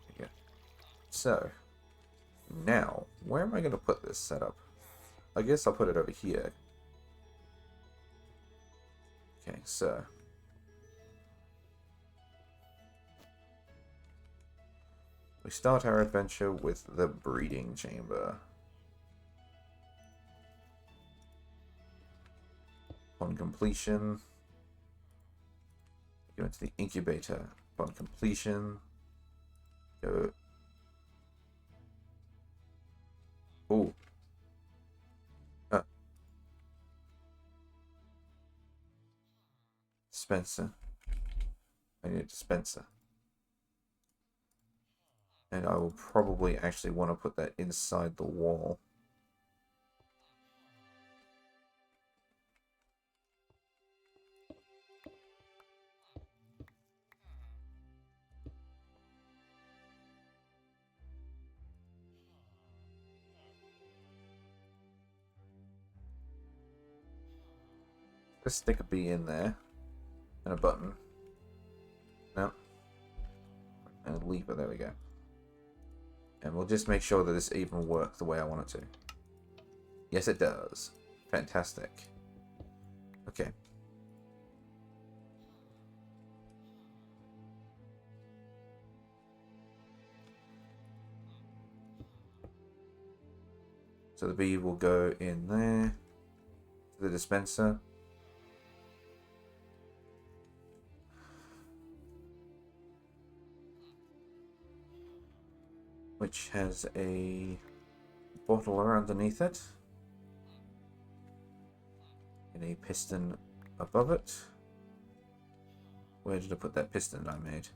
There you go. So, now, where am I going to put this setup? I guess I'll put it over here. Okay, so we start our adventure with the breeding chamber. Upon completion, go into the incubator. Upon completion, go. Oh. Dispenser. I need a dispenser. And I will probably actually want to put that inside the wall. Let's stick a bee in there. And a button. No. And a lever, there we go. And we'll just make sure that this even works the way I want it to. Yes, it does. Fantastic. Okay. So the bee will go in there. To the dispenser. Which has a bottle underneath it. And a piston above it. Where did I put that piston I made?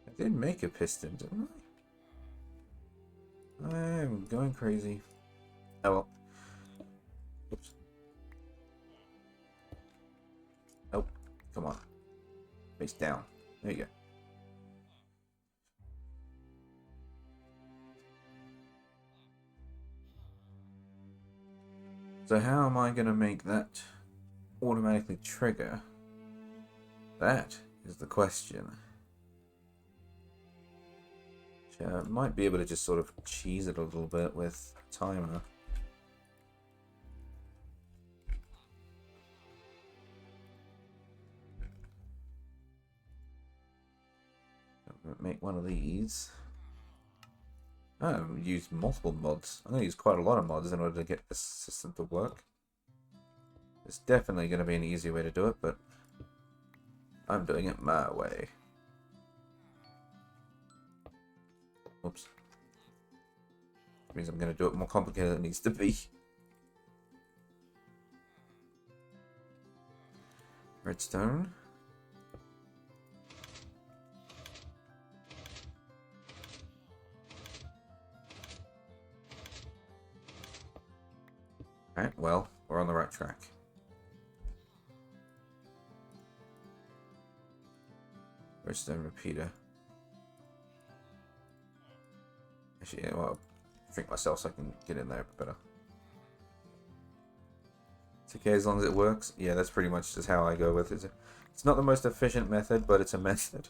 I did make a piston, didn't I? I'm going crazy. Oh well. Oops. Nope. Come on. Face down. There you go. So how am I going to make that automatically trigger? That is the question. I might be able to just sort of cheese it a little bit with a timer. Make one of these. Use multiple mods. I'm going to use quite a lot of mods in order to get this system to work. There's definitely going to be an easier way to do it, but I'm doing it my way. Oops. That means I'm going to do it more complicated than it needs to be. Redstone. Alright, well, we're on the right track. Redstone repeater. Actually, yeah, well, I'll drink myself so I can get in there better. It's okay as long as it works. Yeah, that's pretty much just how I go with it. It's not the most efficient method, but it's a method.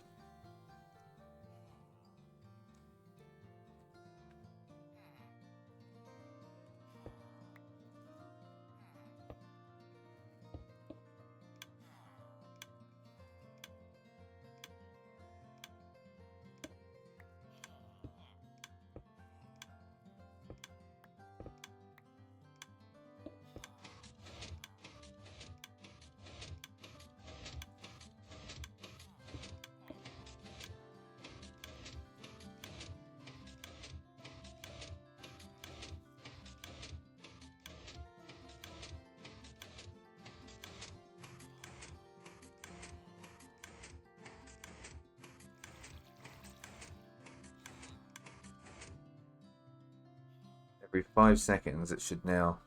every 5 seconds, it should now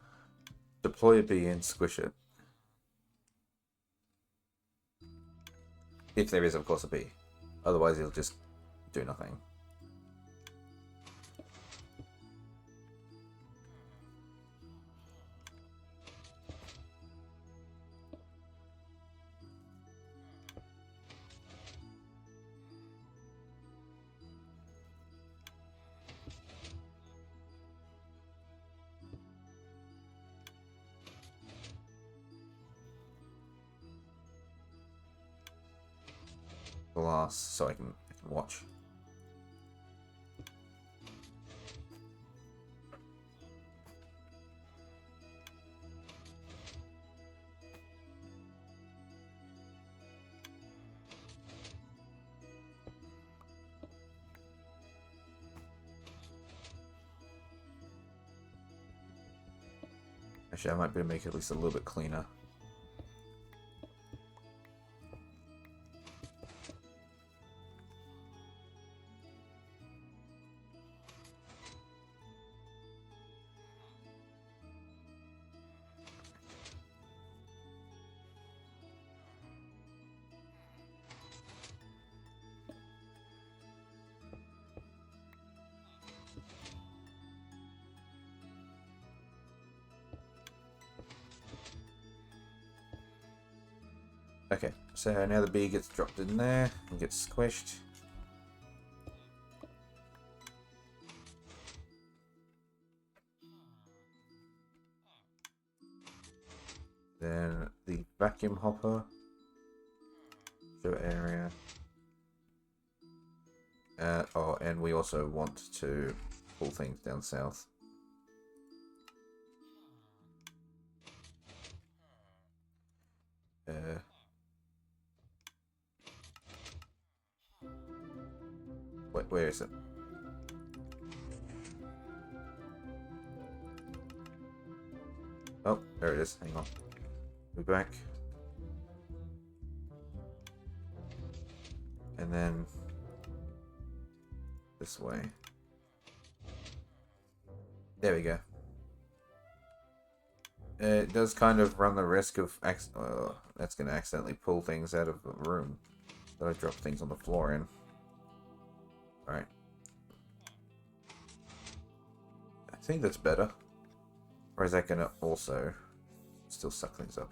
deploy a bee and squish it. If there is, of course, a bee. Otherwise, it'll just do nothing. Glass, so I can watch. Actually, I might be able to make it at least a little bit cleaner. Okay, so now the bee gets dropped in there and gets squished. Then the vacuum hopper. Show area. Oh, and we also want to pull things down south. Wait, where is it? Oh, there it is. Hang on. We're back. And then this way. There we go. It does kind of run the risk of that's going to accidentally pull things out of the room that I dropped things on the floor in. Alright. I think that's better. Or is that going to also still suck things up?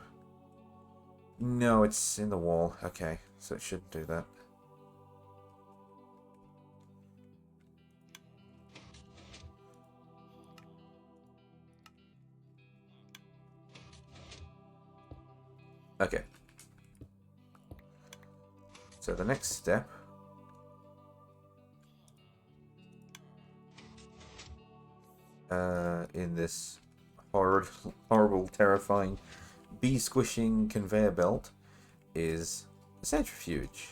No, it's in the wall. Okay, so it should do that. Okay. So the next step in this horrible, terrifying bee squishing conveyor belt is a centrifuge.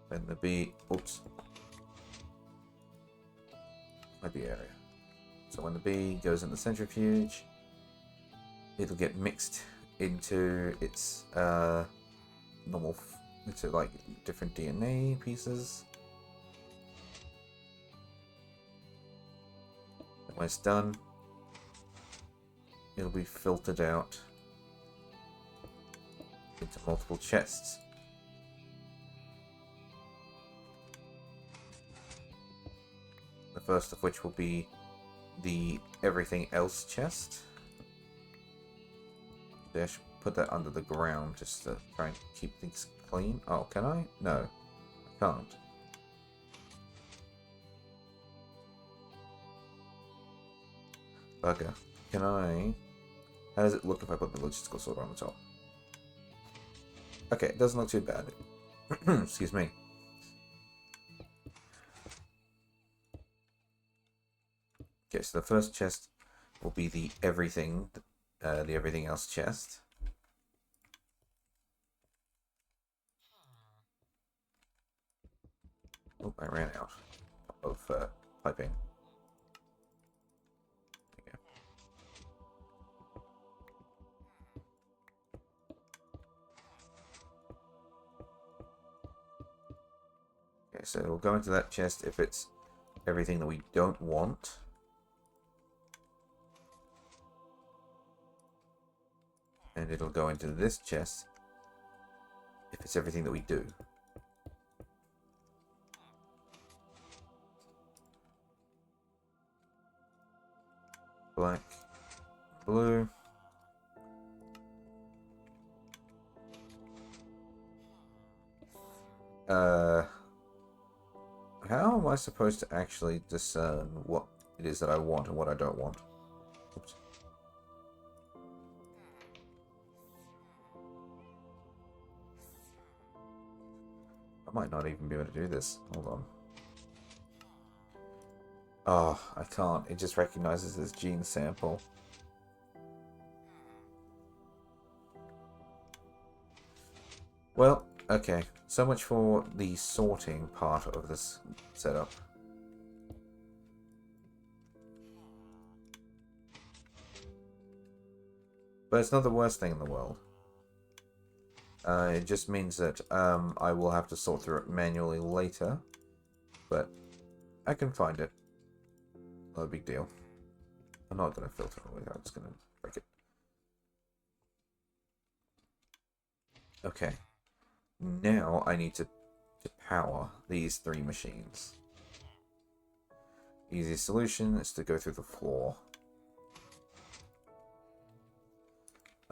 When the bee, oops, by the area. So when the bee goes in the centrifuge, it'll get mixed into its normal, into like different DNA pieces. And when it's done, it'll be filtered out into multiple chests. The first of which will be the everything else chest. I should put that under the ground just to try and keep things clean. Oh, can I? No, I can't. Bugger. Can I? How does it look if I put the logistical sorter on the top? Okay, it doesn't look too bad. Excuse me. Okay, so the first chest will be the everything else chest. Oh, I ran out of piping. There you go. Okay, so it'll go into that chest if it's everything that we don't want. And it'll go into this chest if it's everything that we do. Black, blue. How am I supposed to actually discern what it is that I want and what I don't want? Oops. I might not even be able to do this. Hold on. Oh, I can't. It just recognizes this gene sample. Well, okay. So much for the sorting part of this setup. But it's not the worst thing in the world. It just means that I will have to sort through it manually later. But I can find it. Not a big deal. I'm not going to filter it away. I'm just going to break it. Okay. Now I need to power these three machines. Easiest solution is to go through the floor.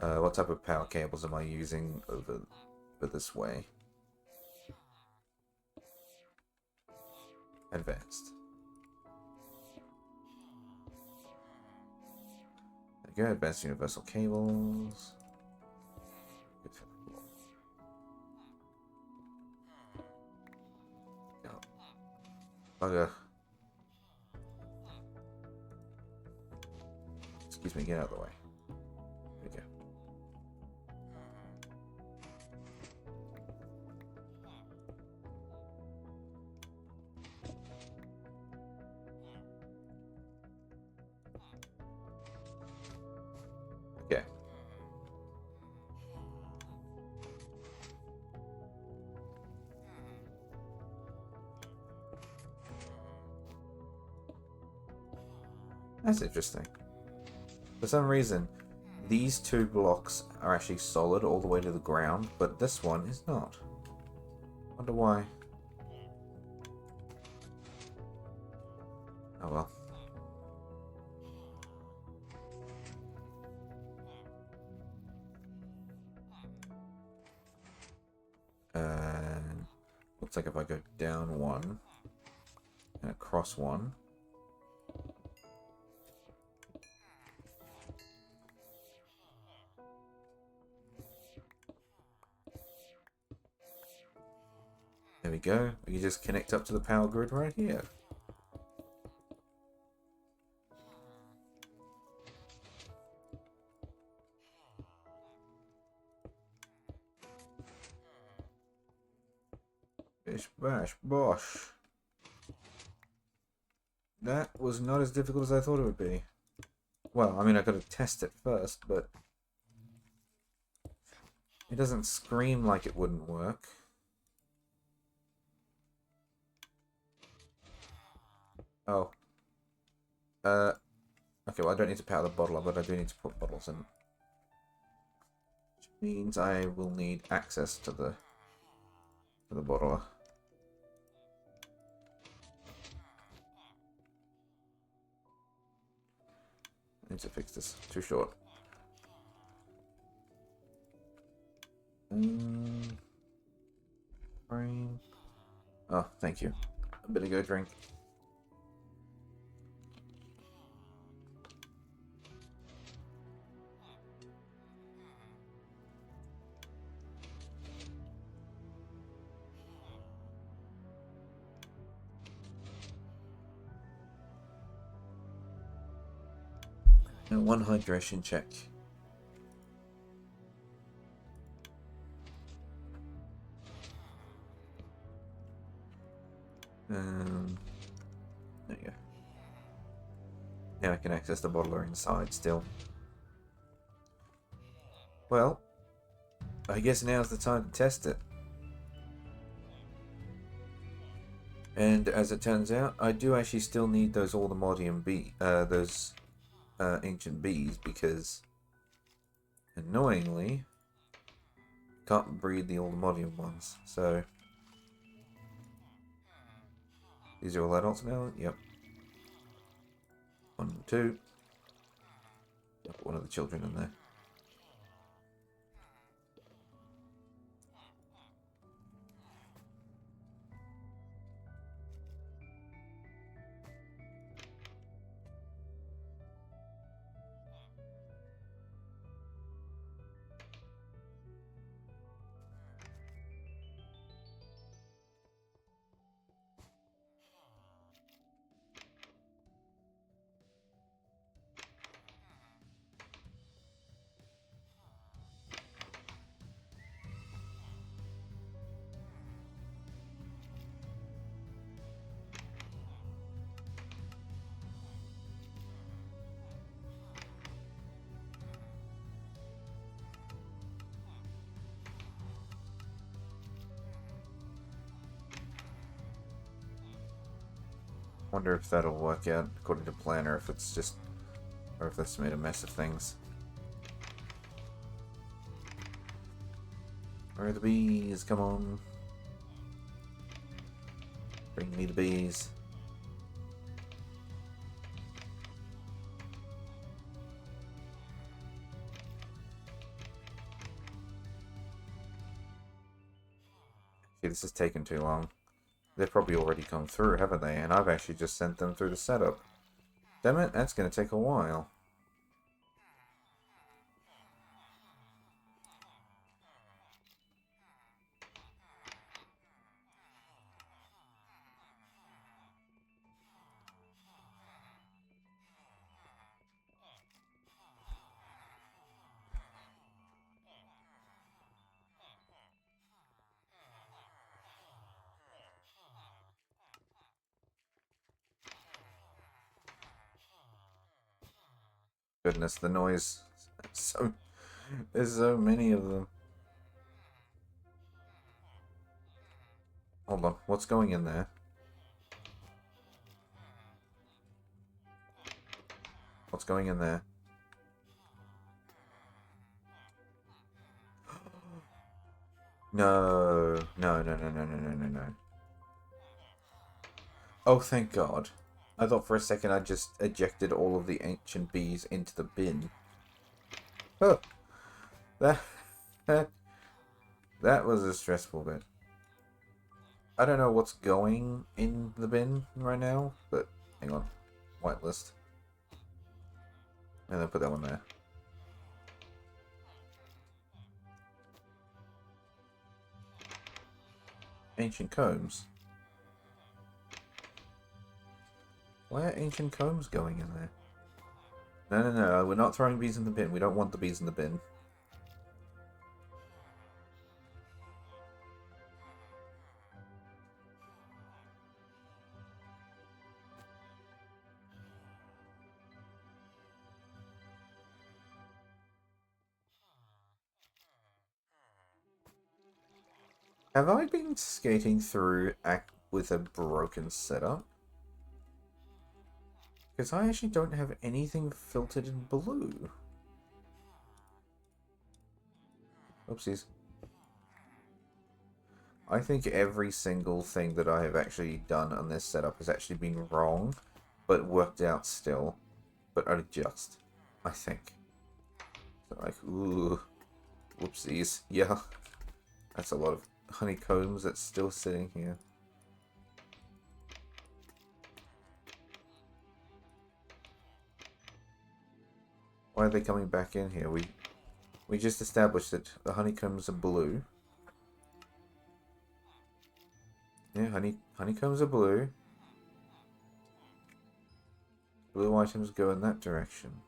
What type of power cables am I using over this way? Advanced. There we go, advanced universal cables. Bugger. Excuse me, get out of the way. There we go. Okay. That's interesting. For some reason, these two blocks are actually solid all the way to the ground, but this one is not. Wonder why. Oh well. Looks like if I go down one and across one. There we go. We can just connect up to the power grid right here. Bish bash bosh. That was not as difficult as I thought it would be. Well, I mean, I got to test it first, but it doesn't scream like it wouldn't work. Oh. Okay, well, I don't need to power the bottler, but I do need to put bottles in. Which means I will need access to the bottler. I need to fix this. Too short. Frame. Oh, thank you. A bit of go drink. And one hydration check. There you go. Now I can access the bottler inside still. Well, I guess now's the time to test it. And as it turns out, I do actually still need those Aldemodium those ancient bees, because annoyingly, can't breed the Aldemodium ones. So these are all adults now. Yep. 1, 2. I'll put one of the children in there. Wonder if that'll work out according to plan, or if it's just, or if that's made a mess of things. Where are the bees? Come on. Bring me the bees. See, this is taking too long. They've probably already come through, haven't they? And I've actually just sent them through the setup. Damn it, that's going to take a while. Goodness, the noise. So, there's so many of them. Hold on, what's going in there? What's going in there? No, no, no, no, no, no, no, no, no. Oh, thank God. I thought for a second I just ejected all of the ancient bees into the bin. Oh, that, that, that was a stressful bit. I don't know what's going in the bin right now, but hang on. Whitelist. And then put that one there. Ancient combs. Why are ancient combs going in there? No, no, no. We're not throwing bees in the bin. We don't want the bees in the bin. Have I been skating through Act with a broken setup? Because I actually don't have anything filtered in blue. Oopsies. I think every single thing that I have actually done on this setup has actually been wrong, but worked out still. But only just, I think. So like, ooh, whoopsies. Yeah, that's a lot of honeycombs that's still sitting here. Why are they coming back in here? We just established that the honeycombs are blue. Yeah, honeycombs are blue. Blue items go in that direction.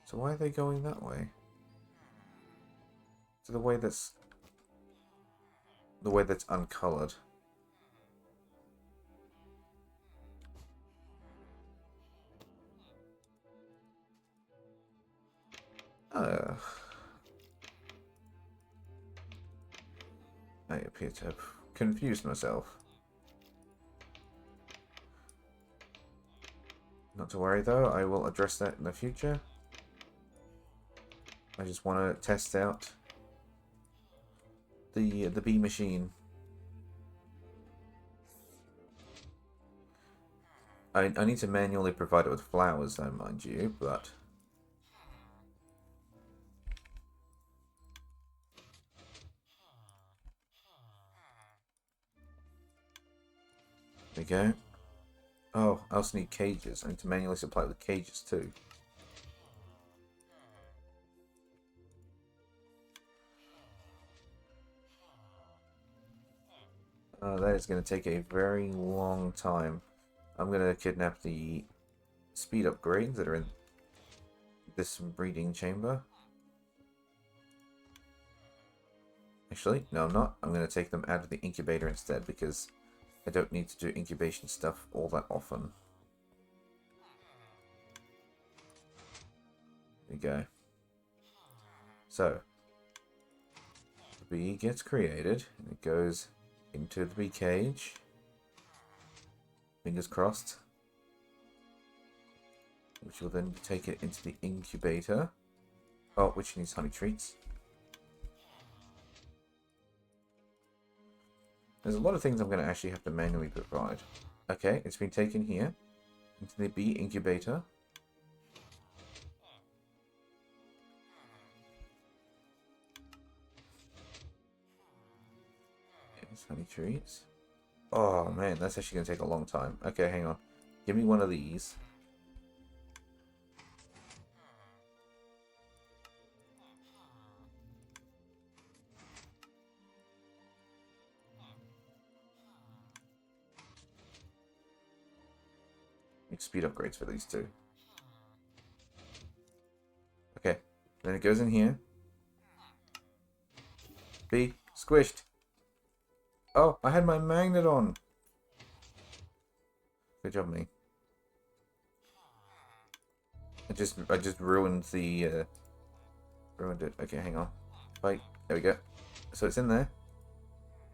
So why are they going that way? To the way that's uncolored. I appear to have confused myself. Not to worry though, I will address that in the future. I just want to test out the bee machine. I need to manually provide it with flowers though, mind you, but... There we go. Oh, I also need cages. I need to manually supply it with cages too. That is going to take a very long time. I'm going to kidnap the speed upgrades that are in this breeding chamber. Actually, no I'm not. I'm going to take them out of the incubator instead because I don't need to do incubation stuff all that often. There we go. So, the bee gets created, and it goes into the bee cage. Fingers crossed. Which will then take it into the incubator. Oh, which needs honey treats. There's a lot of things I'm going to actually have to manually provide. Okay, it's been taken here. Into the bee incubator. Yes, honey treats. Oh man, that's actually going to take a long time. Okay, hang on. Give me one of these. Need speed upgrades for these two. Okay, then it goes in here. Bee, squished. Oh, I had my magnet on. Good job, me. I just ruined the ruined it. Okay, hang on. Wait, there we go. So it's in there.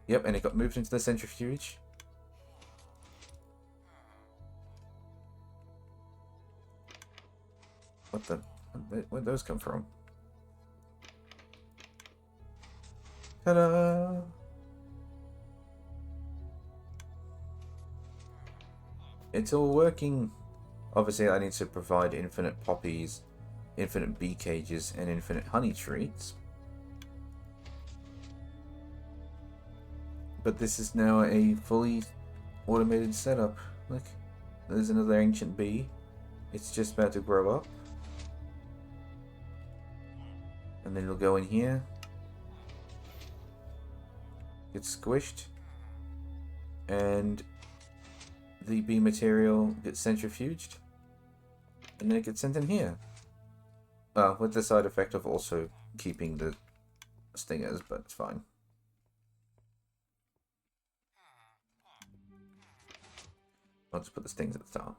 Yep, and it got moved into the centrifuge. What the? Where'd those come from? Ta-da! It's all working. Obviously, I need to provide infinite poppies, infinite bee cages, and infinite honey treats. But this is now a fully automated setup. Look, there's another ancient bee. It's just about to grow up. And then it'll go in here. Get squished. And the bee material gets centrifuged. And then it gets sent in here. Well, with the side effect of also keeping the stingers, but it's fine. I'll just put the stings at the top.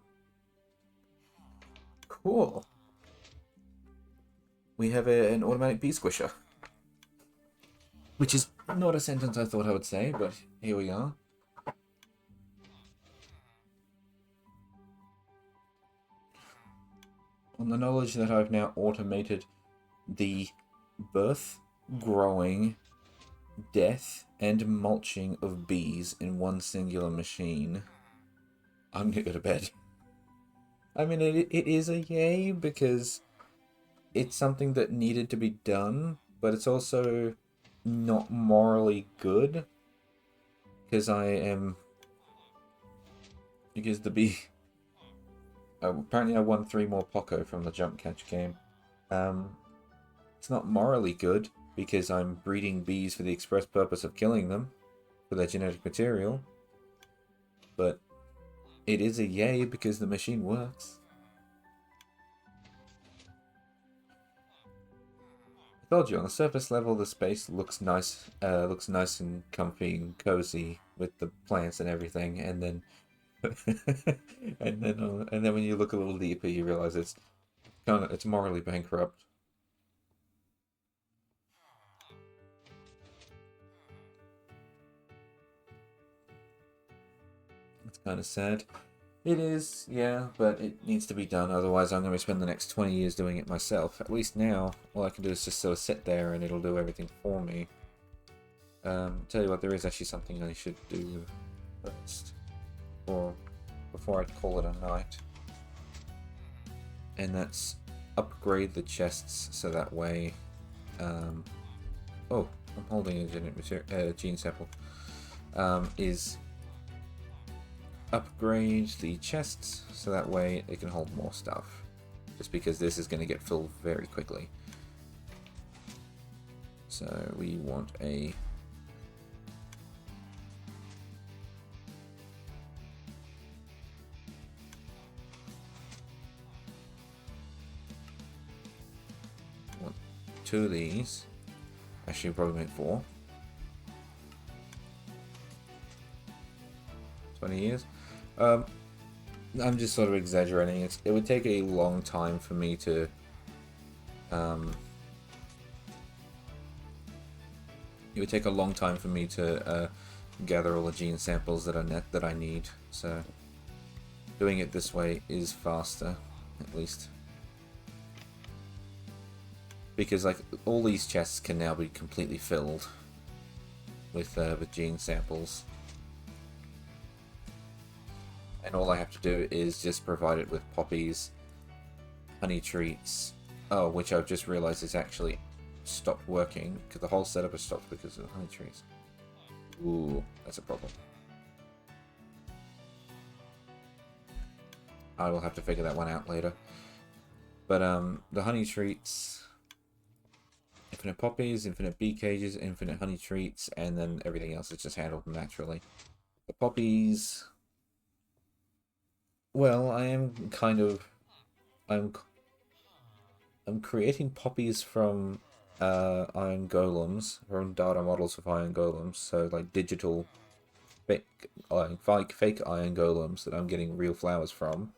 Cool. We have an automatic bee squisher. Which is not a sentence I thought I would say, but here we are. On the knowledge that I've now automated the birth, growing, death, and mulching of bees in one singular machine, I'm gonna go to bed. I mean, it is a yay because it's something that needed to be done, but it's also not morally good because because the bee. Apparently, I won 3 more Poco from the jump catch game. It's not morally good because I'm breeding bees for the express purpose of killing them for their genetic material, but it is a yay because the machine works. I told you, on the surface level, the space looks nice and comfy and cozy with the plants and everything, and then, and then when you look a little deeper, you realize it's morally bankrupt. It's kind of sad. It is, yeah, but it needs to be done, otherwise I'm going to spend the next 20 years doing it myself. At least now, all I can do is just sort of sit there and it'll do everything for me. Tell you what, there is actually something I should do first, or before I call it a night. And that's upgrade the chests so that way... oh, I'm holding a gene sample. Is upgrade the chests so that way it can hold more stuff. Just because this is going to get filled very quickly. So we want a... want 2 of these. Actually, probably make 4. 20 years. I'm just sort of exaggerating. It would take a long time for me to gather all the gene samples that I need. So doing it this way is faster, at least. Because like all these chests can now be completely filled with gene samples. And all I have to do is just provide it with poppies, honey treats. Oh, which I've just realized is actually stopped working, because the whole setup has stopped because of honey trees. Ooh, that's a problem. I will have to figure that one out later. But the honey treats, infinite poppies, infinite bee cages, infinite honey treats, and then everything else is just handled naturally. The poppies... Well, I am kind of... I'm creating poppies from iron golems, from data models of iron golems, so like digital fake iron golems that I'm getting real flowers from.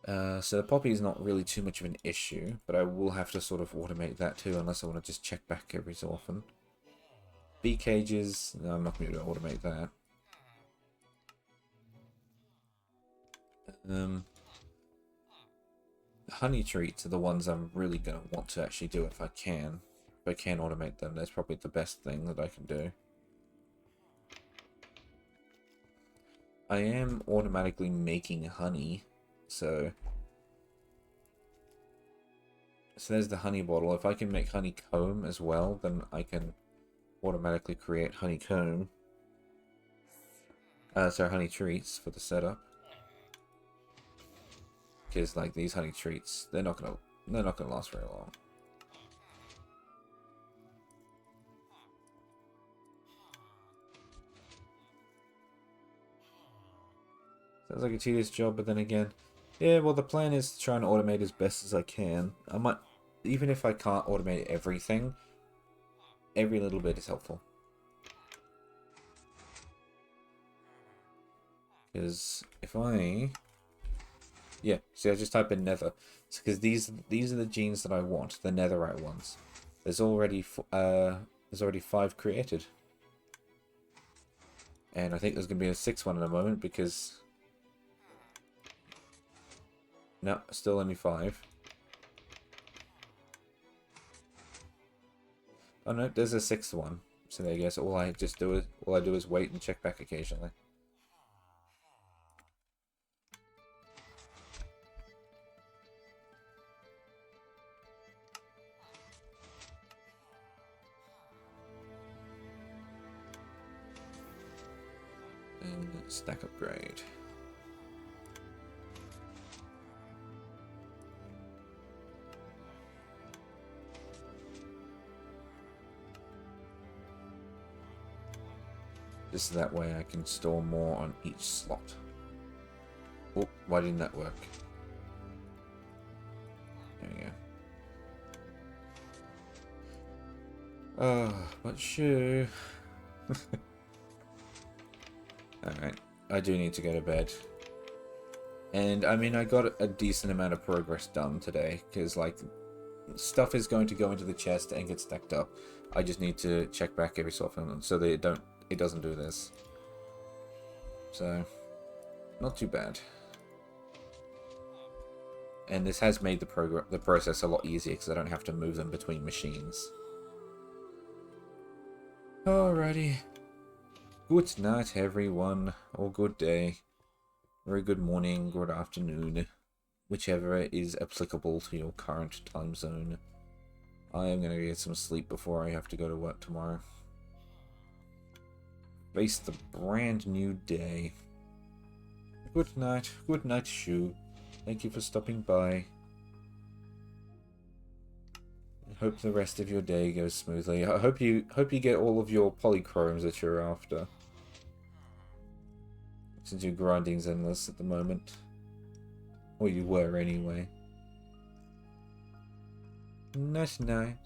So the poppy is not really too much of an issue, but I will have to sort of automate that too, unless I want to just check back every so often. Bee cages, no, I'm not going to automate that. Honey treats are the ones I'm really going to want to actually do if I can. If I can automate them, that's probably the best thing that I can do. I am automatically making honey, so there's the honey bottle. If I can make honeycomb as well, then I can automatically create honeycomb. So honey treats for the setup. Because like these honey treats, they're not gonna last very long. Sounds like a tedious job, but then again, yeah. Well, the plan is to try and automate as best as I can. I might, even if I can't automate everything, every little bit is helpful. Because if I... Yeah, see, I just type in nether. Because these are the genes that I want, the netherite ones. There's already 5 created. And I think there's going to be a 6th one in a moment, because... No, still only 5. Oh no, there's a 6th one. So there you go. So all I do is wait and check back occasionally. And stack upgrade. Just that way I can store more on each slot. Oh, why didn't that work? There we go. Oh, but shoo. Alright, I do need to go to bed. And, I mean, I got a decent amount of progress done today, because, like, stuff is going to go into the chest and get stacked up. I just need to check back every so often so that it doesn't do this. So, Not too bad. And this has made the process a lot easier because I don't have to move them between machines. Alrighty. Good night, everyone, or good day, or good morning, good afternoon, whichever is applicable to your current time zone. I am going to get some sleep before I have to go to work tomorrow. Face the brand new day. Good night, Shu. Thank you for stopping by. I hope the rest of your day goes smoothly. I hope you get all of your polychromes that you're after. Since your grinding's endless at the moment. Or you were anyway. Night night.